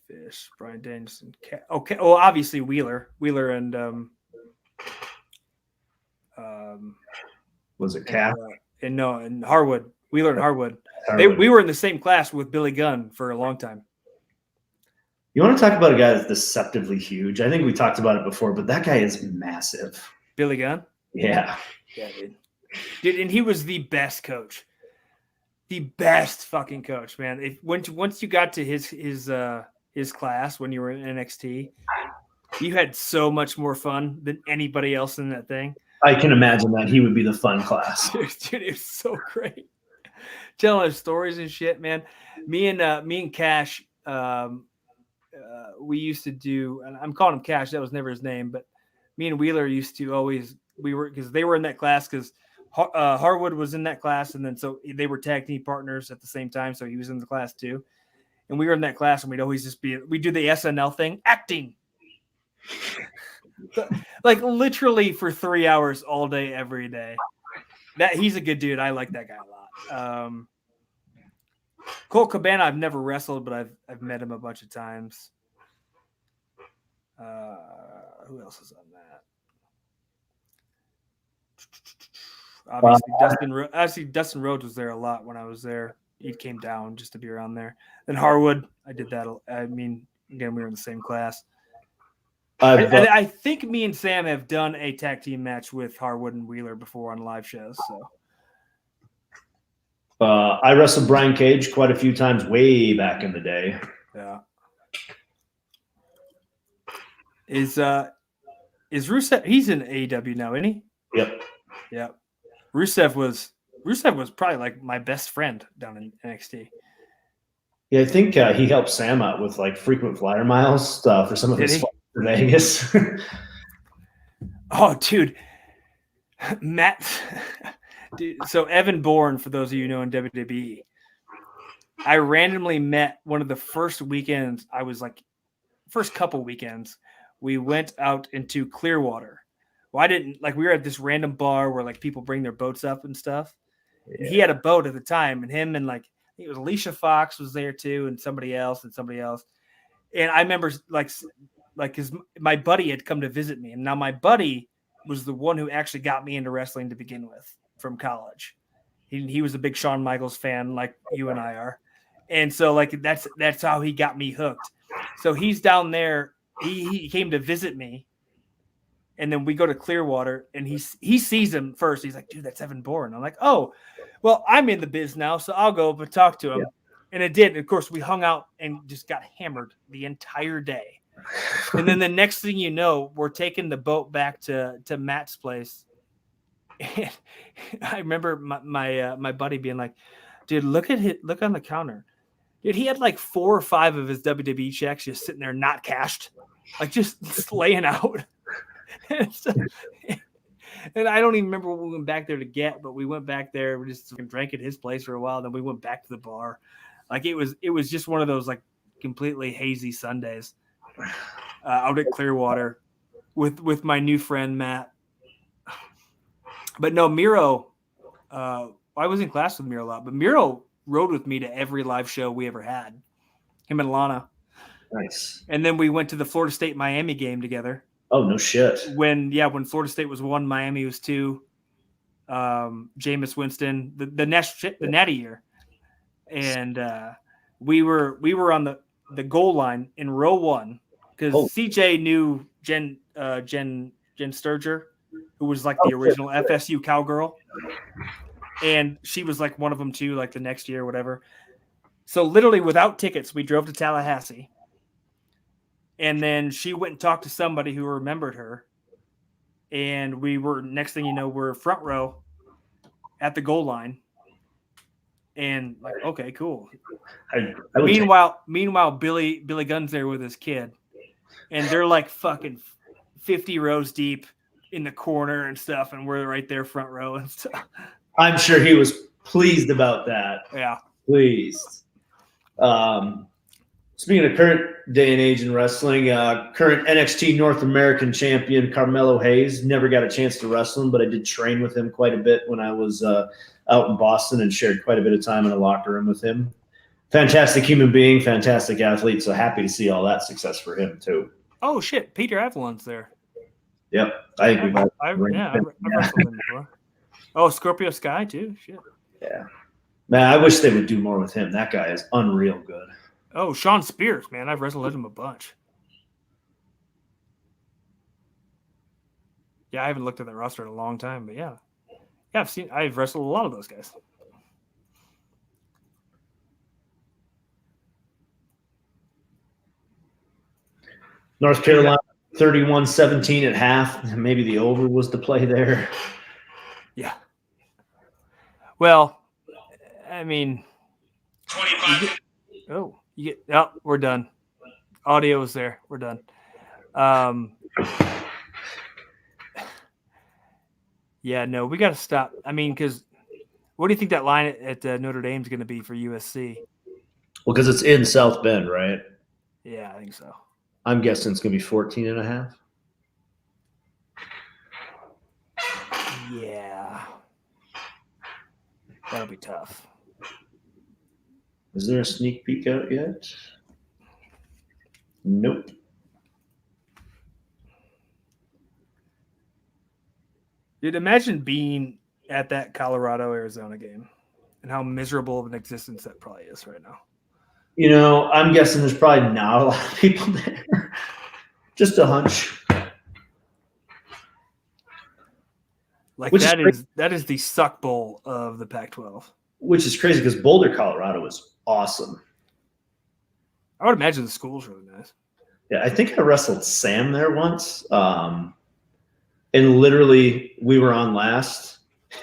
Fish, Brian Danielson. Okay. Oh, obviously Wheeler and
was it Cat?
And Harwood. Wheeler and Harwood. We were in the same class with Billy Gunn for a long time.
You want to talk about a guy that's deceptively huge? I think we talked about it before, but that guy is massive.
Billy Gunn?
Yeah.
Yeah, dude, and he was the best coach. The best fucking coach, man. Once you got to his class when you were in NXT, you had so much more fun than anybody else in that thing.
I can imagine that he would be the fun class.
Dude, it was so great. Telling us stories and shit, man. Me and Cash, we used to do, and I'm calling him Cash. That was never his name, but me and Wheeler used to always because they were in that class because Harwood was in that class, and then so they were tag team partners at the same time. So he was in the class too, and we were in that class, and we'd always just we do the SNL thing, acting, like literally for 3 hours all day, every day. That he's a good dude. I like that guy a lot. Colt Cabana, I've never wrestled, but I've met him a bunch of times. Who else is on that? Obviously, Dustin Rhodes was there a lot when I was there. He came down just to be around there. Then Harwood, I did that. I mean, again, we were in the same class. I think me and Sam have done a tag team match with Harwood and Wheeler before on live shows. So
I wrestled Brian Cage quite a few times way back in the day.
Yeah. Is Rusev? He's in AEW now, isn't he?
Yep.
Yep. Rusev was probably like my best friend down in NXT.
Yeah, I think he helped Sam out with like frequent flyer miles for some of his flights to Vegas.
Oh, dude, Matt. Dude, so Evan Bourne, for those of you who know in WWE, I randomly met one of the first weekends. I was like first couple weekends, we went out into Clearwater. Well, I didn't like. We were at this random bar where like people bring their boats up and stuff.
Yeah.
And he had a boat at the time, and him and like I think it was Alicia Fox was there too, and somebody else. And I remember like because my buddy had come to visit me, and now my buddy was the one who actually got me into wrestling to begin with from college. He was a big Shawn Michaels fan, like you and I are, and so like that's how he got me hooked. So he's down there. He came to visit me, and then we go to Clearwater, and he sees him first. He's like, "Dude, that's Evan Bourne." I'm like, "Oh, well, I'm in the biz now, so I'll go up and talk to him." Yeah. And it did. And of course, we hung out and just got hammered the entire day. And then the next thing you know, we're taking the boat back to Matt's place. And I remember my buddy being like, "Dude, look on the counter." Dude, he had like 4 or 5 of his WWE checks just sitting there, not cashed, like just laying out. And I don't even remember what we went back there to get, but we went back there. We just drank at his place for a while. Then we went back to the bar. Like it was just one of those like completely hazy Sundays out at Clearwater with my new friend Matt. But no, Miro. I was in class with Miro a lot, but Miro rode with me to every live show we ever had. Him and Lana.
Nice.
And then we went to the Florida State Miami game together.
Oh, no shit.
When Florida State was 1, Miami was 2. Jameis Winston, the natty year. And we were on the goal line in row 1 because CJ knew Jen Sturger, who was like the original FSU cowgirl. And she was like one of them too, like the next year or whatever. So literally without tickets, we drove to Tallahassee. And then she went and talked to somebody who remembered her. And we were, next thing you know, we're front row at the goal line. And like, okay, cool. Meanwhile, Billy Gunn's there with his kid. And they're like fucking 50 rows deep in the corner and stuff. And we're right there front row and stuff.
I'm sure he was pleased about that.
Yeah.
Pleased. Speaking of current day and age in wrestling, current NXT North American champion Carmelo Hayes, never got a chance to wrestle him, but I did train with him quite a bit when I was out in Boston and shared quite a bit of time in a locker room with him. Fantastic human being, fantastic athlete, so happy to see all that success for him too.
Oh, shit. Peter Avalon's there.
Yep. I think
I've wrestled him before. Oh, Scorpio Sky too? Shit.
Yeah. Man, I wish they would do more with him. That guy is unreal good.
Oh, Sean Spears, man. I've wrestled him a bunch. Yeah, I haven't looked at that roster in a long time, but yeah. Yeah, I've wrestled a lot of those guys.
North Carolina 31-17 at half. Maybe the over was the play there.
Yeah. Well, I mean
25.
We're done. Audio is there. We're done. Yeah, no, we got to stop. I mean, because what do you think that line at Notre Dame is going to be for USC?
Well, because it's in South Bend, right?
Yeah, I think so.
I'm guessing it's going to be 14.5.
Yeah. That'll be tough.
Is there a sneak peek out yet? Nope.
Dude, imagine being at that Colorado-Arizona game and how miserable of an existence that probably is right now.
You know, I'm guessing there's probably not a lot of people there. Just a hunch.
Like that is the suck bowl of the Pac-12.
Which is crazy because Boulder, Colorado is awesome.
I would imagine the school's really nice.
Yeah, I think I wrestled Sam there once. And literally we were on last.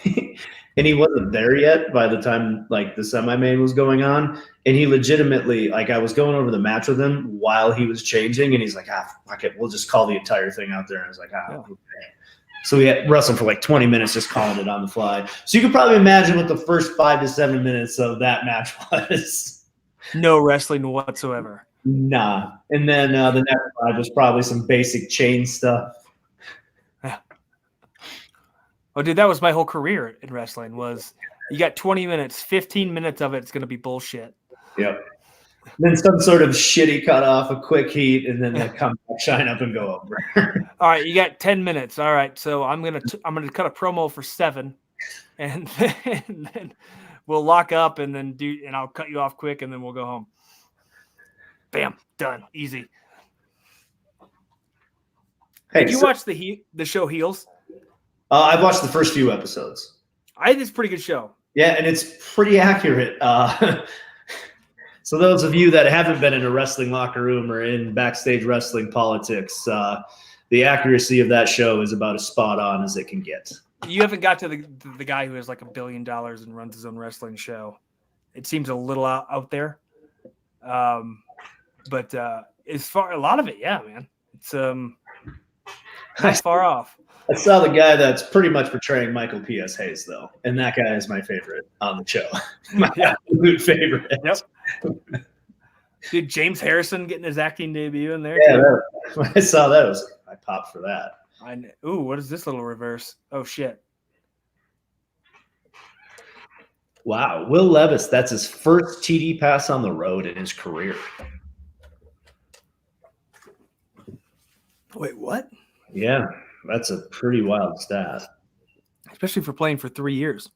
And he wasn't there yet by the time like the semi-main was going on. And he legitimately, like I was going over the match with him while he was changing. And he's like, fuck it. We'll just call the entire thing out there. And I was like, okay. So we had wrestled for like 20 minutes just calling it on the fly. So you could probably imagine what the first 5 to 7 minutes of that match was.
No wrestling whatsoever.
Nah. And then the next 5 was probably some basic chain stuff.
Oh, dude, that was my whole career in wrestling. Was you got 20 minutes, 15 minutes of it's going to be bullshit.
Yep. Then some sort of shitty cutoff, a quick heat, and then they come back, shine up, and go over.
All right, you got 10 minutes. All right, so I'm gonna cut a promo for 7, and then we'll lock up, and I'll cut you off quick, and then we'll go home. Bam, done, easy.
Hey,
Did you watch the show Heels?
I've watched the first few episodes.
I think it's a pretty good show.
Yeah, and it's pretty accurate. So those of you that haven't been in a wrestling locker room or in backstage wrestling politics, the accuracy of that show is about as spot on as it can get.
You haven't got to the guy who has like $1 billion and runs his own wrestling show. It seems a little out there. But as far a lot of it, yeah, man. It's not far off.
I saw the guy that's pretty much portraying Michael P.S. Hayes, though, and that guy is my favorite on the show. My absolute favorite.
Yep. Dude, James Harrison getting his acting debut in there.
Yeah, when I saw that, I popped for that.
Ooh, what is this little reverse? Oh, shit.
Wow. Will Levis, that's his first TD pass on the road in his career.
Wait, what?
Yeah, that's a pretty wild stat.
Especially for playing for 3 years.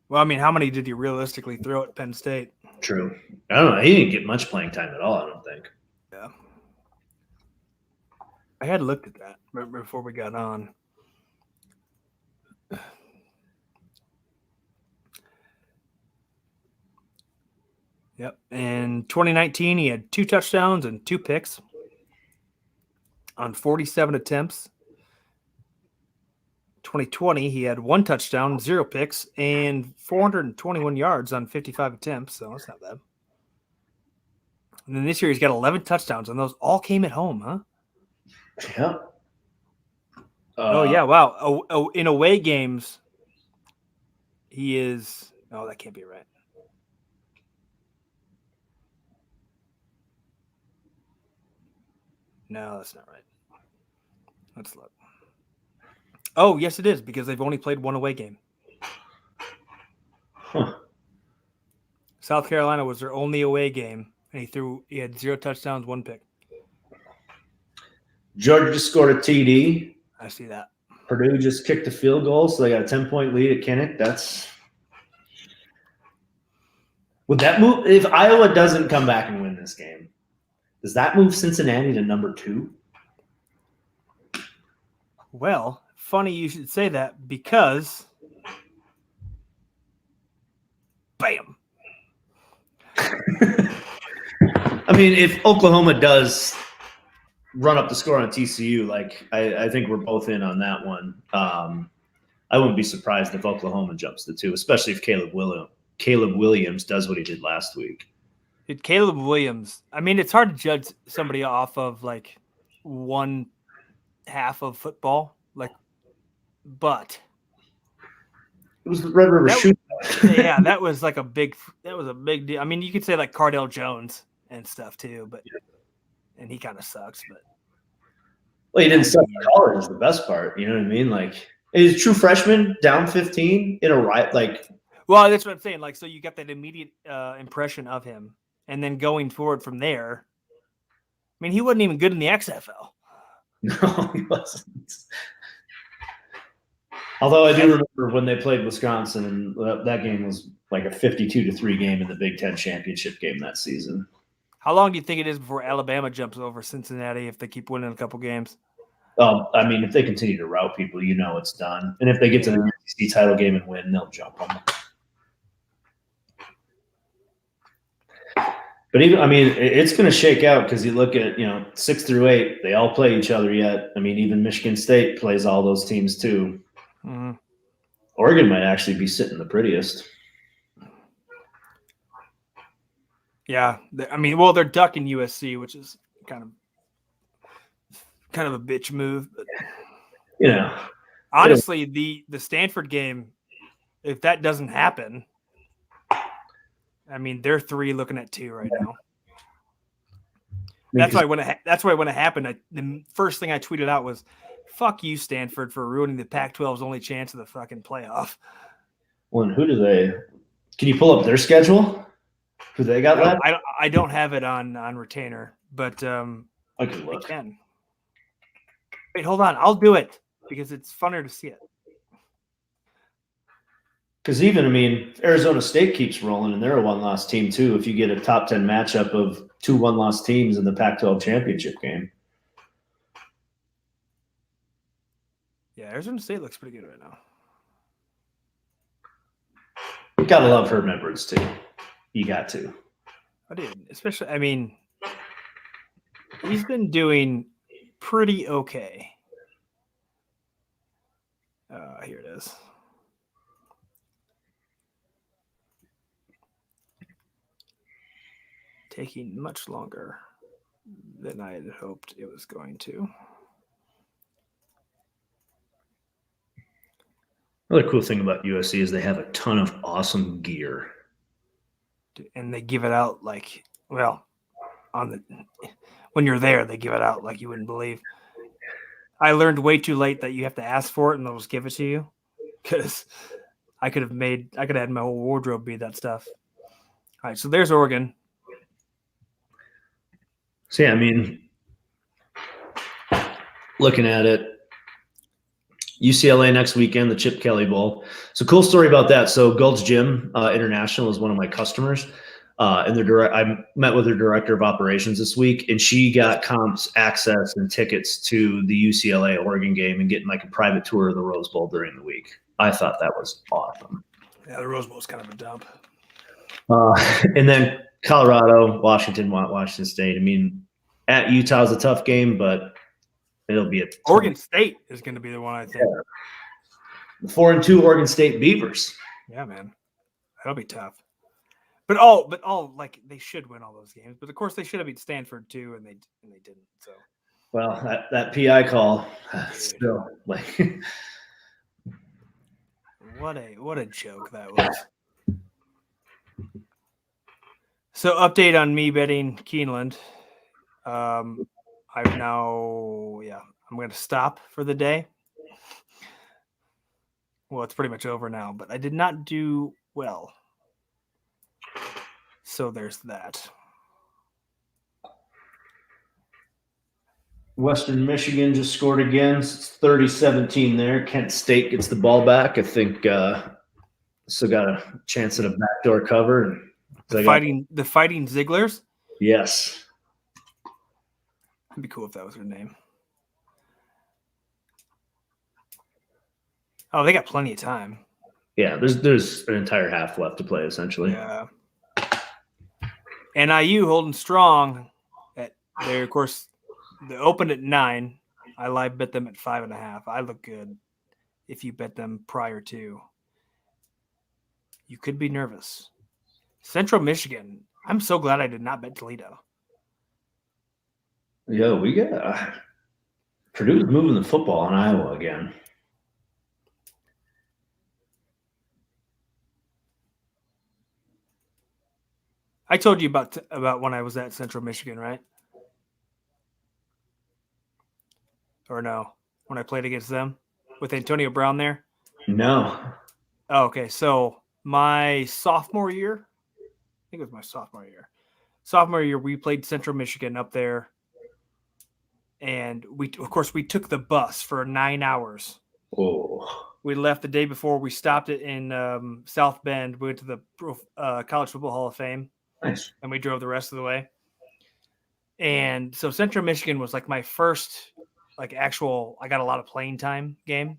Well, I mean, how many did he realistically throw at Penn State?
True. I don't know. He didn't get much playing time at all, I don't think.
Yeah. I had looked at that before we got on. Yep. In 2019, he had 2 touchdowns and 2 picks on 47 attempts. 2020, he had 1 touchdown, 0 picks, and 421 yards on 55 attempts. So that's not bad. And then this year, he's got 11 touchdowns, and those all came at home, huh?
Yeah.
Oh, yeah. Wow. In away games, he is – oh, that can't be right. No, that's not right. Let's look. Oh, yes, it is, because they've only played 1 away game.
Huh.
South Carolina was their only away game, and he had 0 touchdowns, 1 pick.
Georgia just scored a TD.
I see that.
Purdue just kicked a field goal, so they got a 10-point lead at Kinnick. Would that move if Iowa doesn't come back and win this game? Does that move Cincinnati to number 2?
Well, funny you should say that because bam.
I mean, if Oklahoma does run up the score on TCU, like I think we're both in on that one. I wouldn't be surprised if Oklahoma jumps to 2, especially if Caleb Williams does what he did last week.
Dude, Caleb Williams. I mean, it's hard to judge somebody off of like 1 half of football, but
it was the Red River Shootout.
Yeah, that was a big deal. I mean, you could say like Cardale Jones and stuff too, but and he kind of sucks. But
well, he didn't suck in college is the best part. You know what I mean? Like, is true freshman down 15 in a right? Like,
well, that's what I'm saying. Like, so you got that immediate impression of him, and then going forward from there. I mean, he wasn't even good in the XFL.
No, he wasn't. Although I do remember when they played Wisconsin, and that game was like a 52-3 game in the Big Ten championship game that season.
How long do you think it is before Alabama jumps over Cincinnati if they keep winning a couple games?
I mean, if they continue to rout people, it's done. And if they get to the SEC title game and win, they'll jump them. But it's going to shake out because you look at 6 through 8, they all play each other yet. I mean, even Michigan State plays all those teams too.
Mm-hmm.
Oregon might actually be sitting the prettiest.
Yeah, they're ducking USC, which is kind of a bitch move. But honestly, the Stanford game, if that doesn't happen, I mean, they're 3 looking at 2 right now.
Because-
That's why when it happened, the first thing I tweeted out was, "Fuck you, Stanford, for ruining the Pac-12's only chance of the fucking playoff."
Well, and who do they? Can you pull up their schedule? Who they got left?
I don't have it on retainer, but
I can
I
look.
can. Wait, hold on. I'll do it because it's funner to see it.
Because even, I mean, Arizona State keeps rolling, and they're a one-loss team too. If you get a top 10 matchup of 2 one-loss teams in the Pac-12 championship game,
Yeah, Arizona State looks pretty good right now.
you gotta love Herb Edwards too. You got to.
I did, especially. I mean, he's been doing pretty okay. Here it is. Taking much longer than I had hoped it was going to.
Another cool thing about USC is they have a ton of awesome gear.
And they give it out like, well, when you're there, they give it out like you wouldn't believe. I learned way too late that you have to ask for it and they'll just give it to you, because I could have had my whole wardrobe be that stuff. All right, so there's Oregon.
So, yeah, I mean, looking at it, UCLA next weekend, the Chip Kelly Bowl. So, cool story about that. So, Gold's Gym International is one of my customers. And I met with their director of operations this week, and she got comps access and tickets to the UCLA Oregon game and getting like a private tour of the Rose Bowl during the week. I thought that was awesome.
Yeah, the Rose Bowl is kind of a dump.
And then Colorado, Washington State. I mean, at Utah's a tough game, but it'll be
Oregon State is going to be the one, I think.
Yeah. 4-2 Oregon State Beavers.
Yeah, man, that'll be tough. But all like they should win all those games. But of course they should have beat Stanford too, and they didn't. So,
well, that PI call, still like,
what a joke that was. So, update on me betting Keeneland. I'm going to stop for the day. Well, it's pretty much over now, but I did not do well. So there's that.
Western Michigan just scored again. It's 30-17 there. Kent State gets the ball back. I think still got a chance at a backdoor cover.
The Fighting Zigglers?
Yes.
It'd be cool if that was her name. Oh, they got plenty of time.
Yeah, there's an entire half left to play, essentially.
Yeah. NIU holding strong. Of course, they opened at 9. I live bet them at 5.5. I look good if you bet them prior to. You could be nervous. Central Michigan. I'm so glad I did not bet Toledo.
Yo, we got Purdue's moving the football on Iowa again.
I told you about when I was at Central Michigan, right? Or no? When I played against them with Antonio Brown there?
No.
Oh, okay. So my sophomore year, I think it was my sophomore year. Sophomore year, we played Central Michigan up there. And we took the bus for 9 hours.
Oh.
We left the day before. We stopped it in South Bend. We went to the College Football Hall of Fame.
Nice.
And we drove the rest of the way. And so Central Michigan was like my first actual, I got a lot of playing time game.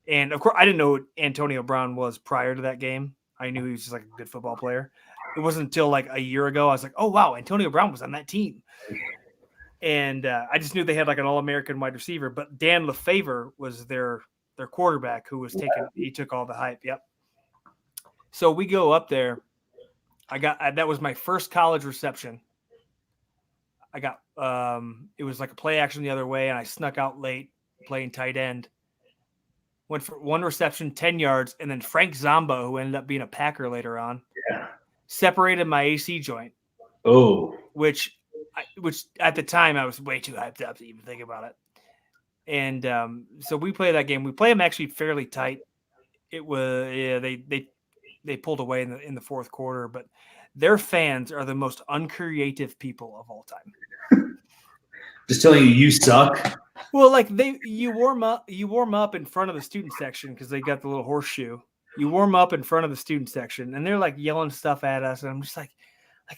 And of course, I didn't know who Antonio Brown was prior to that game. I knew he was just like a good football player. It wasn't until like a year ago, I was like, oh, wow, Antonio Brown was on that team. And I just knew they had like an All-American wide receiver. But Dan LeFavor was their quarterback who was he took all the hype. Yep. So we go up there. That was my first college reception. I got it was like a play action the other way, and I snuck out late playing tight end. Went for one reception, 10 yards, and then Frank Zomba, who ended up being a Packer later on, separated my AC joint,
Oh,
which at the time I was way too hyped up to even think about it. And so we play that game. We play them actually fairly tight. It was they pulled away in the fourth quarter, but their fans are the most uncreative people of all time.
just telling you suck.
Well, like you warm up in front of the student section because they got the little horseshoe. You warm up in front of the student section, and they're like yelling stuff at us, and I'm just like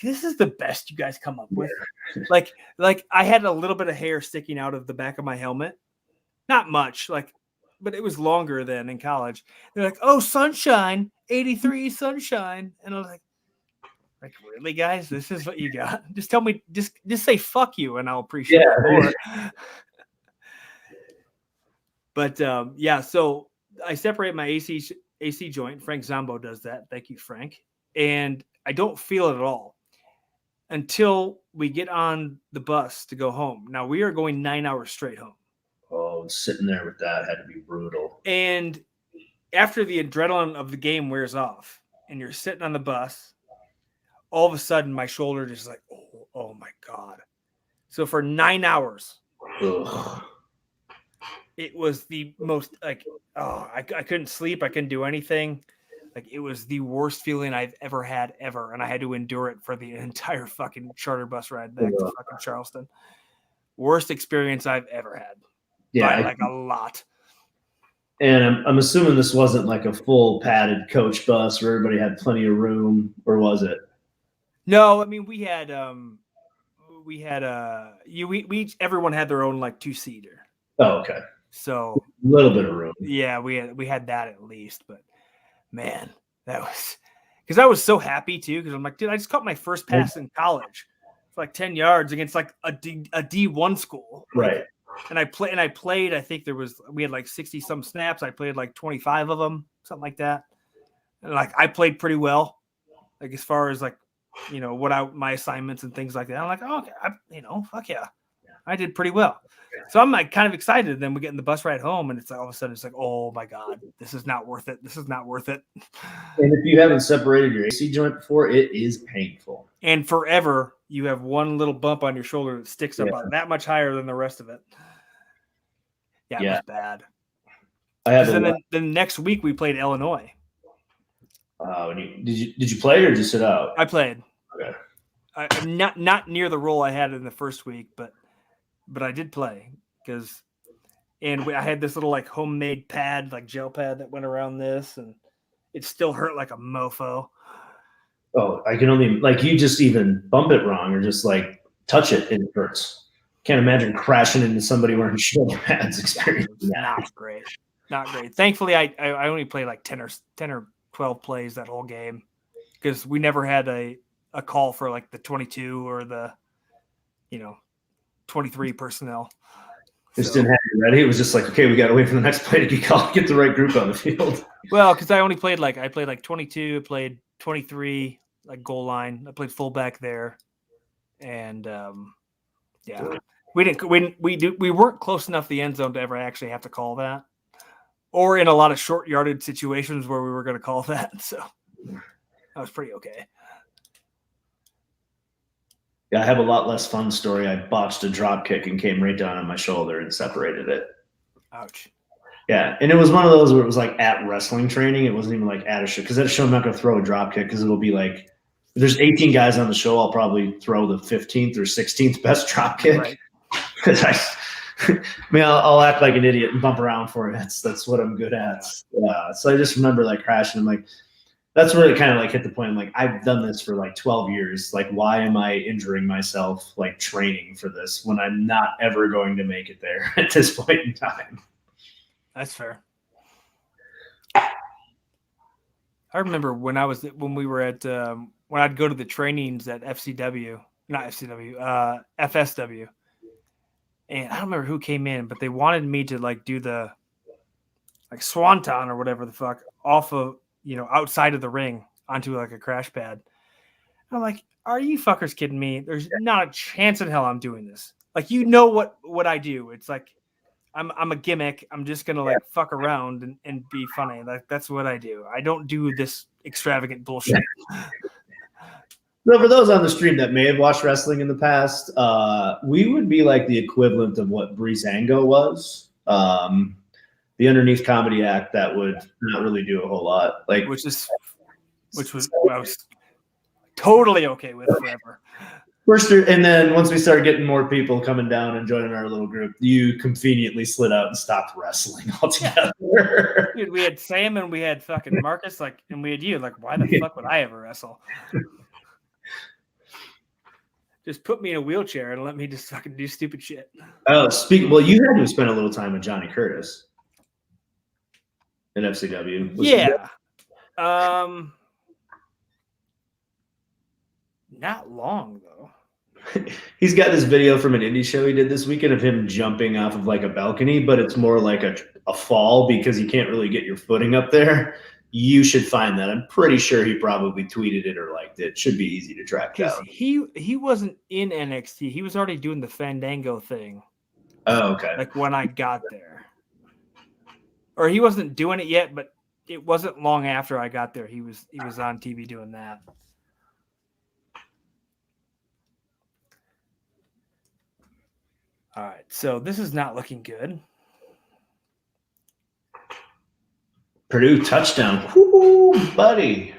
this is the best you guys come up with. like I had a little bit of hair sticking out of the back of my helmet, not much, but it was longer than in college. They're like, "Oh, sunshine, 83 sunshine," and I was like, really, guys? This is what you got? Just tell me, just say "fuck you," and I'll appreciate it more. But so I separate my AC joint. Frank Zombo does that. Thank you, Frank. And I don't feel it at all until we get on the bus to go home. Now we are going 9 hours straight home.
Oh, sitting there with that had to be brutal.
And after the adrenaline of the game wears off and you're sitting on the bus, all of a sudden my shoulder just like, oh my God. So for 9 hours,
Ugh.
it was the most I couldn't sleep. I couldn't do anything. Like it was the worst feeling I've ever had ever. And I had to endure it for the entire fucking charter bus ride back to fucking Charleston. Worst experience I've ever had.
Yeah.
By a lot.
And I'm assuming this wasn't like a full padded coach bus where everybody had plenty of room, or was it?
No, I mean we had everyone had their own like 2-seater.
Oh, okay.
So
a little bit of room.
Yeah, we had that at least, but man, that was because I was so happy too, because I'm like, dude, I just caught my first pass in college for like 10 yards against like a D1 school.
Right.
And I played, I think we had like 60 some snaps. I played like 25 of them, something like that. And like I played pretty well, like as far as like, my assignments and things like that. I'm like, oh, okay, fuck yeah. I did pretty well. So I'm like kind of excited. Then we get in the bus ride home and it's like all of a sudden it's like, oh my God, this is not worth it. This is not worth it.
And if you haven't separated your AC joint before, it is painful.
And forever you have one little bump on your shoulder that sticks up that much higher than the rest of it. Yeah, it was bad. Then the next week we played Illinois.
Did you play or did you sit out?
I played.
Okay.
I'm not near the role I had in the first week, but I did play I had this little like homemade pad, like gel pad that went around this, and it still hurt like a mofo.
Oh, I can only you just even bump it wrong or just like touch it, it hurts. Can't imagine crashing into somebody wearing shoulder pads experiencing that.
Not great. Thankfully, I only played like 10 or 12 plays that whole game because we never had a call for like the 22 or the 23 personnel.
Just didn't have you ready. It was just like, okay, we got to wait for the next play to get called, get the right group on the field.
Well, because I played like 22, played 23, like goal line. I played fullback there, and we weren't close enough to the end zone to ever actually have to call that, or in a lot of short yardage situations where we were going to call that. So that was pretty okay.
Yeah, I have a lot less fun story. I botched a drop kick and came right down on my shoulder and separated it.
Ouch.
Yeah, and it was one of those where it was like at wrestling training. It wasn't even like at a show, because at a show I'm not going to throw a drop kick because it'll be like, if there's 18 guys on the show, I'll probably throw the 15th or 16th best drop kick. Because I'll act like an idiot and bump around for it. That's what I'm good at. So I just remember like crashing. I'm like, that's where it kind of like hit the point. I'm like, I've done this for like 12 years. Like, why am I injuring myself, like training for this when I'm not ever going to make it there at this point in time?
That's fair. I remember when we were at, when I'd go to the trainings at FSW, and I don't remember who came in, but they wanted me to like do the like swanton or whatever the fuck off of, outside of the ring onto like a crash pad. And I'm like, are you fuckers kidding me? There's not a chance in hell I'm doing this. Like, what I do. It's like, I'm a gimmick. I'm just going to like fuck around and be funny. Like, that's what I do. I don't do this extravagant bullshit.
So for those on the stream that may have watched wrestling in the past, we would be like the equivalent of what Breezango was. The underneath comedy act that would not really do a whole lot. Like
which was I was totally okay with forever.
first, and then once we started getting more people coming down and joining our little group, you conveniently slid out and stopped wrestling altogether.
Dude, we had Sam and we had fucking Marcus, and we had you. Like, why the fuck would I ever wrestle? Just put me in a wheelchair and let me just fucking do stupid shit.
Oh, well, you had to spend a little time with Johnny Curtis in FCW.
Yeah. Not long though.
He's got this video from an indie show he did this weekend of him jumping off of like a balcony, but it's more like a fall because you can't really get your footing up there. You should find that. I'm pretty sure he probably tweeted it or liked it. Should be easy to track down.
He wasn't in NXT. He was already doing the Fandango thing.
Oh, okay.
Like when I got there. Or he wasn't doing it yet, but it wasn't long after I got there. He was on TV doing that. All right, so this is not looking good.
Purdue touchdown. Woo, buddy.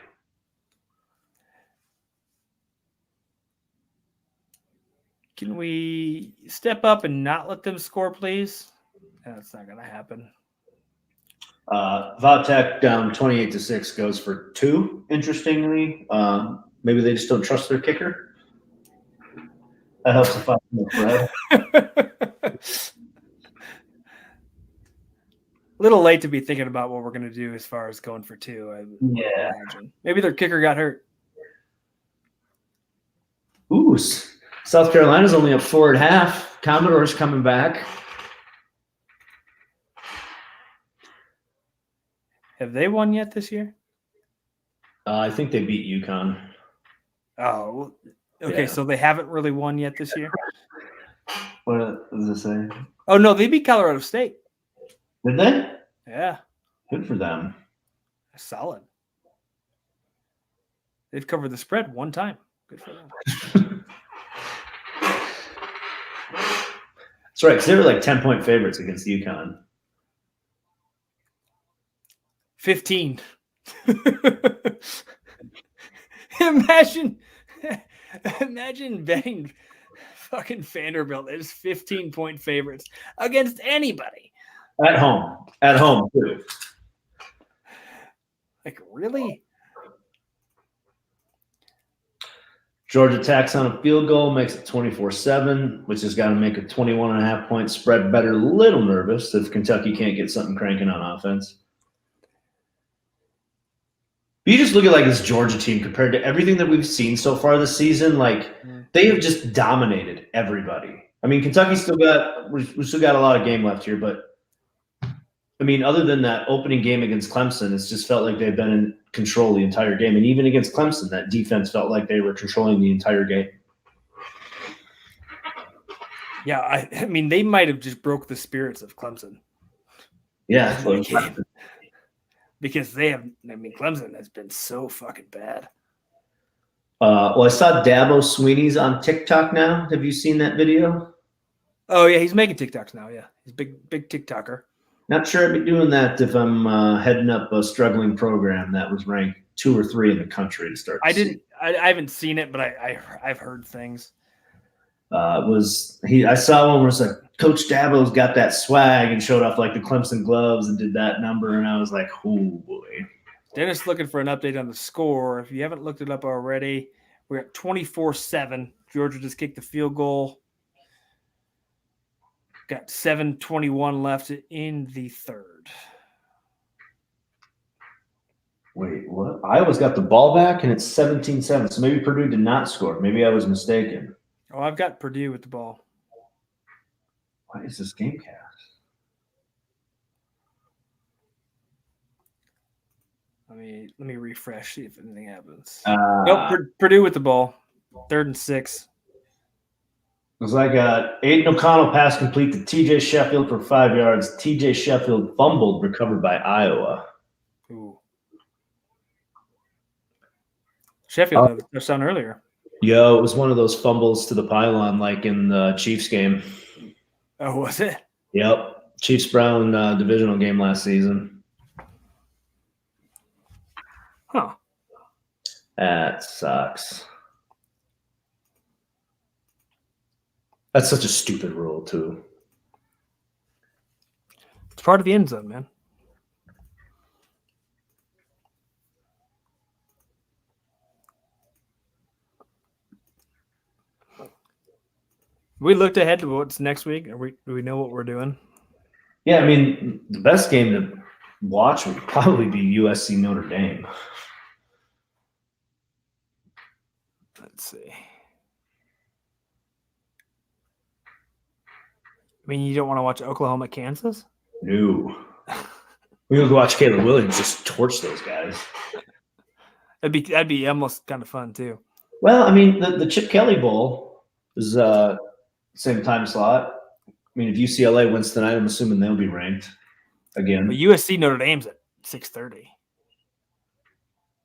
Can we step up and not let them score, please? That's not going to happen.
Vatek down 28-6 goes for 2. Interestingly, maybe they just don't trust their kicker. That helps if I
Little late to be thinking about what we're going to do as far as going for 2.
Yeah.
Imagine. Maybe their kicker got hurt.
Ooh, South Carolina's only up 4.5. Commodore's coming back.
Have they won yet this year?
I think they beat UConn.
Oh, okay.
Yeah.
So they haven't really won yet this year.
What does it say?
Oh no, they beat Colorado State.
Did they?
Yeah,
Good for them.
solid. They've covered the spread one time. Good for them.
That's right, because they were like 10-point favorites against UConn.
15. Imagine betting fucking Vanderbilt as 15-point favorites against anybody.
At home too.
Like, really?
Georgia tacks on a field goal, makes it 24-7, which has got to make a 21.5-point spread better. Little nervous if Kentucky can't get something cranking on offense. But you just look at like this Georgia team compared to everything that we've seen so far this season. Like they have just dominated everybody. I mean, Kentucky's still got we still got a lot of game left here, but I mean, other than that opening game against Clemson, it's just felt like they've been in control the entire game. And even against Clemson, that defense felt like they were controlling the entire game.
Yeah, I mean, they might have just broke the spirits of Clemson.
Yeah.
Because they have, I mean, Clemson has been so fucking bad.
Well, I saw Dabo Sweeney's on TikTok now. Have you seen that video?
Oh, yeah, he's making TikToks now, yeah. He's a big TikToker.
Not sure I'd be doing that if I'm heading up a struggling program that was ranked 2 or 3 in the country to start.
I haven't seen it, but I've heard things.
I saw one where it's like Coach Dabo's got that swag and showed off like the Clemson gloves and did that number, and I was like, oh boy.
Dennis looking for an update on the score. If you haven't looked it up already, we're at 24-7. Georgia just kicked the field goal. Got 7:21 left in the third.
Wait, what? Iowa's got the ball back, and it's 17-7. So maybe Purdue did not score. Maybe I was mistaken.
Oh, I've got Purdue with the ball.
Why is this game cast?
Let me refresh, see if anything happens.
Nope,
Purdue with the ball. 3rd and 6.
Looks like Aiden O'Connell pass complete to TJ Sheffield for 5 yards. TJ Sheffield fumbled, recovered by Iowa.
Ooh. Sheffield had a touchdown earlier.
Yo, it was one of those fumbles to the pylon like in the Chiefs game.
Oh, was it?
Yep. Chiefs-Brown divisional game last season.
Huh.
That sucks. That's such a stupid rule, too.
It's part of the end zone, man. We looked ahead to what's next week. Do we know what we're doing?
Yeah, I mean, the best game to watch would probably be USC Notre Dame.
Let's see. I mean, you don't want to watch Oklahoma, Kansas?
No. We would watch Caleb Williams just torch those guys.
That'd be almost kind of fun too.
Well, I mean, the Chip Kelly Bowl is same time slot. I mean, if UCLA wins tonight, I'm assuming they'll be ranked again.
But USC Notre Dame's at 6:30.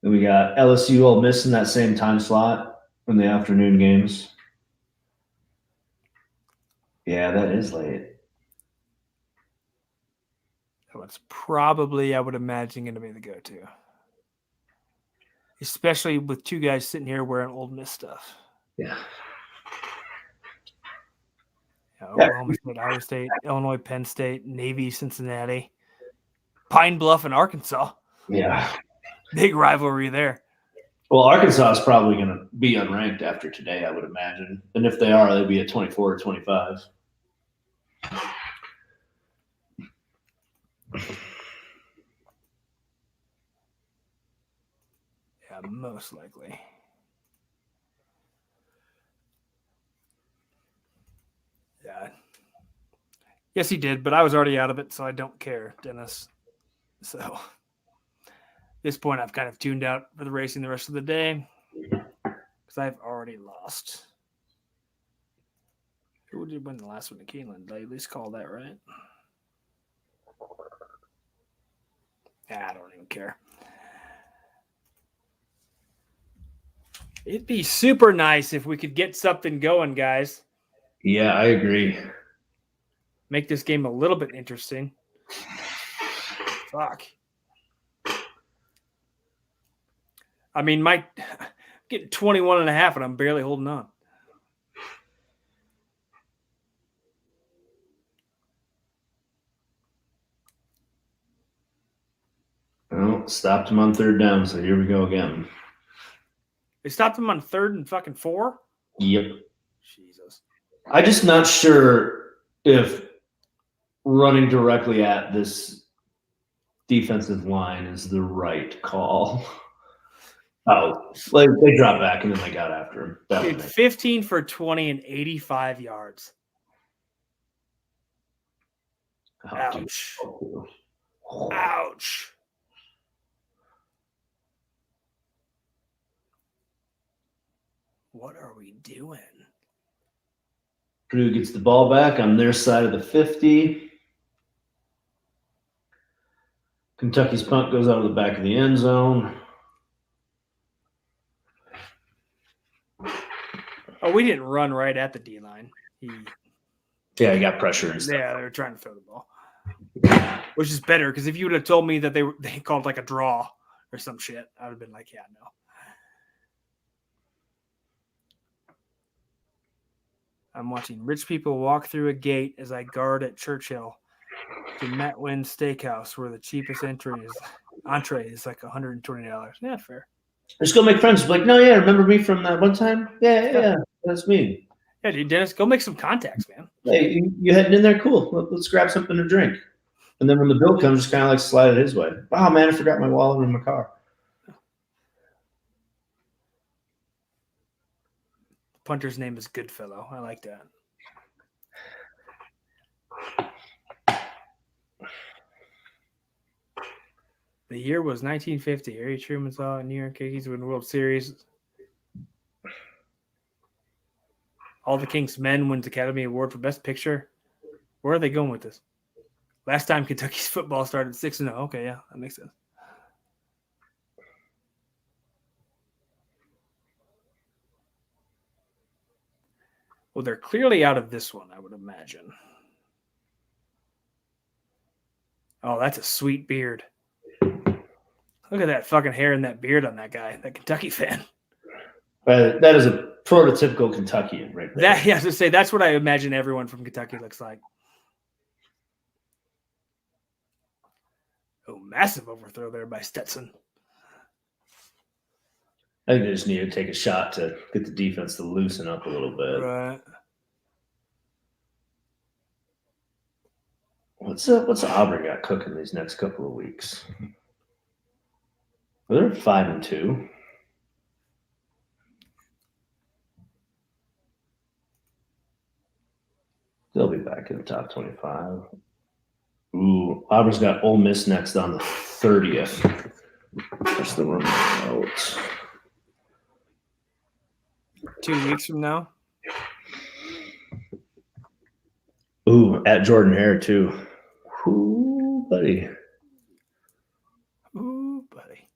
Then we got LSU Ole Miss in that same time slot in the afternoon games. Yeah, that is late.
That's probably, I would imagine, going to be the go-to. Especially with two guys sitting here wearing Ole Miss stuff.
Yeah.
Oklahoma State, Iowa State, Illinois, Penn State, Navy, Cincinnati, Pine Bluff, and Arkansas.
Yeah.
Big rivalry there.
Well, Arkansas is probably going to be unranked after today, I would imagine. And if they are, they'd be at 24 or 25.
Yeah, most likely. Yeah. Yes, he did, but I was already out of it, so I don't care, Dennis. So at this point, I've kind of tuned out for the racing the rest of the day because I've already lost. Who did win the last one to Keeneland? Did I at least call that right? I don't even care. It'd be super nice if we could get something going, guys.
Yeah, I agree.
Make this game a little bit interesting. Fuck. I mean, I'm getting 21 and a half, and I'm barely holding on.
Well, stopped him on third down, so here we go again.
They stopped him on 3rd and fucking 4?
Yep.
Jesus.
I'm just not sure if running directly at this defensive line is the right call. Oh, like they dropped back and then they got after him.
Dude, 15 for 20 and 85 yards. Ouch. Ouch. What are we doing?
Purdue gets the ball back on their side of the 50. Kentucky's punt goes out of the back of the end zone.
Oh, we didn't run right at the D-line.
Yeah, he got pressure and stuff.
Yeah, they were trying to throw the ball. Which is better, because if you would have told me that they called like a draw or some shit, I would have been like, yeah, no. I'm watching rich people walk through a gate as I guard at Churchill to Matt Wynn's Steakhouse, where the cheapest entree is like $120. Yeah, fair.
Just go make friends. Like, no, yeah, remember me from that one time? Yeah, that's me.
Yeah, dude, Dennis, go make some contacts, man.
Hey, you heading in there? Cool. Let's grab something to drink. And then when the bill comes, just kind of like slide it his way. Oh, man, I forgot my wallet in my car.
Punter's name is Goodfellow. I like that. The year was 1950. Harry Truman saw New York Yankees win the World Series. All the King's Men wins Academy Award for Best Picture. Where are they going with this? Last time Kentucky's football started 6-0. Okay, yeah, that makes sense. Well, they're clearly out of this one, I would imagine. Oh, that's a sweet beard. Look at that fucking hair and that beard on that guy, that Kentucky fan.
That is a prototypical Kentuckian right there.
That, yeah, I was to say, that's what I imagine everyone from Kentucky looks like. Oh, massive overthrow there by Stetson.
I think they just need to take a shot to get the defense to loosen up a little bit.
Right.
What's Auburn got cooking these next couple of weeks? Well, they're 5-2. They'll be back in the top 25. Ooh, Auburn's got Ole Miss next on the 30th. That's the remote.
2 weeks from now.
Ooh, at Jordan Hare too. Ooh, buddy.
Ooh, buddy.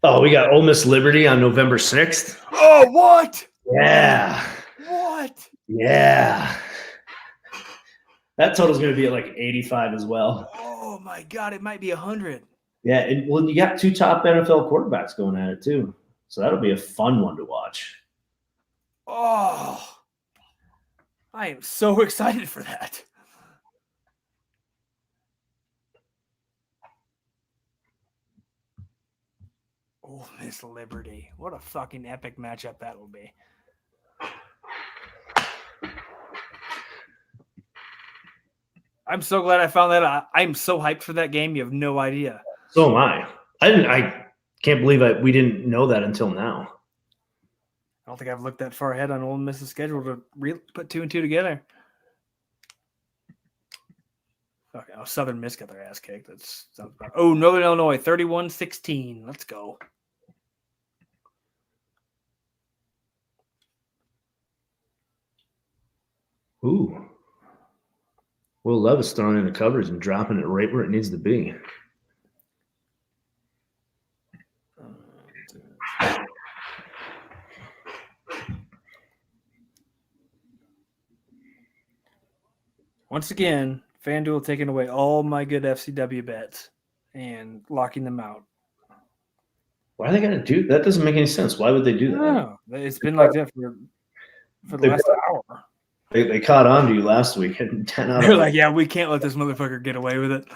Oh, we got Ole Miss Liberty on November 6th.
Oh, what?
Yeah.
What?
Yeah. That total's going to be at like 85 as well.
Oh, my God. It might be 100.
Yeah. And well, you got 2 top NFL quarterbacks going at it too. So that'll be a fun one to watch.
Oh, I am so excited for that. Oh, Miss Liberty. What a fucking epic matchup that will be. I'm so glad I found that out. I'm so hyped for that game. You have no idea.
So am I. I can't believe we didn't know that until now.
I don't think I've looked that far ahead on Ole Miss's schedule to put 2 and 2 together. Okay, oh, Southern Miss got their ass kicked. Oh, Northern Illinois, 31-16. Let's go.
Ooh. Will Levis throwing in the covers and dropping it right where it needs to be.
Once again, FanDuel taking away all my good FCW bets and locking them out.
Why are they going to do that? Doesn't make any sense. Why would they do that?
No, it's been like that for the last hour.
They caught on to you last week and 10 out
They're
of
like, yeah, we can't let this motherfucker get away with it.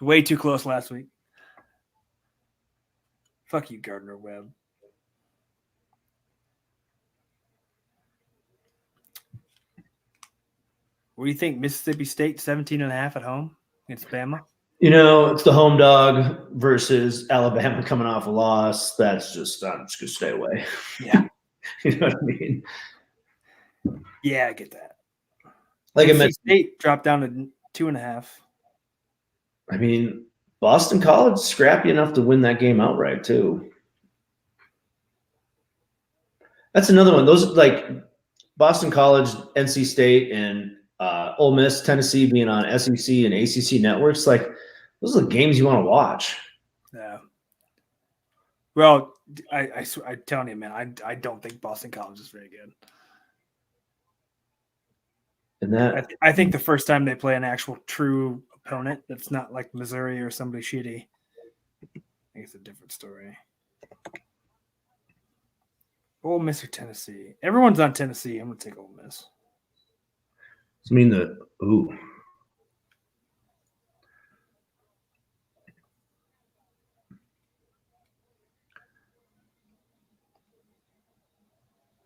Way too close last week. Fuck you, Gardner Webb. What do you think? Mississippi State 17.5 at home against Bama?
You know, it's the home dog versus Alabama coming off a loss. That's just, I'm just going to stay away.
Yeah.
You know what I mean?
Yeah, I get that.
Like I
NC
mentioned,
State dropped down to 2.5.
I mean, Boston College scrappy enough to win that game outright too. That's another one. Those like Boston College, NC State, and Ole Miss, Tennessee being on SEC and ACC networks. Like those are the games you want to watch.
Yeah. Well, I'm telling you, man, I don't think Boston College is very good.
And that
I think the first time they play an actual true opponent that's not like Missouri or somebody shitty, I think it's a different story. Ole Miss or Tennessee? Everyone's on Tennessee. I'm going to take Ole Miss.
I mean the ooh.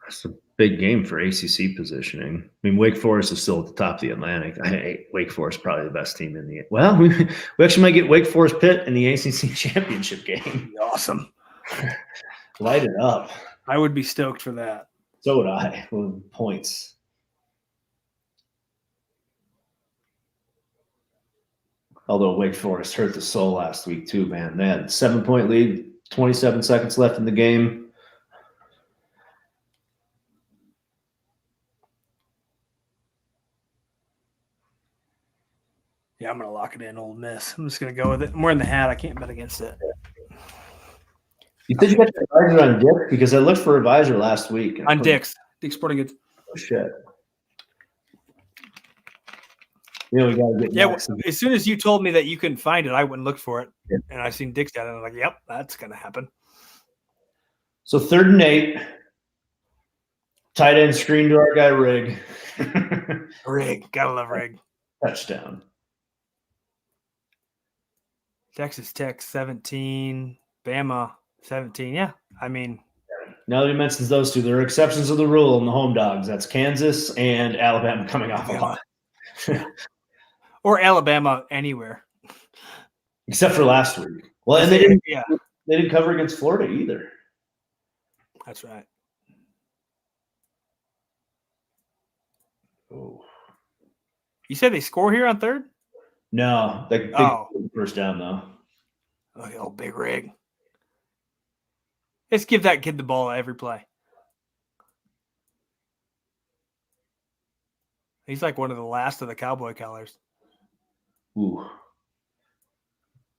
That's a big game for ACC positioning. I mean, Wake Forest is still at the top of the Atlantic. Wake Forest probably the best team in the – well, we actually might get Wake Forest Pitt in the ACC championship game.
Awesome.
Light it up.
I would be stoked for that.
So would I. With points. Although Wake Forest hurt the soul last week too, man. They had a 7-point lead, 27 seconds left in the game.
Yeah, I'm going to lock it in, Ole Miss. I'm just going to go with it. I'm wearing the hat. I can't bet against it.
You said you got your advisor on Dick? Because I looked for advisor last week. and I
On
couldn't-
Dick's Sporting Goods.
Oh, shit. We got to get
Yeah,
Max.
as soon as you told me that you couldn't find it, I went and looked for it.
Yeah.
And I seen Dick's got it, and I'm like, yep, that's going to happen.
So 3rd and 8. Tight end screen to our guy, Rig.
Rig. Gotta love Rig.
Touchdown.
Texas Tech 17. Bama 17. Yeah, I mean,
Now that he mentions those two, there are exceptions to the rule in the home dogs. That's Kansas and Alabama coming off a lot.
or Alabama anywhere.
Except for last week. Well, and they
Yeah,
didn't cover against Florida either.
that's right.
Oh.
You said they score here on 3rd?
No, big first down though.
Look at old big Rig. Let's give that kid the ball every play. He's like one of the last of the cowboy colors.
Ooh.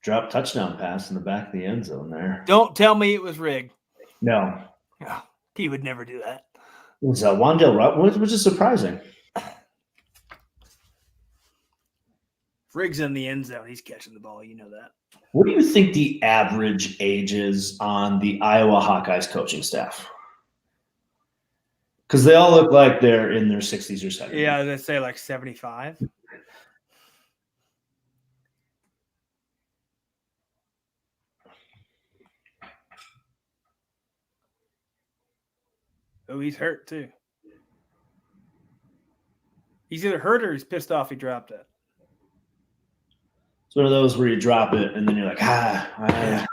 Drop touchdown pass in the back of the end zone there.
Don't tell me it was Rig.
No.
Oh, he would never do that.
It was Wandale Rupp, which is surprising.
Rig's in the end zone. He's catching the ball. You know that.
What do you think the average age is on the Iowa Hawkeyes coaching staff? Because they all look like they're in their 60s or 70s.
Yeah, they say like 75. Oh, he's hurt too. He's either hurt or he's pissed off he dropped it.
It's one of those where you drop it and then you're like,
I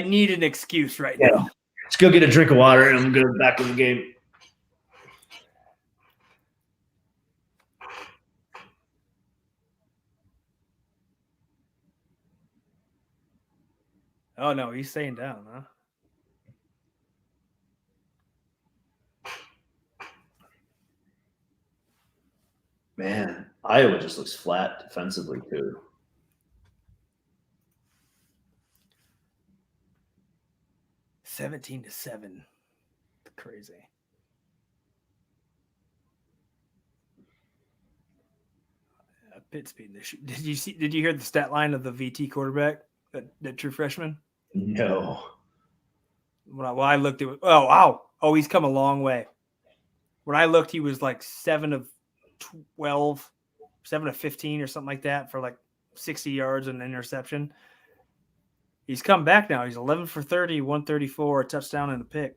need an excuse right now.
Let's go get a drink of water and I'm going back to the game.
Oh no, he's staying down, huh?
Man, Iowa just looks flat defensively too.
$17-7. Crazy. Pitt's beating the shoot. Did you hear the stat line of the VT quarterback, that true freshman?
No.
When I looked at it, oh, he's come a long way. When I looked, he was like 7 of 12, 7 of 15 or something like that for like 60 yards and an interception. He's come back now. He's 11 for 30, 134, a touchdown and a pick.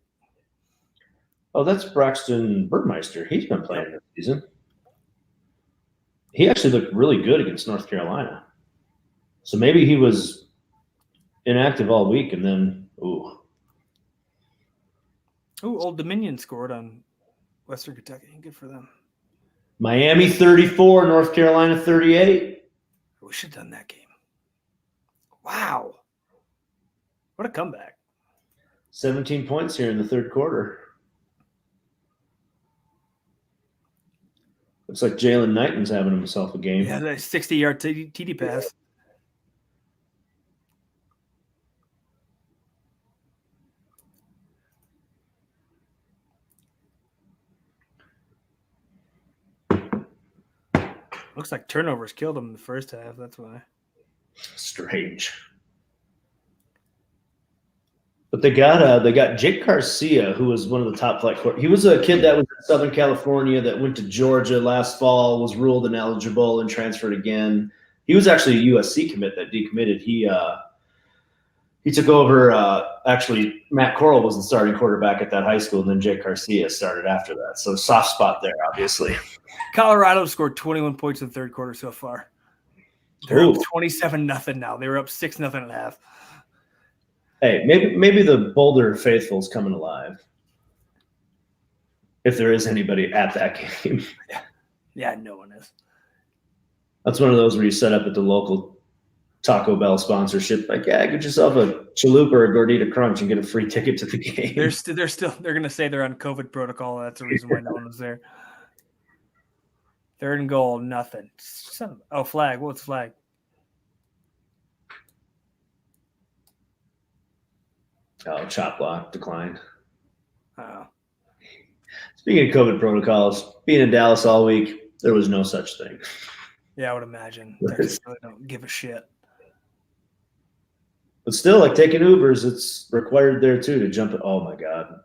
Oh, that's Braxton Burmeister. He's been playing this season. He actually looked really good against North Carolina. So maybe he was inactive all week and then,
Old Dominion scored on Western Kentucky. Good for them.
Miami 34, North Carolina 38.
We should have done that game. Wow. What a comeback.
17 points here in the third quarter. Looks like Jalen Knighton's having himself a game.
Yeah, that 60-yard TD pass. Looks like turnovers killed him in the first half. That's why.
Strange. But they got Jake Garcia, who was one of the top flight. He was a kid that was in Southern California that went to Georgia last fall, was ruled ineligible and transferred again. He was actually a USC commit that decommitted. He took over. Actually, Matt Corral was the starting quarterback at that high school, and then Jake Garcia started after that. So soft spot there, obviously.
Colorado scored 21 points in the third quarter so far. They're up 27-0 now. They were up 6-0 at half.
Hey, maybe the Boulder faithful's coming alive. If there is anybody at that game.
Yeah, no one is.
That's one of those where you set up at the local Taco Bell sponsorship. Like, yeah, get yourself a chalupa or a gordita crunch and get a free ticket to the game.
They're going to say they're on COVID protocol. That's the reason why no one was there. Third and goal, nothing. Flag. What's flag?
Oh, chop block declined.
Oh.
Speaking of COVID protocols, being in Dallas all week, there was no such thing.
Yeah, I would imagine. Texas really don't give a shit.
But still, like taking Ubers, it's required there too to jump it. Oh my God.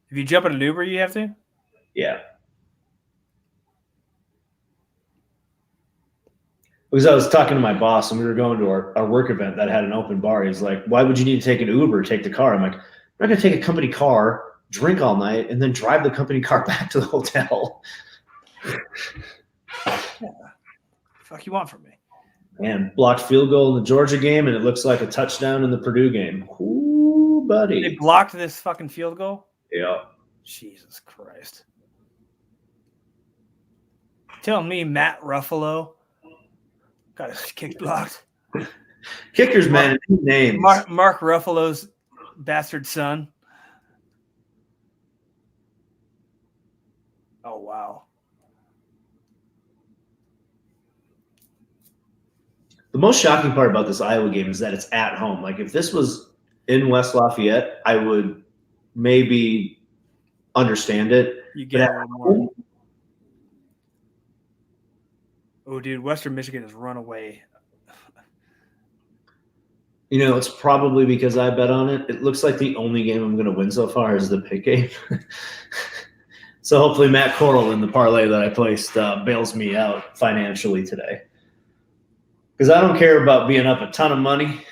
If you jump in an Uber, you have to?
Yeah. Because I was talking to my boss and we were going to our work event that had an open bar. He's like, why would you need to take an Uber, take the car? I'm like, I'm not going to take a company car, drink all night, and then drive the company car back to the hotel.
Yeah. Fuck you want from me?
Man, blocked field goal in the Georgia game, and it looks like a touchdown in the Purdue game. Ooh, buddy.
They blocked this fucking field goal?
Yeah.
Jesus Christ. Telling me Matt Ruffalo got his kick blocked.
Kickers, man, names.
Mark Ruffalo's bastard son. Oh, wow.
The most shocking part about this Iowa game is that it's at home. Like, if this was in West Lafayette, I would maybe understand it.
You get a little more. Oh, dude, Western Michigan has run away.
You know, it's probably because I bet on it. It looks like the only game I'm going to win so far is the pick game. So hopefully Matt Corral in the parlay that I placed bails me out financially today. Because I don't care about being up a ton of money.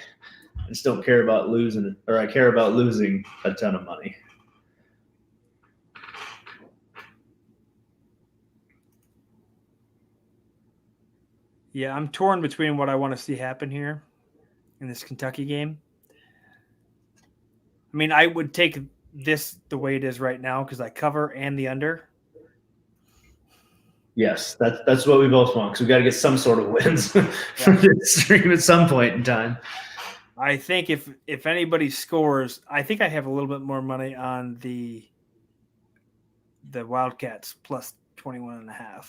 I just don't care about losing, or I care about losing a ton of money.
Yeah, I'm torn between what I want to see happen here in this Kentucky game. I mean, I would take this the way it is right now because I cover and the under.
Yes, that's what we both want because we got to get some sort of wins for this stream at some point in time.
I think if anybody scores, I think I have a little bit more money on the Wildcats plus 21.5.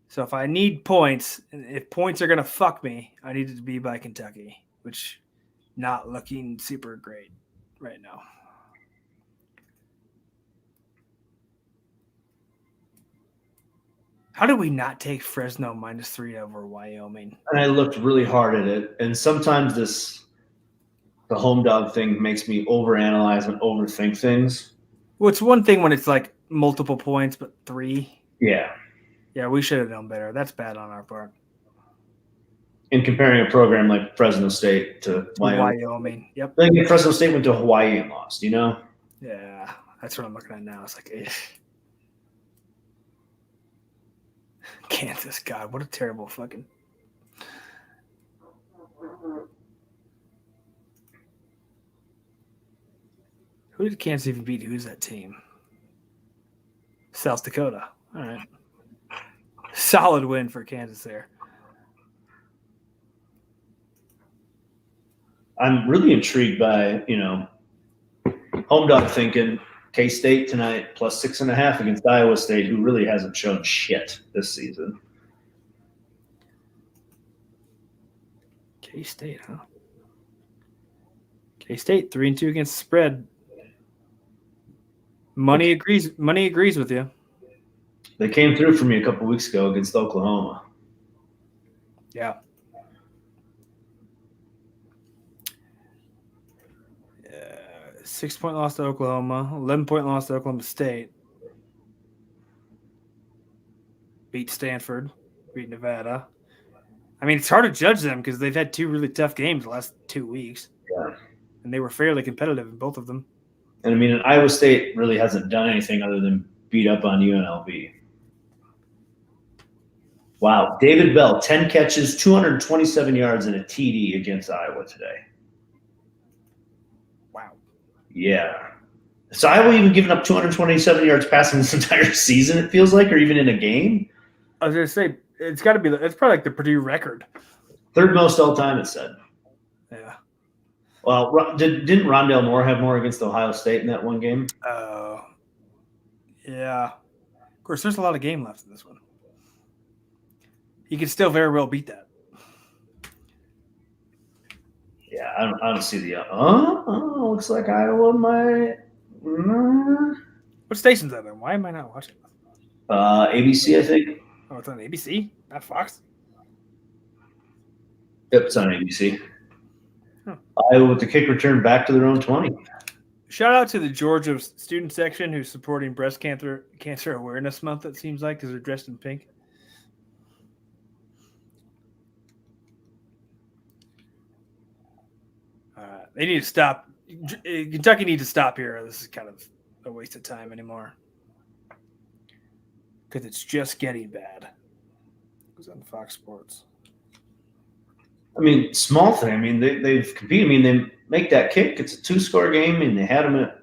So if I need points, if points are going to fuck me, I need it to be by Kentucky, which not looking super great right now. How did we not take Fresno -3 over Wyoming?
And I looked really hard at it, and sometimes the home dog thing makes me overanalyze and overthink things.
Well, it's one thing when it's like multiple points, but 3.
Yeah.
Yeah, we should have done better. That's bad on our part.
In comparing a program like Fresno State to Wyoming.
Yep.
I think Fresno State went to Hawaii and lost, you know?
Yeah, that's what I'm looking at now. It's like, Kansas, God, what a terrible fucking. Who did Kansas even beat? Who's that team? South Dakota. All right. Solid win for Kansas there.
I'm really intrigued by, home dog thinking. K-State tonight plus 6.5 against Iowa State, who really hasn't shown shit this season.
K-State, huh? K-State 3-2 against the spread. Money agrees with you.
They came through for me a couple weeks ago against Oklahoma.
Yeah. 6-point loss to Oklahoma, 11-point loss to Oklahoma State. Beat Stanford, beat Nevada. I mean, it's hard to judge them because they've had 2 really tough games the last 2 weeks.
Yeah.
And they were fairly competitive in both of them.
And I mean, Iowa State really hasn't done anything other than beat up on UNLV. Wow. David Bell, 10 catches, 227 yards, and a TD against Iowa today.
Wow.
Yeah. So Iowa even given up 227 yards passing this entire season, it feels like, or even in a game?
I was going to say, it's got to be – it's probably like the Purdue record.
Third most all time, it said.
Yeah.
Well, didn't Rondale Moore have more against Ohio State in that one game?
Oh. Yeah. Of course, there's a lot of game left in this one. He could still very well beat that.
Yeah, I don't see the. Looks like Iowa might.
What station's that on? Why am I not watching?
ABC, I think.
Oh, it's on ABC, not Fox.
Yep, it's on ABC.
Huh.
Iowa with the kick return back to their own 20.
Shout out to the Georgia student section who's supporting Breast Cancer Awareness Month. It seems like because they're dressed in pink. They need to stop. Kentucky needs to stop here. This is kind of a waste of time anymore because it's just getting bad. It was on Fox Sports.
I mean, small thing. I mean, they've competed. I mean, they make that kick. It's a 2-score game, and they had them at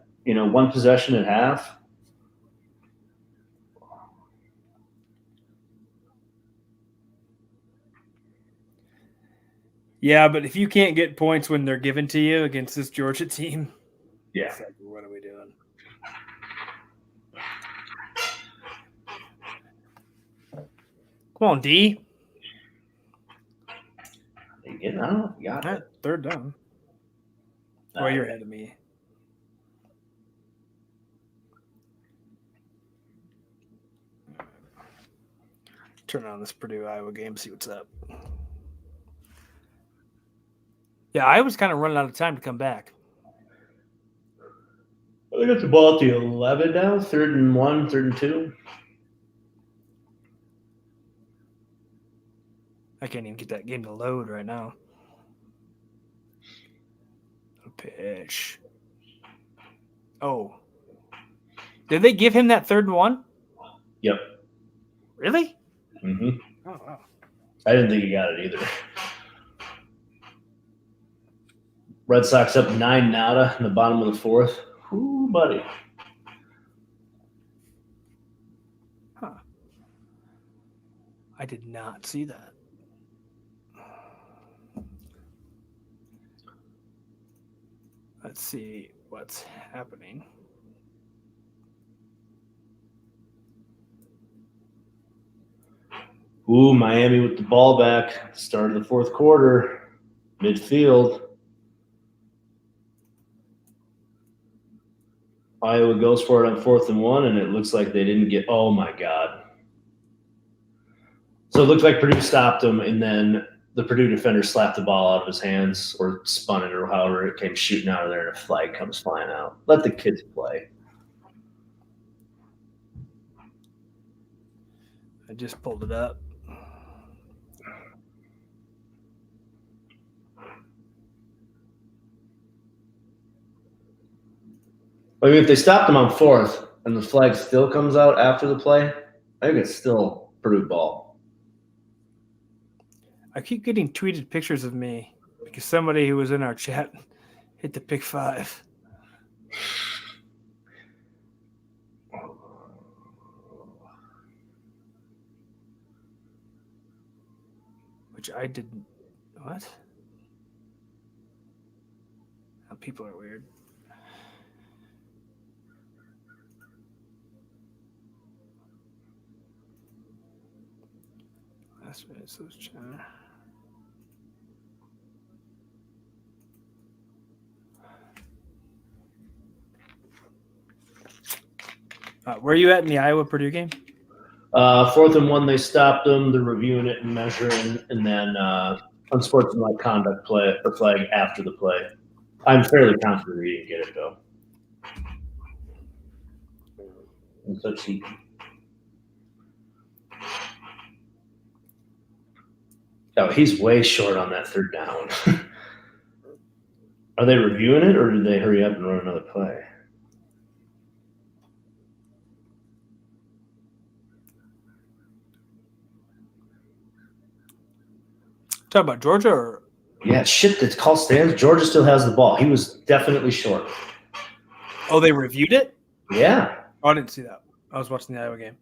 one possession at half.
Yeah, but if you can't get points when they're given to you against this Georgia team,
Yeah.
it's like, what are we doing? Come on, D.
Again, I don't know if you got it.
Third down. Well, you're ahead of me. Turn on this Purdue Iowa game, see what's up. Yeah, I was kind of running out of time to come back.
They got the ball at the 11 now, 3rd and 1, 3rd and 2.
I can't even get that game to load right now. Pitch. Oh. Did they give him that 3rd and 1?
Yep.
Really?
Mm-hmm.
Oh, wow.
I didn't think he got it either. Red Sox up 9-0 in the bottom of the 4th. Ooh, buddy.
Huh. I did not see that. Let's see what's happening.
Ooh, Miami with the ball back. Start of the 4th quarter. Midfield. Iowa goes for it on 4th and 1, and it looks like they didn't get – oh, my God. So it looked like Purdue stopped him, and then the Purdue defender slapped the ball out of his hands or spun it or however it came shooting out of there, and a flag comes flying out. Let the kids play.
I just pulled it up.
I mean, if they stopped him on 4th and the flag still comes out after the play, I think it's still Purdue ball.
I keep getting tweeted pictures of me because somebody who was in our chat hit the pick 5. Which I didn't. What? Oh, people are weird. That's right. So it's China. Where are you at in the Iowa Purdue game?
4th and 1, they stopped them. They're reviewing it and measuring, and then unsportsmanlike conduct play or flag after the play. I'm fairly confident he didn't get it though. And so he. Oh, he's way short on that 3rd down. Are they reviewing it, or did they hurry up and run another play?
Talk about Georgia or
Yeah, shit, that's called stands. Georgia still has the ball. He was definitely short.
oh, they reviewed it?
Yeah.
Oh, I didn't see that. I was watching the Iowa game.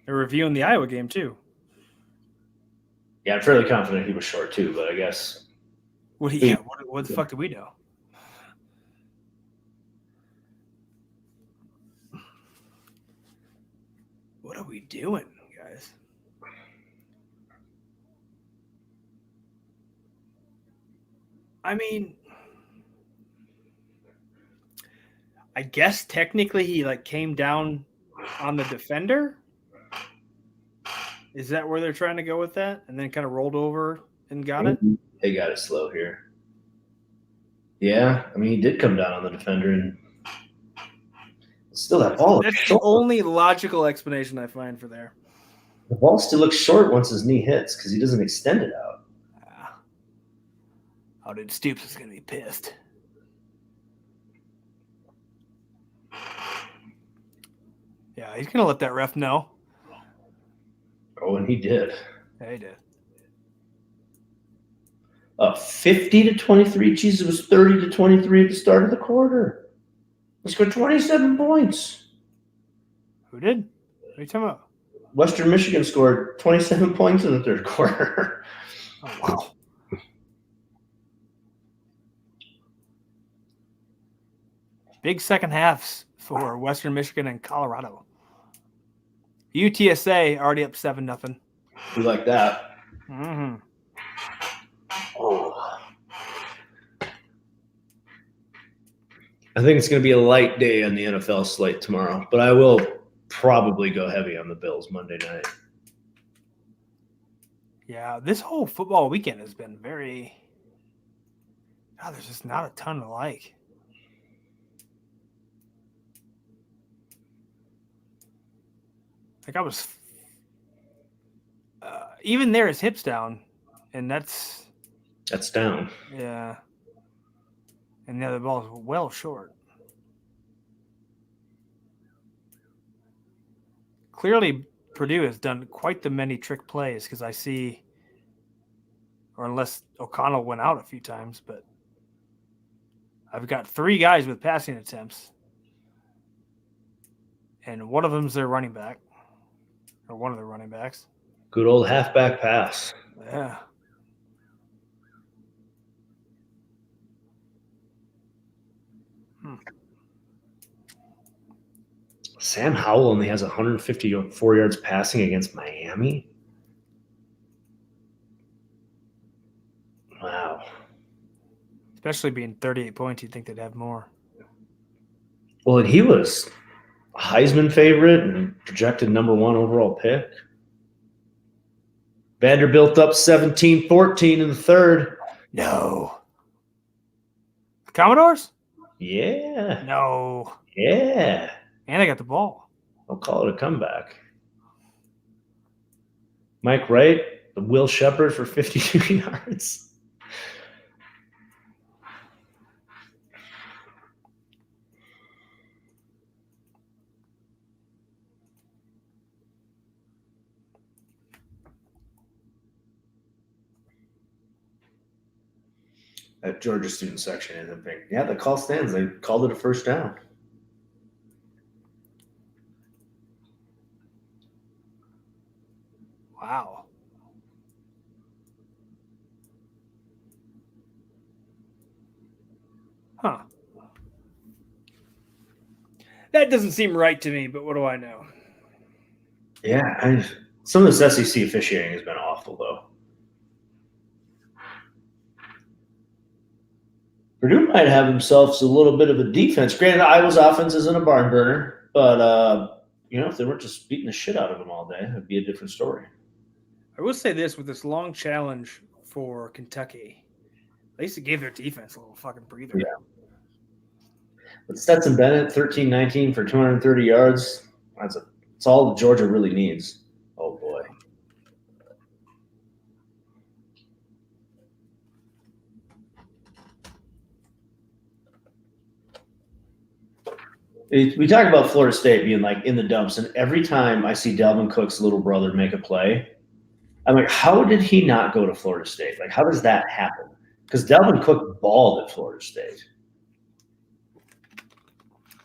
They're reviewing the Iowa game too.
Yeah, I'm fairly confident he was short too, but I guess.
What the fuck do we know? What are we doing, guys? I mean, I guess technically he like came down on the defender. Is that where they're trying to go with that? And then kind of rolled over and got it?
They got it slow here. Yeah, I mean, he did come down on the defender and still that ball.
That's the only logical explanation I find for there.
The ball still looks short once his knee hits because he doesn't extend it out.
Oh, dude, Stoops is going to be pissed. Yeah, he's going to let that ref know.
Oh, and he did.
Yeah, he did.
50-23. Jesus, it was 30-23 at the start of the quarter. He scored 27 points.
Who did? What are you talking about?
Western Michigan scored 27 points in the third quarter.
Oh, wow. Big second halves for Western Michigan and Colorado. UTSA already up 7-0.
We like that.
Mm-hmm.
Oh. I think it's going to be a light day on the NFL slate tomorrow, but I will probably go heavy on the Bills Monday night.
Yeah, this whole football weekend has been very. God, there's just not a ton to like. Like I was. Even there is hips down, and that's
down.
Yeah. And the other ball is well short. Clearly, Purdue has done quite the many trick plays because I see, or unless O'Connell went out a few times, but I've got 3 guys with passing attempts. And one of them's their running back, or one of the running backs.
Good old halfback pass.
Yeah.
Sam Howell only has 154 yards passing against Miami. Wow.
Especially being 38 points, you'd think they'd have more.
Well, and he was a Heisman favorite and projected number 1 overall pick. Vanderbilt up 17-14 in the third.
No. Commodores?
Yeah.
No.
Yeah.
And I got the ball.
I'll call it a comeback. Mike Wright, the Will Shepherd for 52 yards. That Georgia student section is a big. Yeah, the call stands. They called it a first down.
Wow. Huh. That doesn't seem right to me, but what do I know?
Yeah, some of this SEC officiating has been awful, though. Purdue might have themselves a little bit of a defense. Granted, Iowa's offense isn't a barn burner, but if they weren't just beating the shit out of them all day, it'd be a different story.
I will say this with this long challenge for Kentucky, at least it gave their defense a little fucking breather.
Yeah. But Stetson Bennett, 13-19 for 230 yards. That's all Georgia really needs. Oh, boy. We talk about Florida State being like in the dumps, and every time I see Dalvin Cook's little brother make a play, I'm like, how did he not go to Florida State? Like, how does that happen? Because Dalvin Cook balled at Florida State.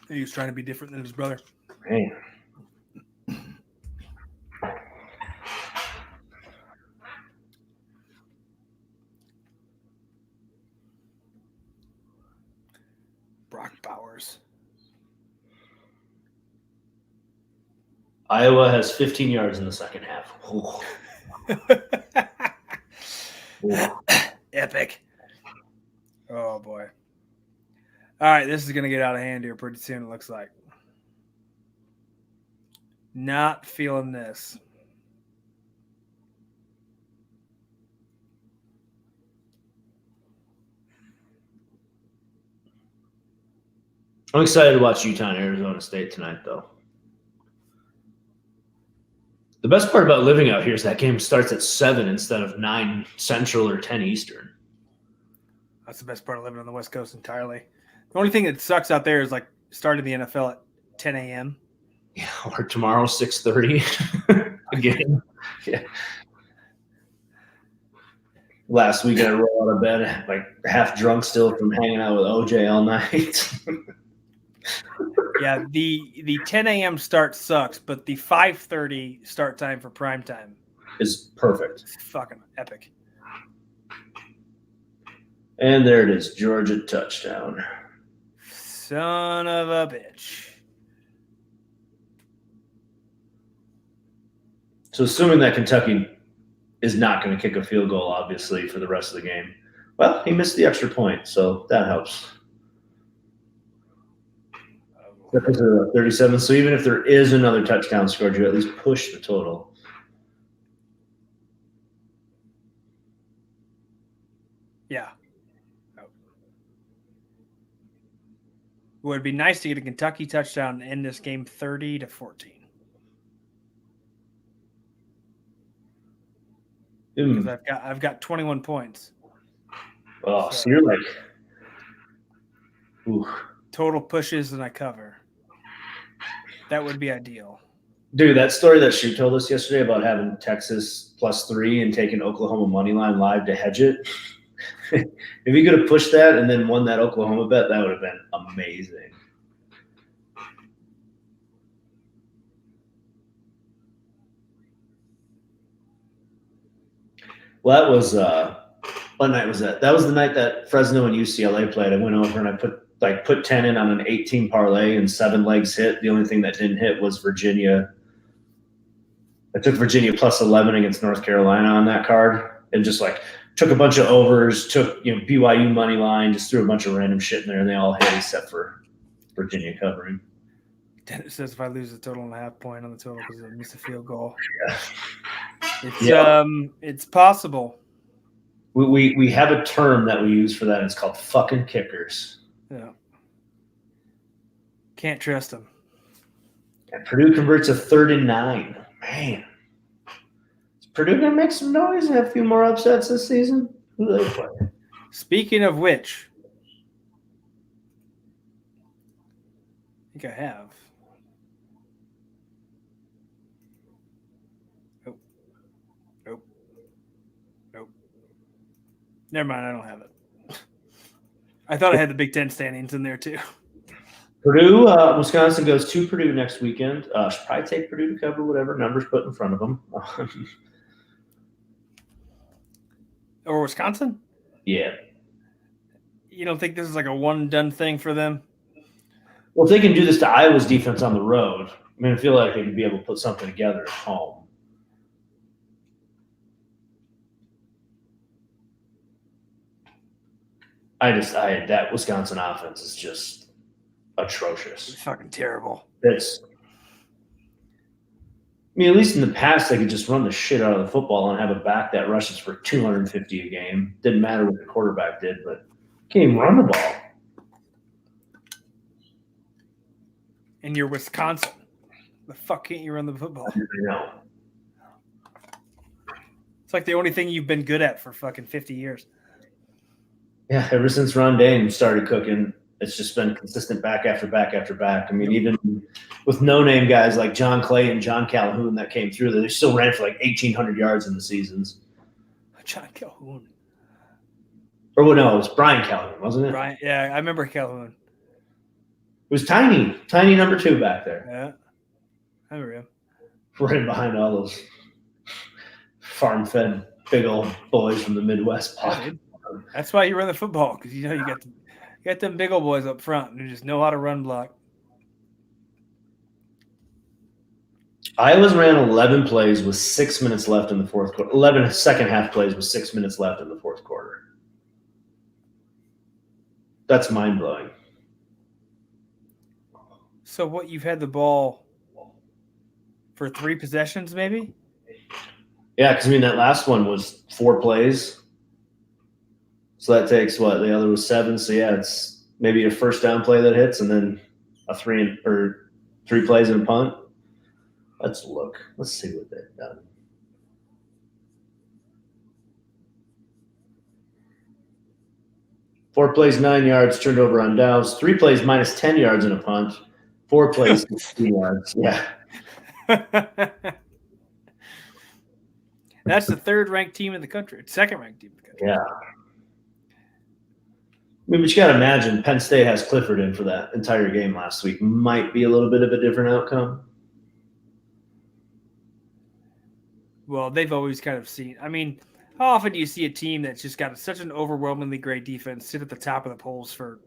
He was trying to be different than his brother.
Man.
Brock Bowers.
Iowa has 15 yards in the second half. Ooh.
Epic. Oh, boy. All right, this is going to get out of hand here pretty soon, it looks like. Not feeling this.
I'm excited to watch Utah and Arizona State tonight, though. The best part about living out here is that game starts at 7 instead of 9 Central or 10 Eastern.
That's the best part of living on the West Coast entirely. The only thing that sucks out there is like starting the NFL at 10 a.m.
Yeah, or tomorrow 6:30 again. Yeah. Last week I rolled out of bed like half drunk still from hanging out with OJ all night.
Yeah, the 10 a.m. start sucks, but the 5:30 start time for prime time
is perfect.
It's fucking epic.
And there it is, Georgia touchdown.
Son of a bitch.
So assuming that Kentucky is not going to kick a field goal, obviously, for the rest of the game. Well, he missed the extra point, so that helps. That puts it at 37. So even if there is another touchdown scored, you at least push the total.
Yeah. It would be nice to get a Kentucky touchdown and end this game 30-14. Because I've got 21 points.
Oh, so you're like, ooh.
Total pushes and I cover. That would be ideal.
Dude, that story that she told us yesterday about having Texas +3 and taking Oklahoma money line live to hedge it. If you could have pushed that and then won that Oklahoma bet, that would have been amazing. Well, that was what night was that? That was the night that Fresno and UCLA played. I went over and I put 10 in on an 18 parlay and 7 legs hit. The only thing that didn't hit was Virginia. I took Virginia +11 against North Carolina on that card and just like took a bunch of overs, took BYU money line, just threw a bunch of random shit in there, and they all hit except for Virginia covering.
Dennis says if I lose a total and a half point on the total because I missed a field goal.
Yeah.
It's possible.
We have a term that we use for that. It's called fucking kickers.
Yeah. Can't trust them.
And Purdue converts a 3rd and 9. Man. Is Purdue going to make some noise and have a few more upsets this season? Who do they play?
Speaking of which, I think I have. Nope. Never mind, I don't have it. I thought I had the Big Ten standings in there too.
Purdue, Wisconsin goes to Purdue next weekend. Should probably take Purdue to cover whatever numbers put in front of them.
Or Wisconsin?
Yeah.
You don't think this is like a one-done thing for them?
Well, if they can do this to Iowa's defense on the road, I mean, I feel like they could be able to put something together at home. That Wisconsin offense is just atrocious.
It's fucking terrible.
At least in the past, they could just run the shit out of the football and have a back that rushes for 250 a game. Didn't matter what the quarterback did, but can't even run the ball.
And you're Wisconsin. The fuck can't you run the football?
No.
It's like the only thing you've been good at for fucking 50 years.
Yeah, ever since Ron Dane started cooking, it's just been consistent back after back after back. I mean, even with no-name guys like John Clay and John Calhoun that came through, they still ran for like 1,800 yards in the seasons.
John Calhoun.
Or well, no, it was Brian Calhoun, wasn't it?
Brian, yeah, I remember Calhoun.
It was tiny number 2 back there.
Yeah, I remember him.
Right behind all those farm-fed big old boys from the Midwest pocket.
That's why you run the football, because you got them big old boys up front who just know how to run block.
Iowa's ran 11 plays with 6 minutes left in the fourth quarter. 11 second half plays with 6 minutes left in the fourth quarter. That's mind-blowing.
So what, you've had the ball for 3 possessions maybe?
Yeah, because, that last one was 4 plays. So that takes what? The other was 7. So, yeah, it's maybe a first down play that hits and then a 3 plays and a punt. Let's look. Let's see what they've done. Four plays, 9 yards, turned over on downs. 3 plays, minus 10 yards and a punt. 4 plays, 16 yards. Yeah.
That's the 3rd-ranked team in the country. 2nd-ranked team in the country.
Yeah. But you got to imagine Penn State has Clifford in for that entire game last week. Might be a little bit of a different outcome.
Well, they've always kind of seen – how often do you see a team that's just got such an overwhelmingly great defense sit at the top of the polls for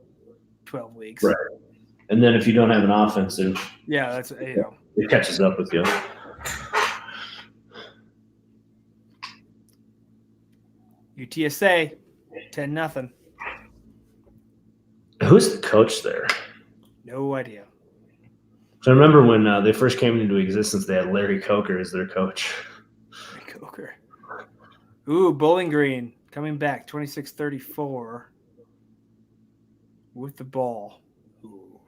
12 weeks?
Right. And then if you don't have an offensive –
yeah, that's
it catches up with you.
UTSA, 10-0.
Who's the coach there?
No idea.
So I remember when they first came into existence, they had Larry Coker as their coach.
Coker. Ooh, Bowling Green coming back, 26-34 with the ball. Ooh.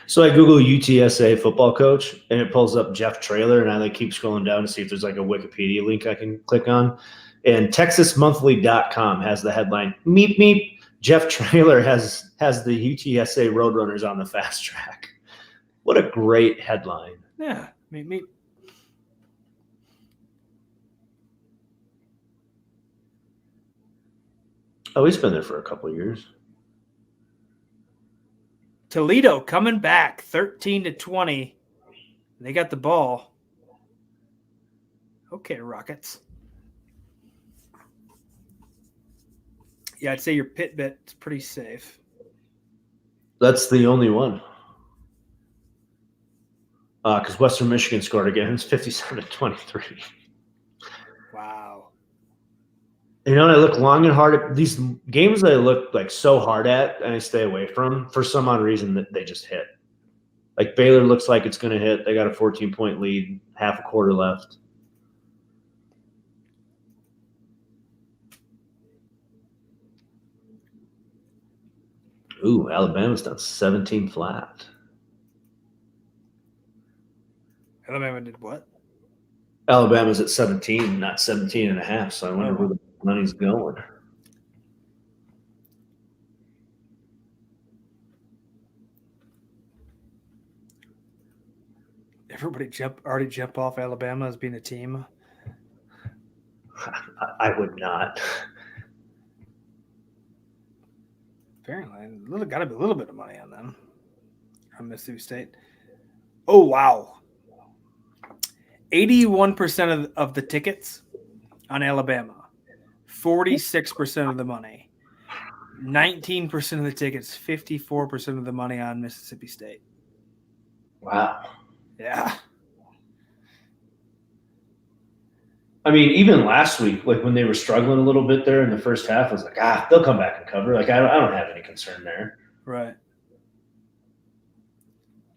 So I Google UTSA football coach, and it pulls up Jeff Traylor, and I keep scrolling down to see if there's like a Wikipedia link I can click on. And TexasMonthly.com has the headline, meep, meep. Jeff Traylor has the UTSA Roadrunners on the fast track. What a great headline.
Yeah, meep, meep.
Oh, he's been there for a couple of years.
Toledo coming back, 13-20. They got the ball. Okay, Rockets. Yeah, I'd say your pit bet's pretty safe.
That's the only one. Because Western Michigan scored again. It's 57-23.
Wow.
And I look long and hard at these games that I look like so hard at and I stay away from for some odd reason that they just hit. Like Baylor looks like it's going to hit. They got a 14-point lead, half a quarter left. Ooh, Alabama's done 17 flat.
Alabama did what?
Alabama's at 17, not 17 and a half. So I wonder where the money's going.
Everybody already jump off Alabama as being a team?
I would not.
Apparently, got to be a little bit of money on them. On Mississippi State. Oh, wow. 81% of the tickets on Alabama. 46% of the money. 19% of the tickets. 54% of the money on Mississippi State.
Wow.
Yeah.
Even last week, like when they were struggling a little bit there in the first half, I was like, they'll come back and cover. Like, I don't have any concern there.
Right.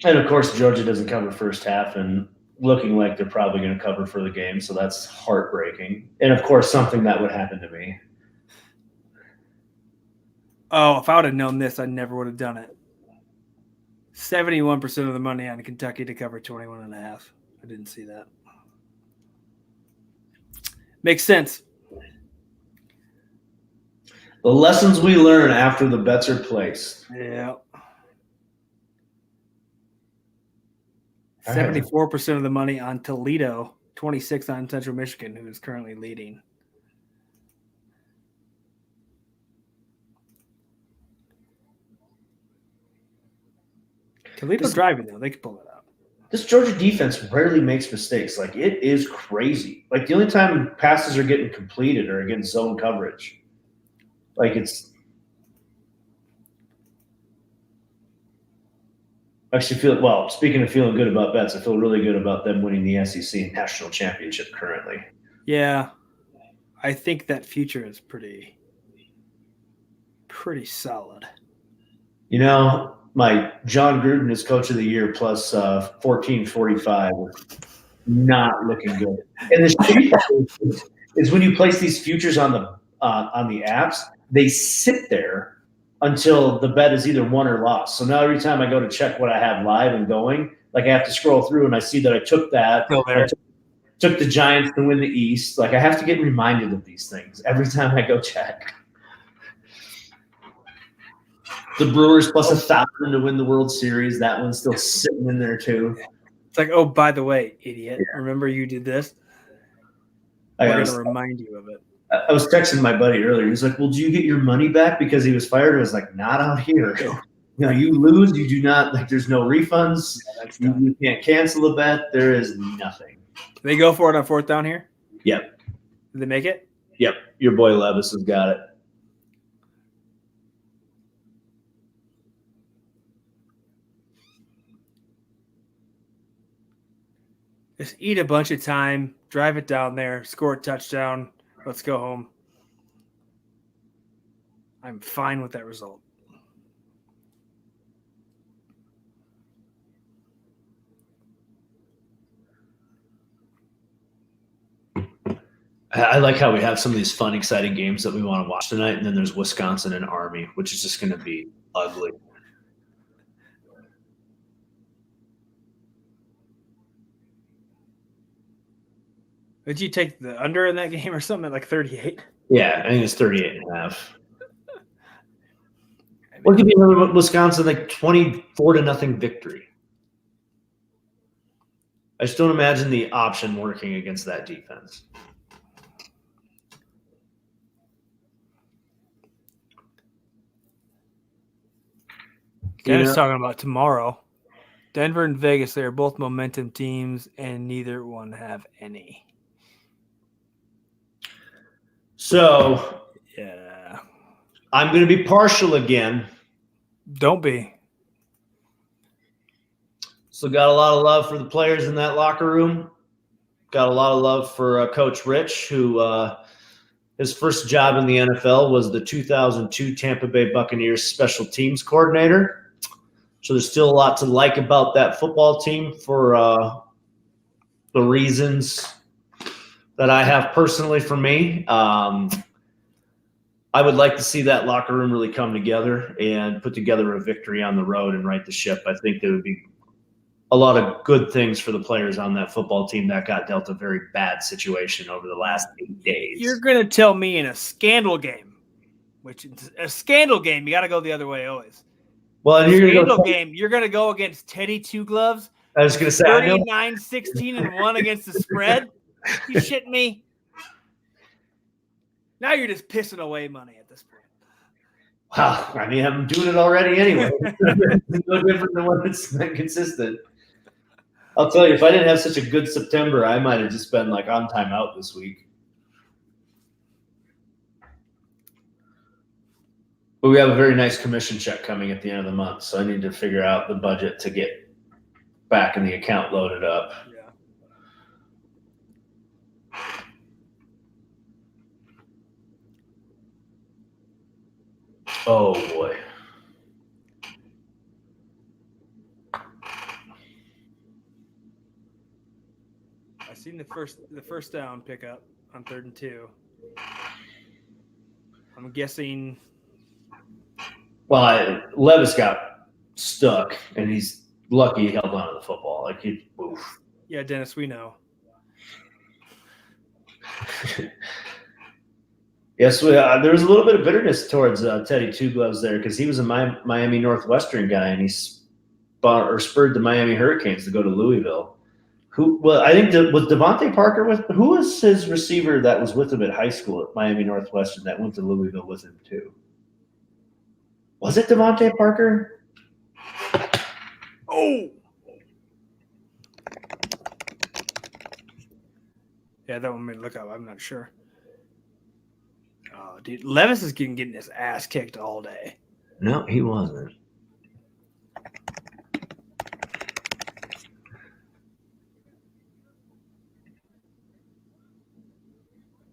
And, of course, Georgia doesn't cover first half and looking like they're probably going to cover for the game, so that's heartbreaking. And, of course, something that would happen to me.
Oh, if I would have known this, I never would have done it. 71% of the money on Kentucky to cover 21.5. I didn't see that. Makes sense.
The lessons we learn after the bets are placed.
Yeah. 74% of the money on Toledo, 26 on Central Michigan, who is currently leading. Toledo's driving, though. They can pull it out.
This Georgia defense rarely makes mistakes. Like, it is crazy. Like, the only time passes are getting completed are against zone coverage. Like, it's – actually speaking of feeling good about bets, I feel really good about them winning the SEC National Championship currently.
Yeah. I think that future is pretty pretty solid.
You know, my John Gruden is coach of the year plus 1445. Not looking good. And the shitty part is when you place these futures on the apps, they sit there until the bet is either won or lost. So now every time I go to check what I have live and going, like I have to scroll through and I see that I took that.
Still there.
Took the Giants to win the East. Like I have to get reminded of these things every time I go check. The Brewers plus 1,000 to win the World Series. That one's still sitting in there too.
It's like, oh, by the way, idiot, remember you did this? We're going to remind you of it.
I was texting my buddy earlier. He was like, well, do you get your money back because he was fired? I was like, not out here. You know, you lose, you do not, like there's no refunds.
Yeah,
you can't cancel a bet. There is nothing.
They go for it on fourth down here?
Yep.
Did they make it?
Yep. Your boy Levis has got it.
Just eat a bunch of time, drive it down there, score a touchdown. Let's go home. I'm fine with that result.
I like how we have some of these fun, exciting games that we want to watch tonight, and then there's Wisconsin and Army, which is just going to be ugly.
Did you take the under in that game or something at like 38?
Yeah, I think it's 38.5. What could be another Wisconsin like 24-0 victory? I just don't imagine the option working against that defense.
Dennis talking about tomorrow. Denver and Vegas, they are both momentum teams, and neither one have any.
So,
yeah,
I'm going to be partial again.
Don't be.
So, got a lot of love for the players in that locker room. Got a lot of love for Coach Rich, who his first job in the NFL was the 2002 Tampa Bay Buccaneers special teams coordinator. So there's still a lot to like about that football team for the reasons that I have personally for me. I would like to see that locker room really come together and put together a victory on the road and right the ship. I think there would be a lot of good things for the players on that football team that got dealt a very bad situation over the last 8 days.
You're going to tell me in a scandal game, which is a scandal game, you got to go the other way always.
Well, and you're
going to go against Teddy Two Gloves.
I was going to say
39-16-1 against the spread. You shitting me? Now you're just pissing away money at this point.
Wow, I mean, I'm doing it already anyway. It's no different than one that's not consistent. I'll tell you, if I didn't have such a good September, I might have just been like on timeout this week. But we have a very nice commission check coming at the end of the month, so I need to figure out the budget to get back in the account loaded up.
Yeah.
Oh boy.
I seen the first down pickup on 3rd and 2. I'm guessing.
Well, Levis got stuck, and he's lucky he held on to the football. Like he, oof.
Yeah, Dennis, we know.
Yes, there was a little bit of bitterness towards Teddy Two Gloves there because he was a Miami Northwestern guy, and he spurred the Miami Hurricanes to go to Louisville. I think was Devontae Parker with? Who was his receiver that was with him at high school at Miami Northwestern that went to Louisville with him too? Was it Devontae Parker?
Oh. Yeah, that one made me look up. I'm not sure. Oh, dude, Levis is getting his ass kicked all day.
No, he wasn't.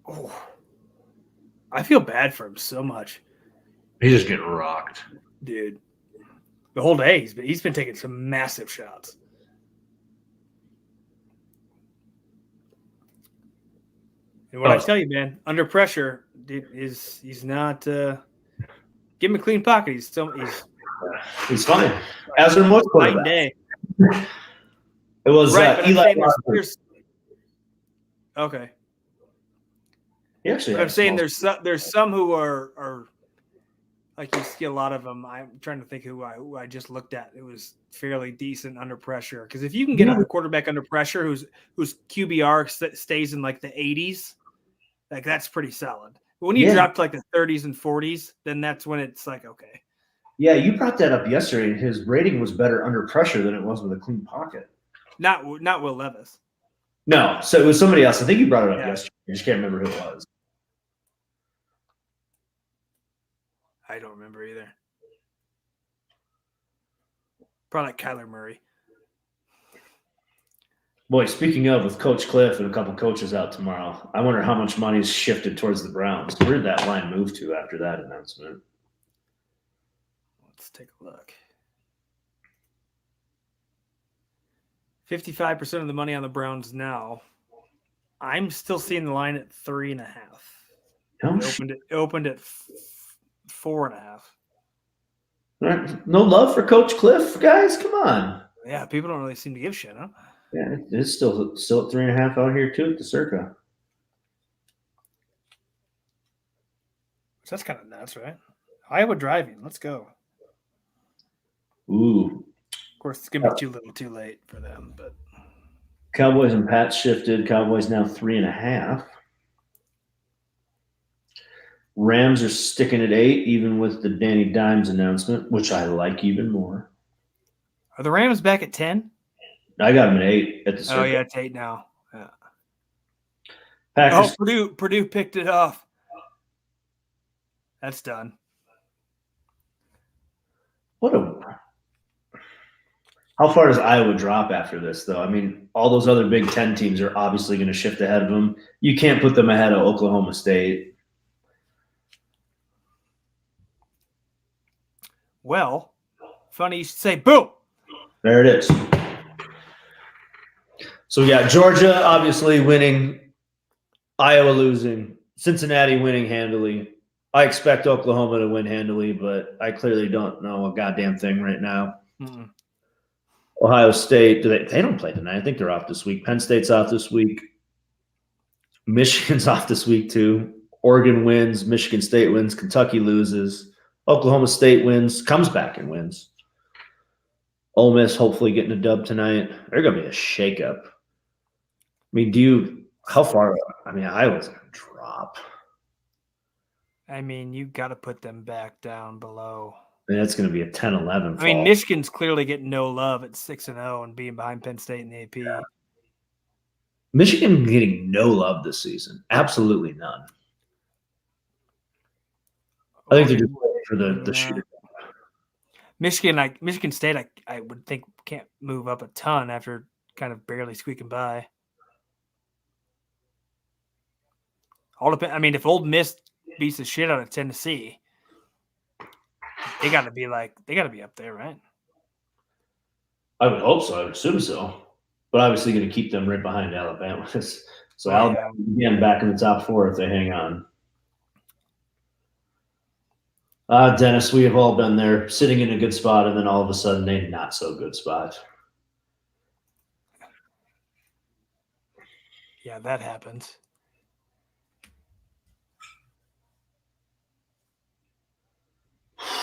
Oh, I feel bad for him so much.
He's just getting rocked.
Dude. The whole day, he's been taking some massive shots. And what I tell you, man, under pressure, dude, he's not give him a clean pocket. He's
fine. As are most
night and day.
It was
right, but
Eli.
Okay.
He actually.
I'm saying there's some who are like you see a lot of them. I'm trying to think who I just looked at. It was fairly decent under pressure because if you can get a quarterback under pressure whose QBR stays in like the 80s, like that's pretty solid. But when you drop to like the 30s and 40s, then that's when it's like okay.
Yeah, you brought that up yesterday, and his rating was better under pressure than it was with a clean pocket.
Not Will Levis.
No, so it was somebody else. I think you brought it up yesterday. I just can't remember who it was.
I don't remember either. Probably like Kyler Murray.
Boy, speaking of, with Coach Cliff and a couple coaches out tomorrow, I wonder how much money's shifted towards the Browns. Where did that line move to after that announcement?
Let's take a look. 55% of the money on the Browns now. I'm still seeing the line at 3.5. It opened at 4.5.
Right. No love for Coach Cliff, guys. Come on.
Yeah, people don't really seem to give shit, huh?
Yeah, it's still at 3.5 out here too at the Circa.
That's kind of nuts, right? Iowa driving. Let's go.
Ooh.
Of course, it's gonna be too little, too late for them. But
Cowboys and Pats shifted. Cowboys now 3.5. Rams are sticking at 8, even with the Danny Dimes announcement, which I like even more.
Are the Rams back at 10?
I got them at 8 at the Circa.
Oh yeah, it's 8 now. Yeah.
Packers.
Oh, Purdue picked it off. That's done.
How far does Iowa drop after this, though? I mean, all those other Big Ten teams are obviously going to shift ahead of them. You can't put them ahead of Oklahoma State.
Well, funny you should say, boom.
There it is. So we got Georgia obviously winning, Iowa losing, Cincinnati winning handily. I expect Oklahoma to win handily, but I clearly don't know a goddamn thing right now.
Mm-mm.
Ohio State, they don't play tonight. I think they're off this week. Penn State's off this week. Michigan's off this week too. Oregon wins. Michigan State wins. Kentucky loses. Oklahoma State wins. Comes back and wins. Ole Miss hopefully getting a dub tonight. They're going to be a shakeup. I mean, how far? I mean, Iowa's going to drop.
I mean, you got to put them back down below.
And that's going to be a 10-11 fall.
I mean, Michigan's clearly getting no love at 6-0 and being behind Penn State in the AP.
Michigan getting no love this season. Absolutely none. I think they're just waiting for the shooter.
Michigan State, I would think can't move up a ton after kind of barely squeaking by. All depend. I mean, if Ole Miss beats the shit out of Tennessee, they got to be up there, right?
I would hope so. I would assume so. But obviously going to keep them right behind Alabama. So Alabama again back in the top 4 if they hang on. Dennis, we have all been there, sitting in a good spot, and then all of a sudden a not so good spot.
Yeah, that happens.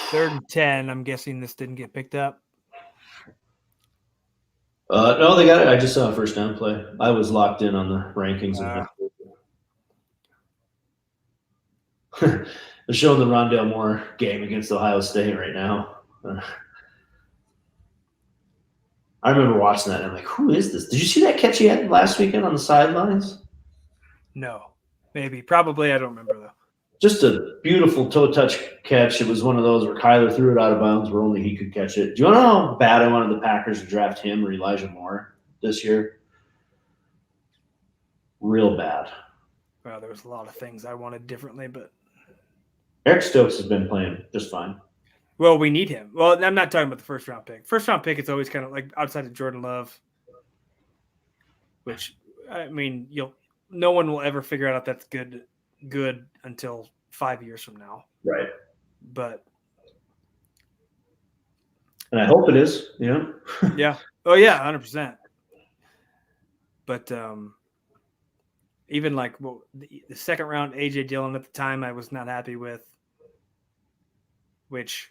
Third and 10. I'm guessing this didn't get picked up.
No, they got it. I just saw a first down play. I was locked in on the rankings. They're showing the Rondale Moore game against Ohio State right now. I remember watching that and I'm like, who is this? Did you see that catch he had last weekend on the sidelines?
No. Maybe. Probably. I don't remember, though.
Just a beautiful toe touch catch. It was one of those where Kyler threw it out of bounds where only he could catch it. Do you want to know how bad I wanted the Packers to draft him or Elijah Moore this year? Real bad.
Well, there was a lot of things I wanted differently, but
Eric Stokes has been playing just fine.
Well, we need him. Well, I'm not talking about the first round pick. First round pick, it's always kind of like outside of Jordan Love, which I mean, no one will ever figure out if that's good until 5 years from now.
Right.
But
and I hope it is.
Yeah. Oh yeah, 100%. But even like the second round, AJ Dillon at the time, I was not happy with. Which.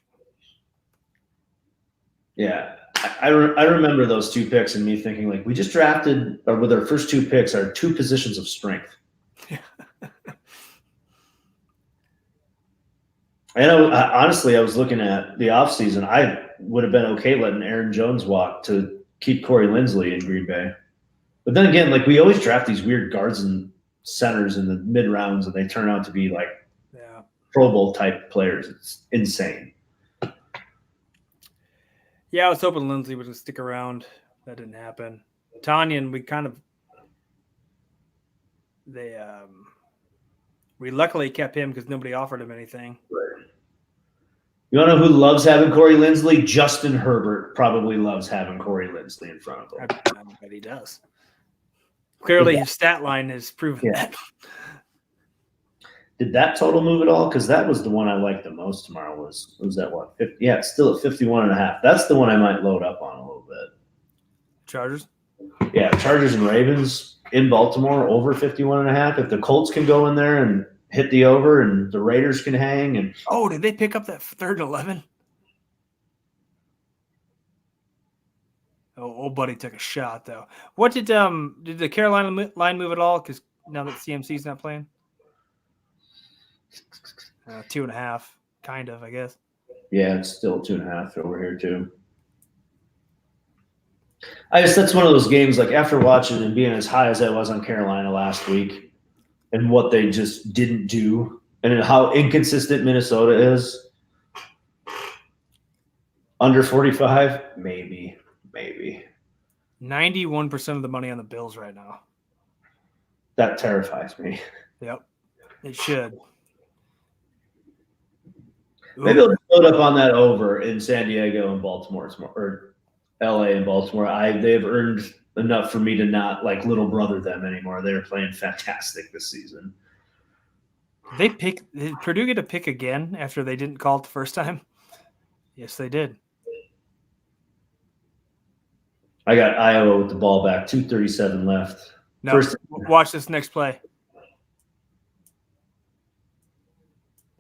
Yeah, I remember those 2 picks and me thinking like we just drafted with our first 2 picks our 2 positions of strength. And honestly, I was looking at the offseason. I would have been okay letting Aaron Jones walk to keep Corey Linsley in Green Bay. But then again, like we always draft these weird guards and centers in the mid rounds, and they turn out to be like Pro Bowl type players. It's insane.
Yeah, I was hoping Lindsey would stick around. That didn't happen. Tanyan, we luckily kept him because nobody offered him anything.
Right. You want to know who loves having Corey Linsley? Justin Herbert probably loves having Corey Linsley in front of him.
I bet he does. Clearly, his stat line has proven that.
Did that total move at all? Because that was the one I liked the most tomorrow. Was that what? 50, yeah, it's still at 51.5. That's the one I might load up on a little bit.
Chargers?
Yeah, Chargers and Ravens in Baltimore over 51.5. If the Colts can go in there and hit the over and the Raiders can hang. And
oh, did they pick up that 3rd and 11? Oh, old buddy took a shot, though. What did the Carolina line move at all? Because now that CMC's not playing? 2.5, kind of, I guess.
Yeah, it's still 2.5 over here too. That's one of those games. Like after watching and being as high as I was on Carolina last week, and what they just didn't do, and how inconsistent Minnesota is. Under 45, maybe.
91% of the money on the Bills right now.
That terrifies me.
Yep, it should.
Maybe I'll load up on that over in San Diego and Baltimore or LA and Baltimore. They've earned enough for me to not like little brother them anymore. They're playing fantastic this season.
Did Purdue get a pick again after they didn't call it the first time? Yes, they did.
I got Iowa with the ball back, 2:37 left.
No, watch this next play.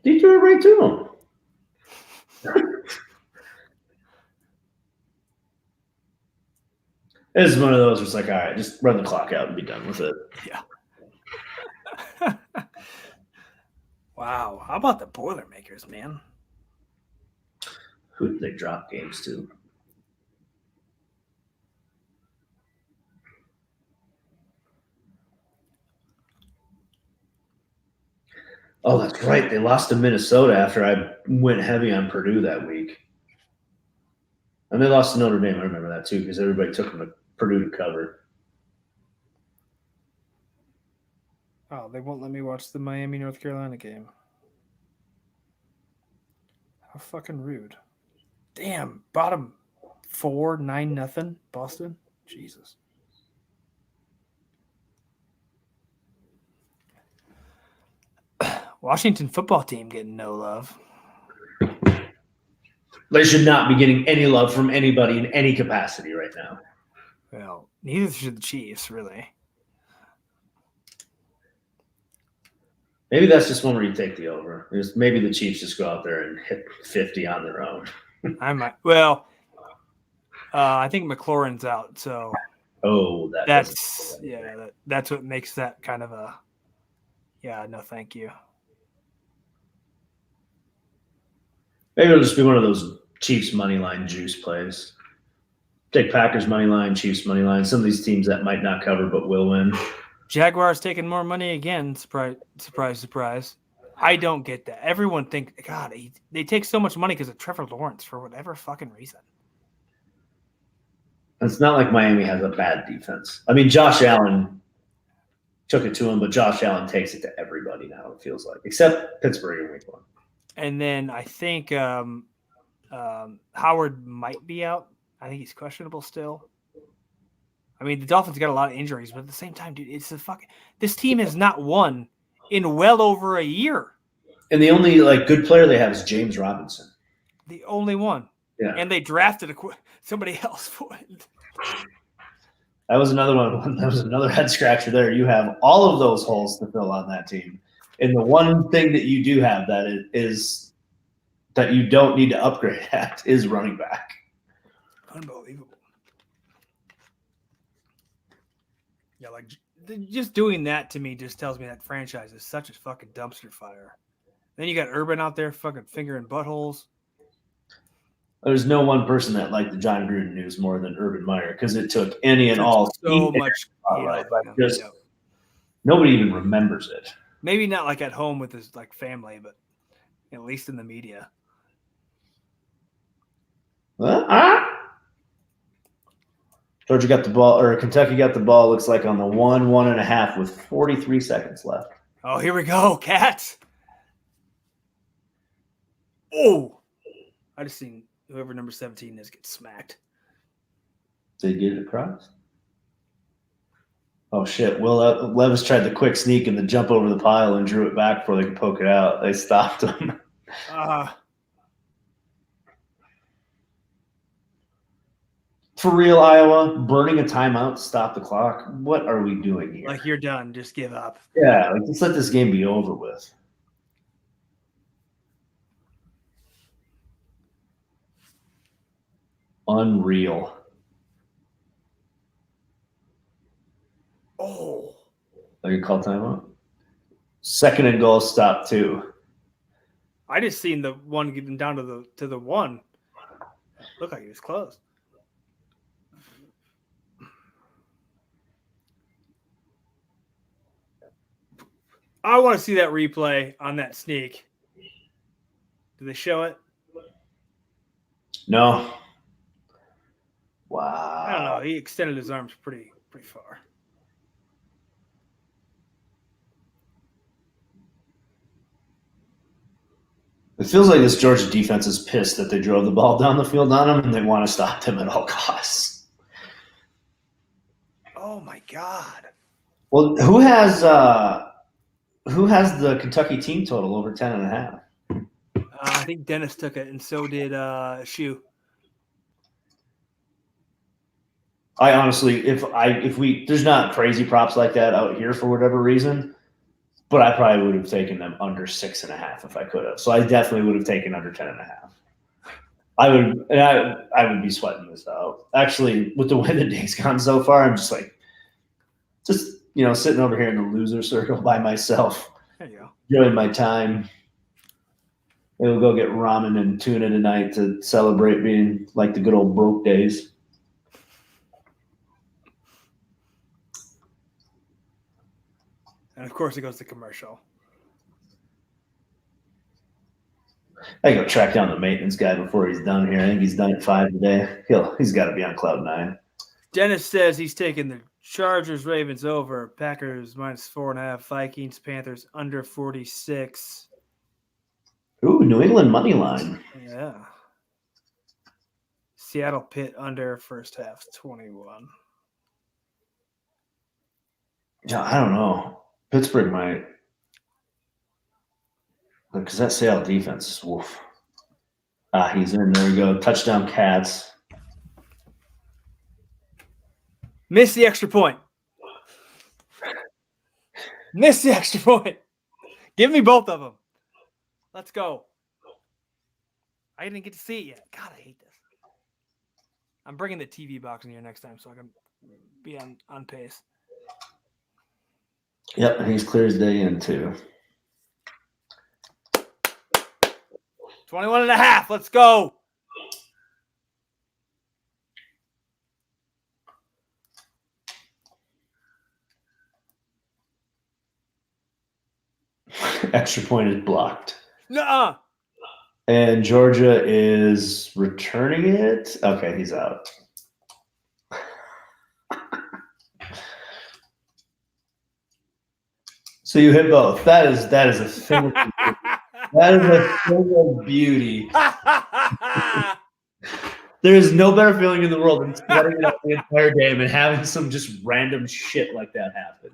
He threw it right to him. This is one of those where it's like, all right, just run the clock out and be done with it.
Yeah. Wow. How about the Boilermakers, man?
Who did they drop games to? Oh, that's right. They lost to Minnesota after I went heavy on Purdue that week. And they lost to Notre Dame. I remember that too because everybody took them to Purdue to cover.
Oh, they won't let me watch the Miami, North Carolina game. How fucking rude. Damn, bottom 4, 9-0, Boston. Jesus. Washington football team getting no love.
They should not be getting any love from anybody in any capacity right now.
Well, neither should the Chiefs, really.
Maybe that's just one where you take the over. Maybe the Chiefs just go out there and hit 50 on their own.
I might. Well, I think McLaurin's out, so.
Oh,
that's what makes that kind of a. Yeah, no, thank you.
Maybe it'll just be one of those Chiefs money line juice plays. Take Packers money line, Chiefs money line. Some of these teams that might not cover but will win.
Jaguars taking more money again. Surprise, surprise, surprise. I don't get that. Everyone thinks, God, they take so much money because of Trevor Lawrence for whatever fucking reason.
It's not like Miami has a bad defense. I mean, Josh Allen took it to him, but Josh Allen takes it to everybody now, it feels like, except Pittsburgh in week 1.
And then I think Howard might be out. I think he's questionable still. I mean, the Dolphins got a lot of injuries, but at the same time, dude, this team has not won in well over a year.
And the only good player they have is James Robinson.
The only one.
Yeah.
And they drafted somebody else for it.
That was another one. That was another head scratcher there. You have all of those holes to fill on that team. And the one thing that you do have that you don't need to upgrade at is running back.
Unbelievable. Yeah, just doing that to me just tells me that franchise is such a fucking dumpster fire. Then you got Urban out there fucking fingering buttholes.
There's no one person that liked the John Gruden news more than Urban Meyer because it took any and all
so much.
Nobody even remembers it.
Maybe not at home with his family, but at least in the media.
Georgia got the ball, or Kentucky got the ball. Looks like on the 1.5 with 43 seconds left.
Oh, here we go, Cats. Oh, I just seen whoever number 17 is get smacked.
Did he get it across? Oh shit! Will Levis tried the quick sneak and the jump over the pile and drew it back before they could poke it out. They stopped him. For real, Iowa, burning a timeout to stop the clock. What are we doing here?
You're done. Just give up.
Yeah, let's let this game be over with. Unreal.
Oh.
Are you call timeout? 2nd and goal, stop 2.
I just seen the one getting down to the one. Looked like he was close. I want to see that replay on that sneak. Do they show it?
No. Wow.
I don't know. He extended his arms pretty far.
It feels like this Georgia defense is pissed that they drove the ball down the field on them and they want to stop them at all costs.
Oh my God.
Well, who has the Kentucky team total over 10.5?
I think Dennis took it, and so did Shoe.
I honestly, if we there's not crazy props like that out here for whatever reason, but I probably would have taken them under 6.5 if I could have. So I definitely would have taken under 10.5. I would be sweating this out. Actually, with the way the day's gone so far, I'm just sitting over here in the loser circle by myself.
There you go.
Enjoying my time. Maybe we'll go get ramen and tuna tonight to celebrate being like the good old broke days.
And of course, it goes to commercial.
I go track down the maintenance guy before he's done here. I think he's done at 5 today. He's got to be on cloud 9.
Dennis says he's taking the Chargers, Ravens over, Packers -4.5, Vikings, Panthers under 46.
Ooh, New England money line.
Yeah. Seattle Pitt under first half 21.
Yeah, I don't know. Pittsburgh might. Because that Seattle defense, woof. He's in. There we go. Touchdown, Cats.
Miss the extra point. Miss the extra point. Give me both of them. Let's go. I didn't get to see it yet. God, I hate this. I'm bringing the TV box in here next time so I can be on pace.
Yep, he's clear as day in too.
21.5. Let's go.
Extra point is blocked.
Nuh-uh.
And Georgia is returning it. Okay, he's out. So you hit both. That is a thing. That is a thing of beauty. There is no better feeling in the world than sweating it out the entire game and having some just random shit like that happen.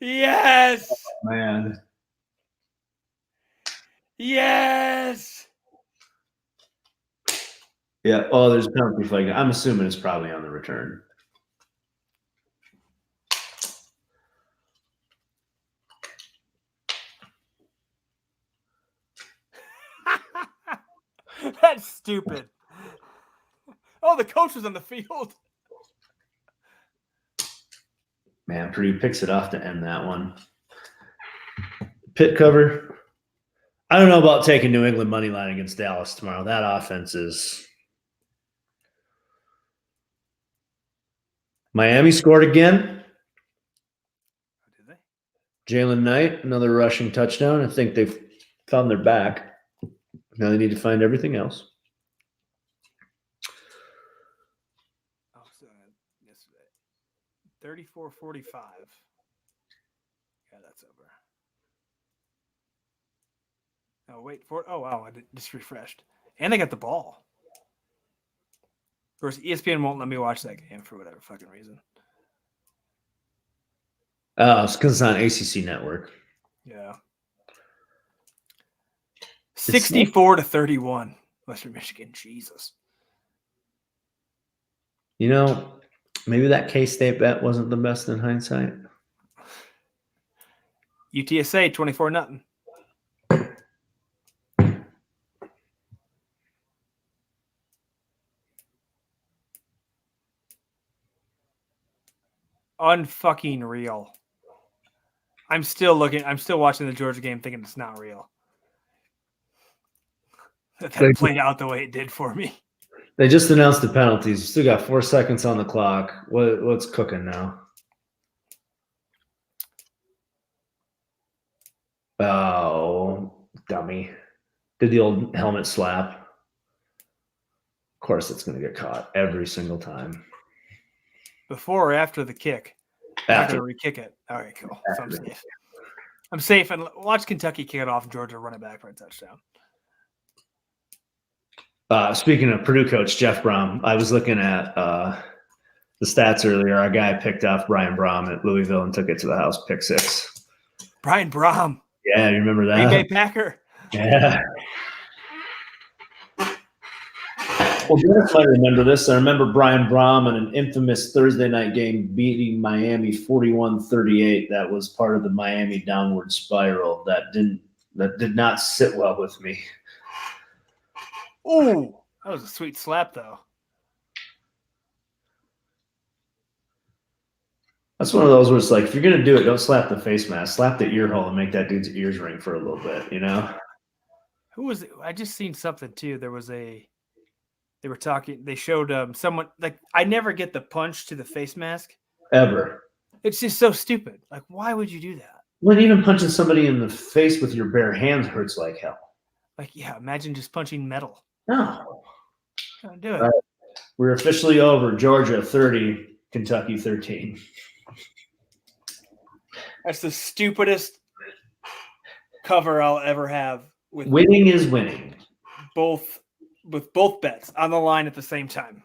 Yes.
Man.
Yes.
Yeah. Oh, there's a penalty flag. I'm assuming it's probably on the return.
That's stupid. Oh, the coach was on the field.
Man, Purdue picks it off to end that one. Pit cover. I don't know about taking New England money line against Dallas tomorrow. That offense is. Miami scored again.
Did they?
Jalen Knight, another rushing touchdown. I think they've found their back. Now they need to find everything else.
Oh, so yesterday. 34-45. Yeah, that's over. Oh, wait for it. Oh, wow. I just refreshed. And they got the ball. Of course, ESPN won't let me watch that game for whatever fucking reason.
Oh, it's because it's on ACC Network.
Yeah. 64-31. Western Michigan. Jesus.
You know, maybe that K-State bet wasn't the best in hindsight.
UTSA 24-0. Unfucking real. I'm still watching the Georgia game thinking it's not real. That played out the way it did for me.
They just announced the penalties. You still got 4 seconds on the clock. What's cooking now? Oh, dummy. Did the old helmet slap. Of course it's going to get caught every single time.
Before or after the kick?
After.
I'm going to re-kick it. All right, cool. So I'm safe. I'm safe. And watch Kentucky kick it off and Georgia run it back for a touchdown.
Speaking of Purdue coach Jeff Brom, I was looking at the stats earlier. Our guy picked off Brian Brom at Louisville and took it to the house, pick 6.
Brian Brom.
Yeah, you remember that?
Green Bay Packer.
Yeah. Well, Dennis might remember this. I remember Brian Brom in an infamous Thursday night game beating Miami 41-38. That was part of the Miami downward spiral that did not sit well with me.
Ooh, that was a sweet slap, though.
That's one of those where it's like, if you're going to do it, don't slap the face mask. Slap the ear hole and make that dude's ears ring for a little bit, you know?
Who was it? I just seen something, too. They were talking, they showed someone, like, I never get the punch to the face mask.
Ever.
It's just so stupid. Like, why would you do that?
When even punching somebody in the face with your bare hands hurts like hell.
Like, yeah, imagine just punching metal.
No.
Don't do it.
Right. We're officially over. Georgia 30, Kentucky 13.
That's the stupidest cover I'll ever have. With
Winning is winning.
With both bets on the line at the same time.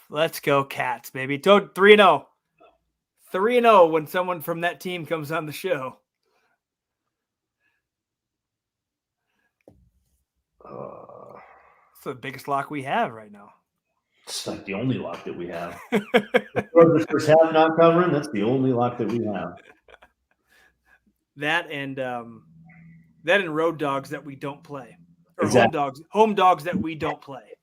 Let's go Cats, baby. 3-0. 3-0 when someone from that team comes on the show. It's the biggest lock we have right now.
It's like the only lock that we have. The first half not covering, that's the only lock that we have.
That and road dogs that we don't play. Or
Exactly.
home dogs that we don't play.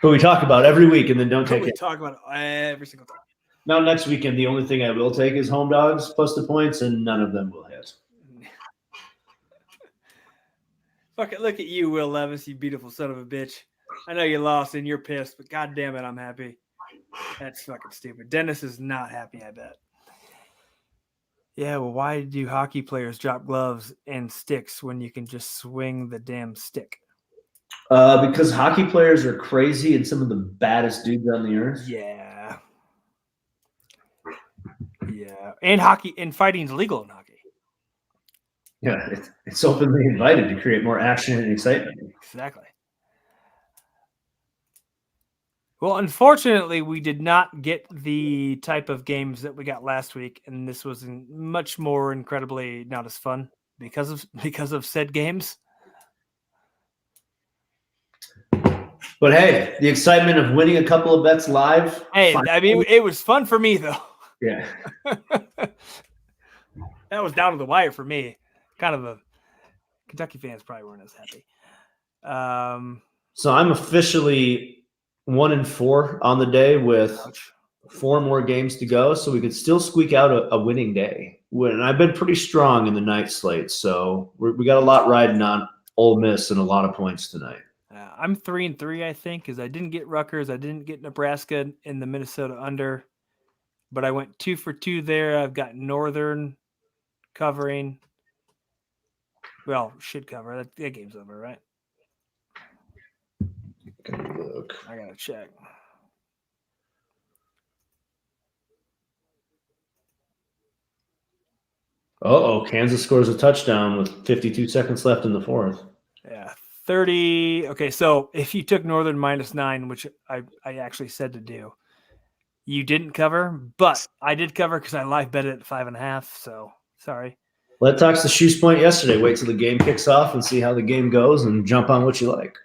But we talk about every week and then don't take
We
it.
talk about it every single time.
Now next weekend, the only thing I will take is home dogs plus the points, and none of them will hit.
Fuck it, look at you, Will Levis, you beautiful son of a bitch. I know you lost and you're pissed, but god damn it, I'm happy. That's fucking stupid. Dennis is not happy, I bet. Yeah, well, why do hockey players drop gloves and sticks when you can just swing the damn stick?
Because hockey players are crazy and some of the baddest dudes on the earth.
Yeah. Yeah. And hockey and fighting's legal in hockey.
Yeah, it's openly invited to create more action and excitement.
Exactly. Well, unfortunately, we did not get the type of games that we got last week, and this was much more incredibly not as fun because of said games.
But hey, the excitement of winning a couple of bets live.
Hey,
finally.
I mean, it was fun for me though.
Yeah.
That was down to the wire for me. Kind of a Kentucky fans probably weren't as happy.
So I'm officially 1-4 on the day with
Ouch.
4 more games to go, so we could still squeak out a winning day. And I've been pretty strong in the night slate, so we got a lot riding on Ole Miss and a lot of points tonight.
I'm 3-3, I think, because I didn't get Rutgers, I didn't get Nebraska in the Minnesota under, but I went 2 for 2 there. I've got Northern covering. Well, should cover. That game's over, right?
Look.
I gotta check.
Kansas scores a touchdown with 52 seconds left in the fourth.
Yeah, 30. Okay, so if you took Northern -9, which I actually said to do, you didn't cover, but I did cover because I live bet it at 5.5. So sorry.
Let talks the Shoes Point yesterday. Wait till the game kicks off and see how the game goes and jump on what you like.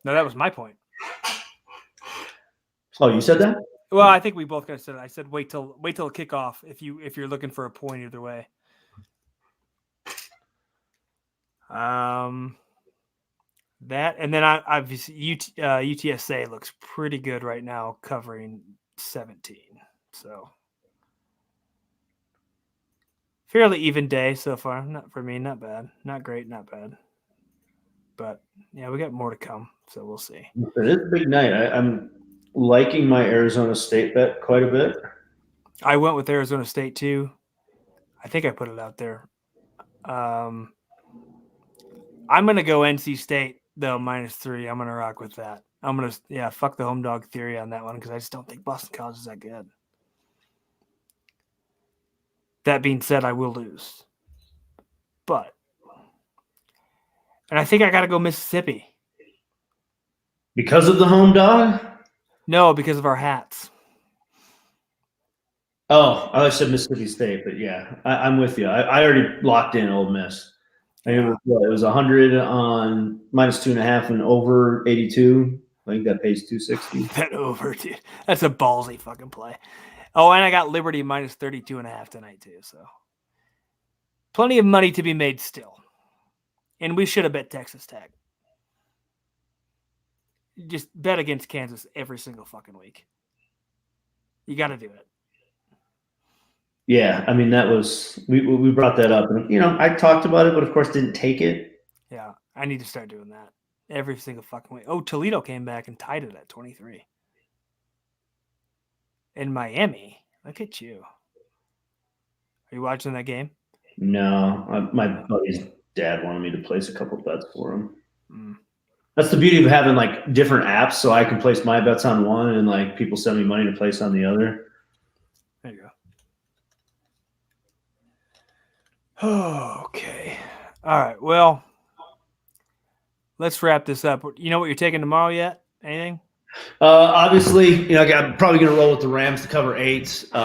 No, that was my point.
Oh, you said that?
Well, I think we both kind of said it. I said wait till kickoff if you're looking for a point either way. That and then obviously UTSA looks pretty good right now, covering 17. So fairly even day so far. Not for me, not bad, not great, not bad. But yeah, we got more to come, so we'll see.
It is a big night. I'm liking my Arizona State bet quite a bit.
I went with Arizona State too. I think I put it out there. I'm gonna go NC State though -3. I'm gonna rock with that. I'm gonna fuck the home dog theory on that one because I just don't think Boston College is that good. That being said, I will lose. And I think I gotta go Mississippi.
Because of the home dog?
No, because of our hats.
Oh, I said Mississippi State, but yeah, I'm with you. I already locked in Ole Miss. It was 100 on -2.5 and over 82. I think that pays 260.
That over, dude. That's a ballsy fucking play. Oh, and I got Liberty -32.5 tonight too. So plenty of money to be made still. And we should have bet Texas Tech. Just bet against Kansas every single fucking week. You got to do it.
Yeah, I mean that was we brought that up, and I talked about it, but of course didn't take it.
Yeah, I need to start doing that every single fucking week. Oh, Toledo came back and tied it at 23. In Miami, look at you. Are you watching that game?
No, my buddy's dad wanted me to place a couple bets for him. That's the beauty of having like different apps, so I can place my bets on one, and like people send me money to place on the other.
There you go. Oh, okay. All right. Well, let's wrap this up. You know what you're taking tomorrow yet? Anything?
Obviously, I'm probably going to roll with the Rams to cover 8. They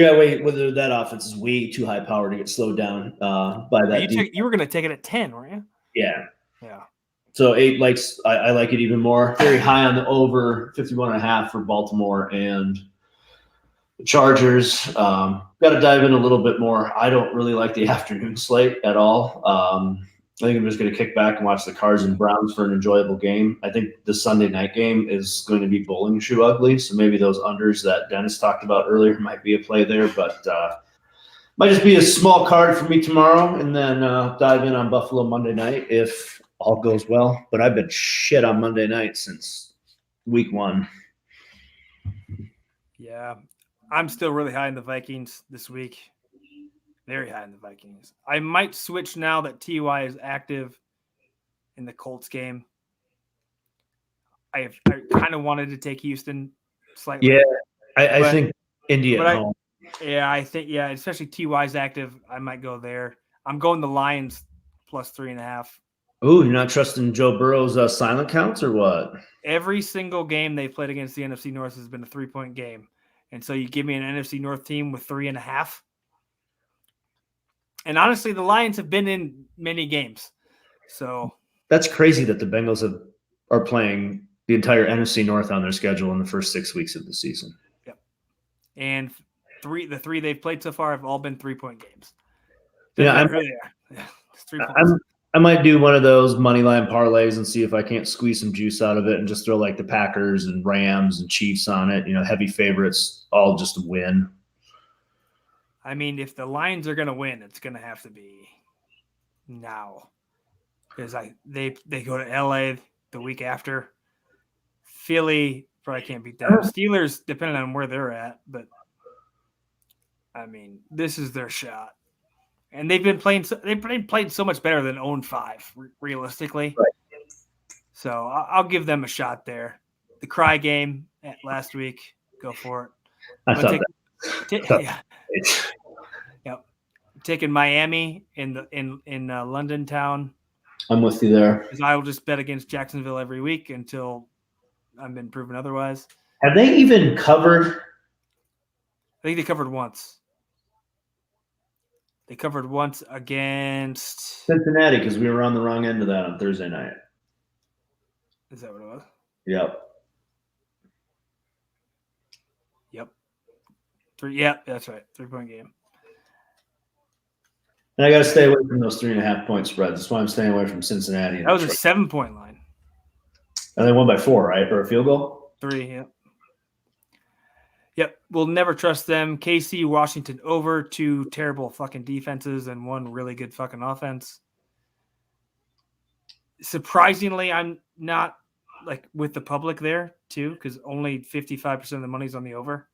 got to wait whether that offense is way too high power to get slowed down by that.
You were going to take it at 10, weren't you?
Yeah.
Yeah.
So 8 likes. I like it even more. Very high on the over 51.5 for Baltimore and the Chargers. Got to dive in a little bit more. I don't really like the afternoon slate at all. I think I'm just going to kick back and watch the Cards and Browns for an enjoyable game. I think the Sunday night game is going to be bowling shoe ugly, so maybe those unders that Dennis talked about earlier might be a play there, but might just be a small card for me tomorrow, and then dive in on Buffalo Monday night if all goes well. But I've been shit on Monday night since week 1.
Yeah. I'm still really high in the Vikings this week. Very high in the Vikings. I might switch now that TY is active in the Colts game. I kind of wanted to take Houston slightly.
Yeah, I
But-
think Indy
but
at home.
I think especially TY's active. I might go there. I'm going the Lions plus 3.5.
Ooh, you're not trusting Joe Burrow's silent counts or what?
Every single game they've played against the NFC North has been a 3-point game. And so you give me an NFC North team with 3.5. And honestly, the Lions have been in many games. So
That's crazy that the Bengals are playing the entire NFC North on their schedule in the first 6 weeks of the season.
and the three they've played so far have all been 3-point games.
Yeah,
Doesn't matter who they are. Yeah, it's 3 points.
I might do one of those money line parlays and see if I can't squeeze some juice out of it and just throw like the Packers and Rams and Chiefs on it. Heavy favorites, all just a win.
I mean, if the Lions are going to win, it's going to have to be now, because they go to LA the week after. Philly probably can't beat them. Steelers, depending on where they're at, but I mean, this is their shot. And they've been playing so much better than 0-5, realistically.
Right.
So I'll give them a shot there. The cry game last week, go for it.
I thought
Yep. Taking Miami in London town.
I'm with you there.
Because I will just bet against Jacksonville every week until I've been proven otherwise.
Have they even covered?
I think they covered once. They covered once against
Cincinnati because we were on the wrong end of that on Thursday night.
Is that what it was?
Yep.
Yep. That's right. 3-point game.
And I got to stay away from those 3.5-point spreads. That's why I'm staying away from Cincinnati.
That was a 7-point line.
And they won by 4, right? Or a field goal?
3, yep. Yep. We'll never trust them. KC, Washington over, 2 terrible fucking defenses and 1 really good fucking offense. Surprisingly, I'm not like with the public there too, because only 55% of the money's on the over,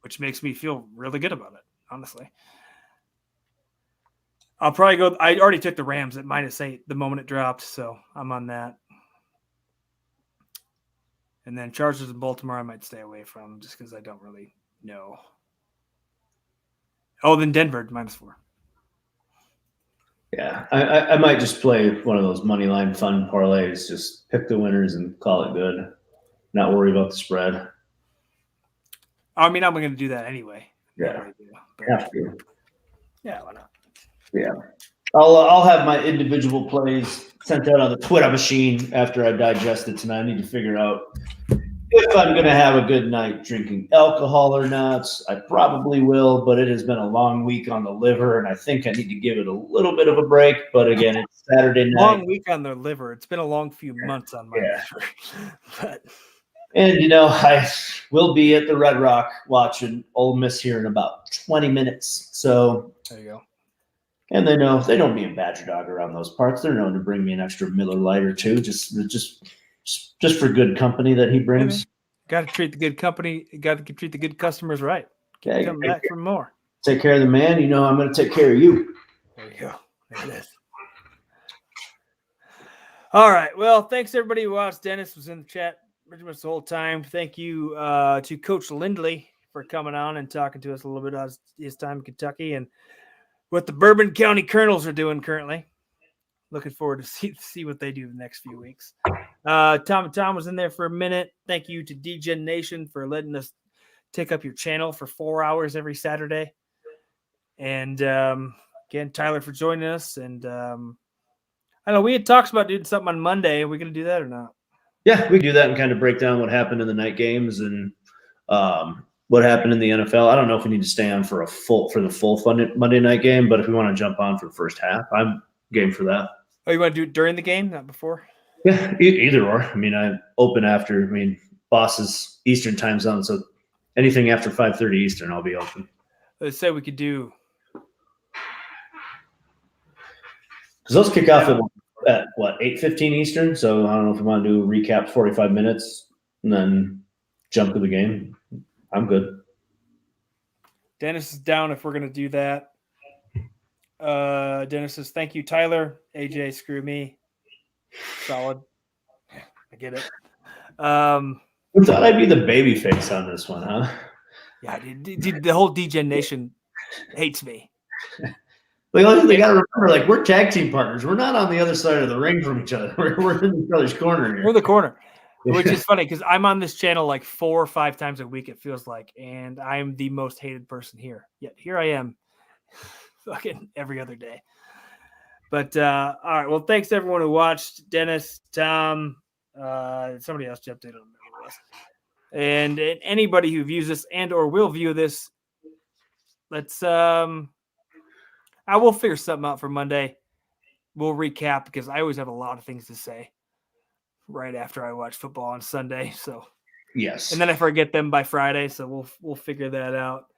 which makes me feel really good about it, honestly. I'll probably go. I already took the Rams at -8 the moment it dropped, so I'm on that. And then Chargers and Baltimore, I might stay away from just because I don't really know. Oh, then Denver -4.
Yeah, I might just play one of those money line fun parlays. Just pick the winners and call it good. Not worry about the spread.
I mean, I'm going to do that anyway.
Yeah,
But,
have to.
yeah, why not?
Yeah, I'll have my individual plays sent out on the Twitter machine after I digest it tonight. I need to figure out if I'm going to have a good night drinking alcohol or not. I probably will, but it has been a long week on the liver, and I think I need to give it a little bit of a break. But again, it's Saturday night.
Long week on their liver. It's been a long few months on my liver. But
And, I will be at the Red Rock watching Ole Miss here in about 20 minutes. So
there you go.
And they know they don't be a Badger Dog around those parts. They're known to bring me an extra Miller Lite or two, just for good company that he brings.
Got to treat the good company. Got to treat the good customers right.
Yeah,
Come back for more.
Take care of the man. I'm going to take care of you.
There you go. There it is. All right. Well, thanks everybody who watched. Dennis was in the chat pretty much the whole time. Thank you to Coach Lindley for coming on and talking to us a little bit about his time in Kentucky and what the Bourbon County Colonels are doing currently. Looking forward to see what they do the next few weeks. Tom was in there for a minute. Thank you to DGen Nation for letting us take up your channel for 4 hours every Saturday. And again, Tyler for joining us. And I don't know, we had talks about doing something on Monday. Are we going to do that or not?
Yeah, we can do that and kind of break down what happened in the night games and what happened in the NFL. I don't know if we need to stay on for the full Monday night game, but if we want to jump on for the first half, I'm game for that.
Oh, you want to do it during the game, not before?
Yeah, either or. I mean, I open after. I mean, boss is Eastern time zone, so anything after 5:30 Eastern, I'll be open.
Let's say we could do.
Because those kick off at what 8:15 Eastern. So I don't know if we want to do a recap 45 minutes and then jump to the game. I'm good.
Dennis is down if we're going to do that. Dennis says, thank you, Tyler. AJ, screw me. Solid. I get it.
We thought I'd be the baby face on this one, huh?
Yeah, dude, the whole DGen Nation hates me.
Like, only thing they got to remember, like, we're tag team partners. We're not on the other side of the ring from each other. We're in each other's corner here.
We're in the corner, which is funny because I'm on this channel like 4 or 5 times a week, it feels like, and I'm the most hated person here. Yet here I am fucking every other day. But all right, well, thanks everyone who watched. Dennis, Tom, somebody else jumped in on the list. And anybody who views this and or will view this, let's I will figure something out for Monday. We'll recap because I always have a lot of things to say right after I watch football on Sunday. So
Yes.
and then I forget them by Friday, so we'll figure that out.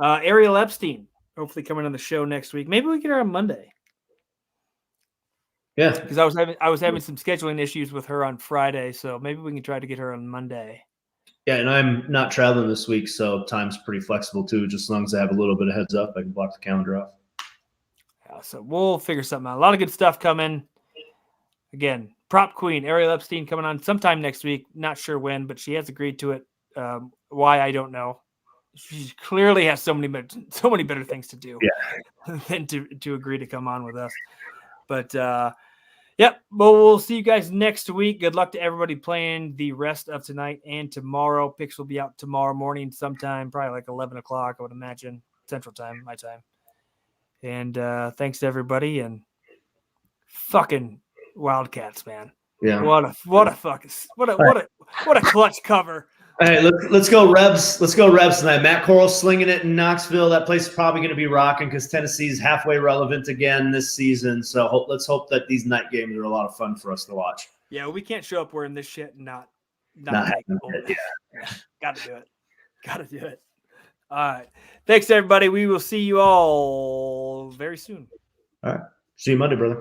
Ariel Epstein, hopefully coming on the show next week. Maybe we get her on Monday.
Yeah.
Because I was having some scheduling issues with her on Friday, so maybe we can try to get her on Monday.
Yeah, and I'm not traveling this week, so time's pretty flexible too. Just as long as I have a little bit of heads up, I can block the calendar off.
Yeah, so we'll figure something out. A lot of good stuff coming. Again, prop queen Ariel Epstein coming on sometime next week. Not sure when, but she has agreed to it. Why, I don't know. She clearly has so many better things to do than to agree to come on with us. But yep, well, we'll see you guys next week. Good luck to everybody playing the rest of tonight and tomorrow. Picks will be out tomorrow morning sometime, probably like 11 o'clock, I would imagine, Central Time, my time. And thanks to everybody, and fucking Wildcats, man.
Yeah.
What a clutch cover.
All right, let's go Rebs. Let's go Rebs tonight. Matt Corral slinging it in Knoxville. That place is probably going to be rocking because Tennessee's halfway relevant again this season. So let's hope that these night games are a lot of fun for us to watch.
Yeah, we can't show up wearing this shit and not
Not
take
having it, yeah.
Gotta do it. All right. Thanks, everybody. We will see you all very soon.
All right. See you Monday, brother.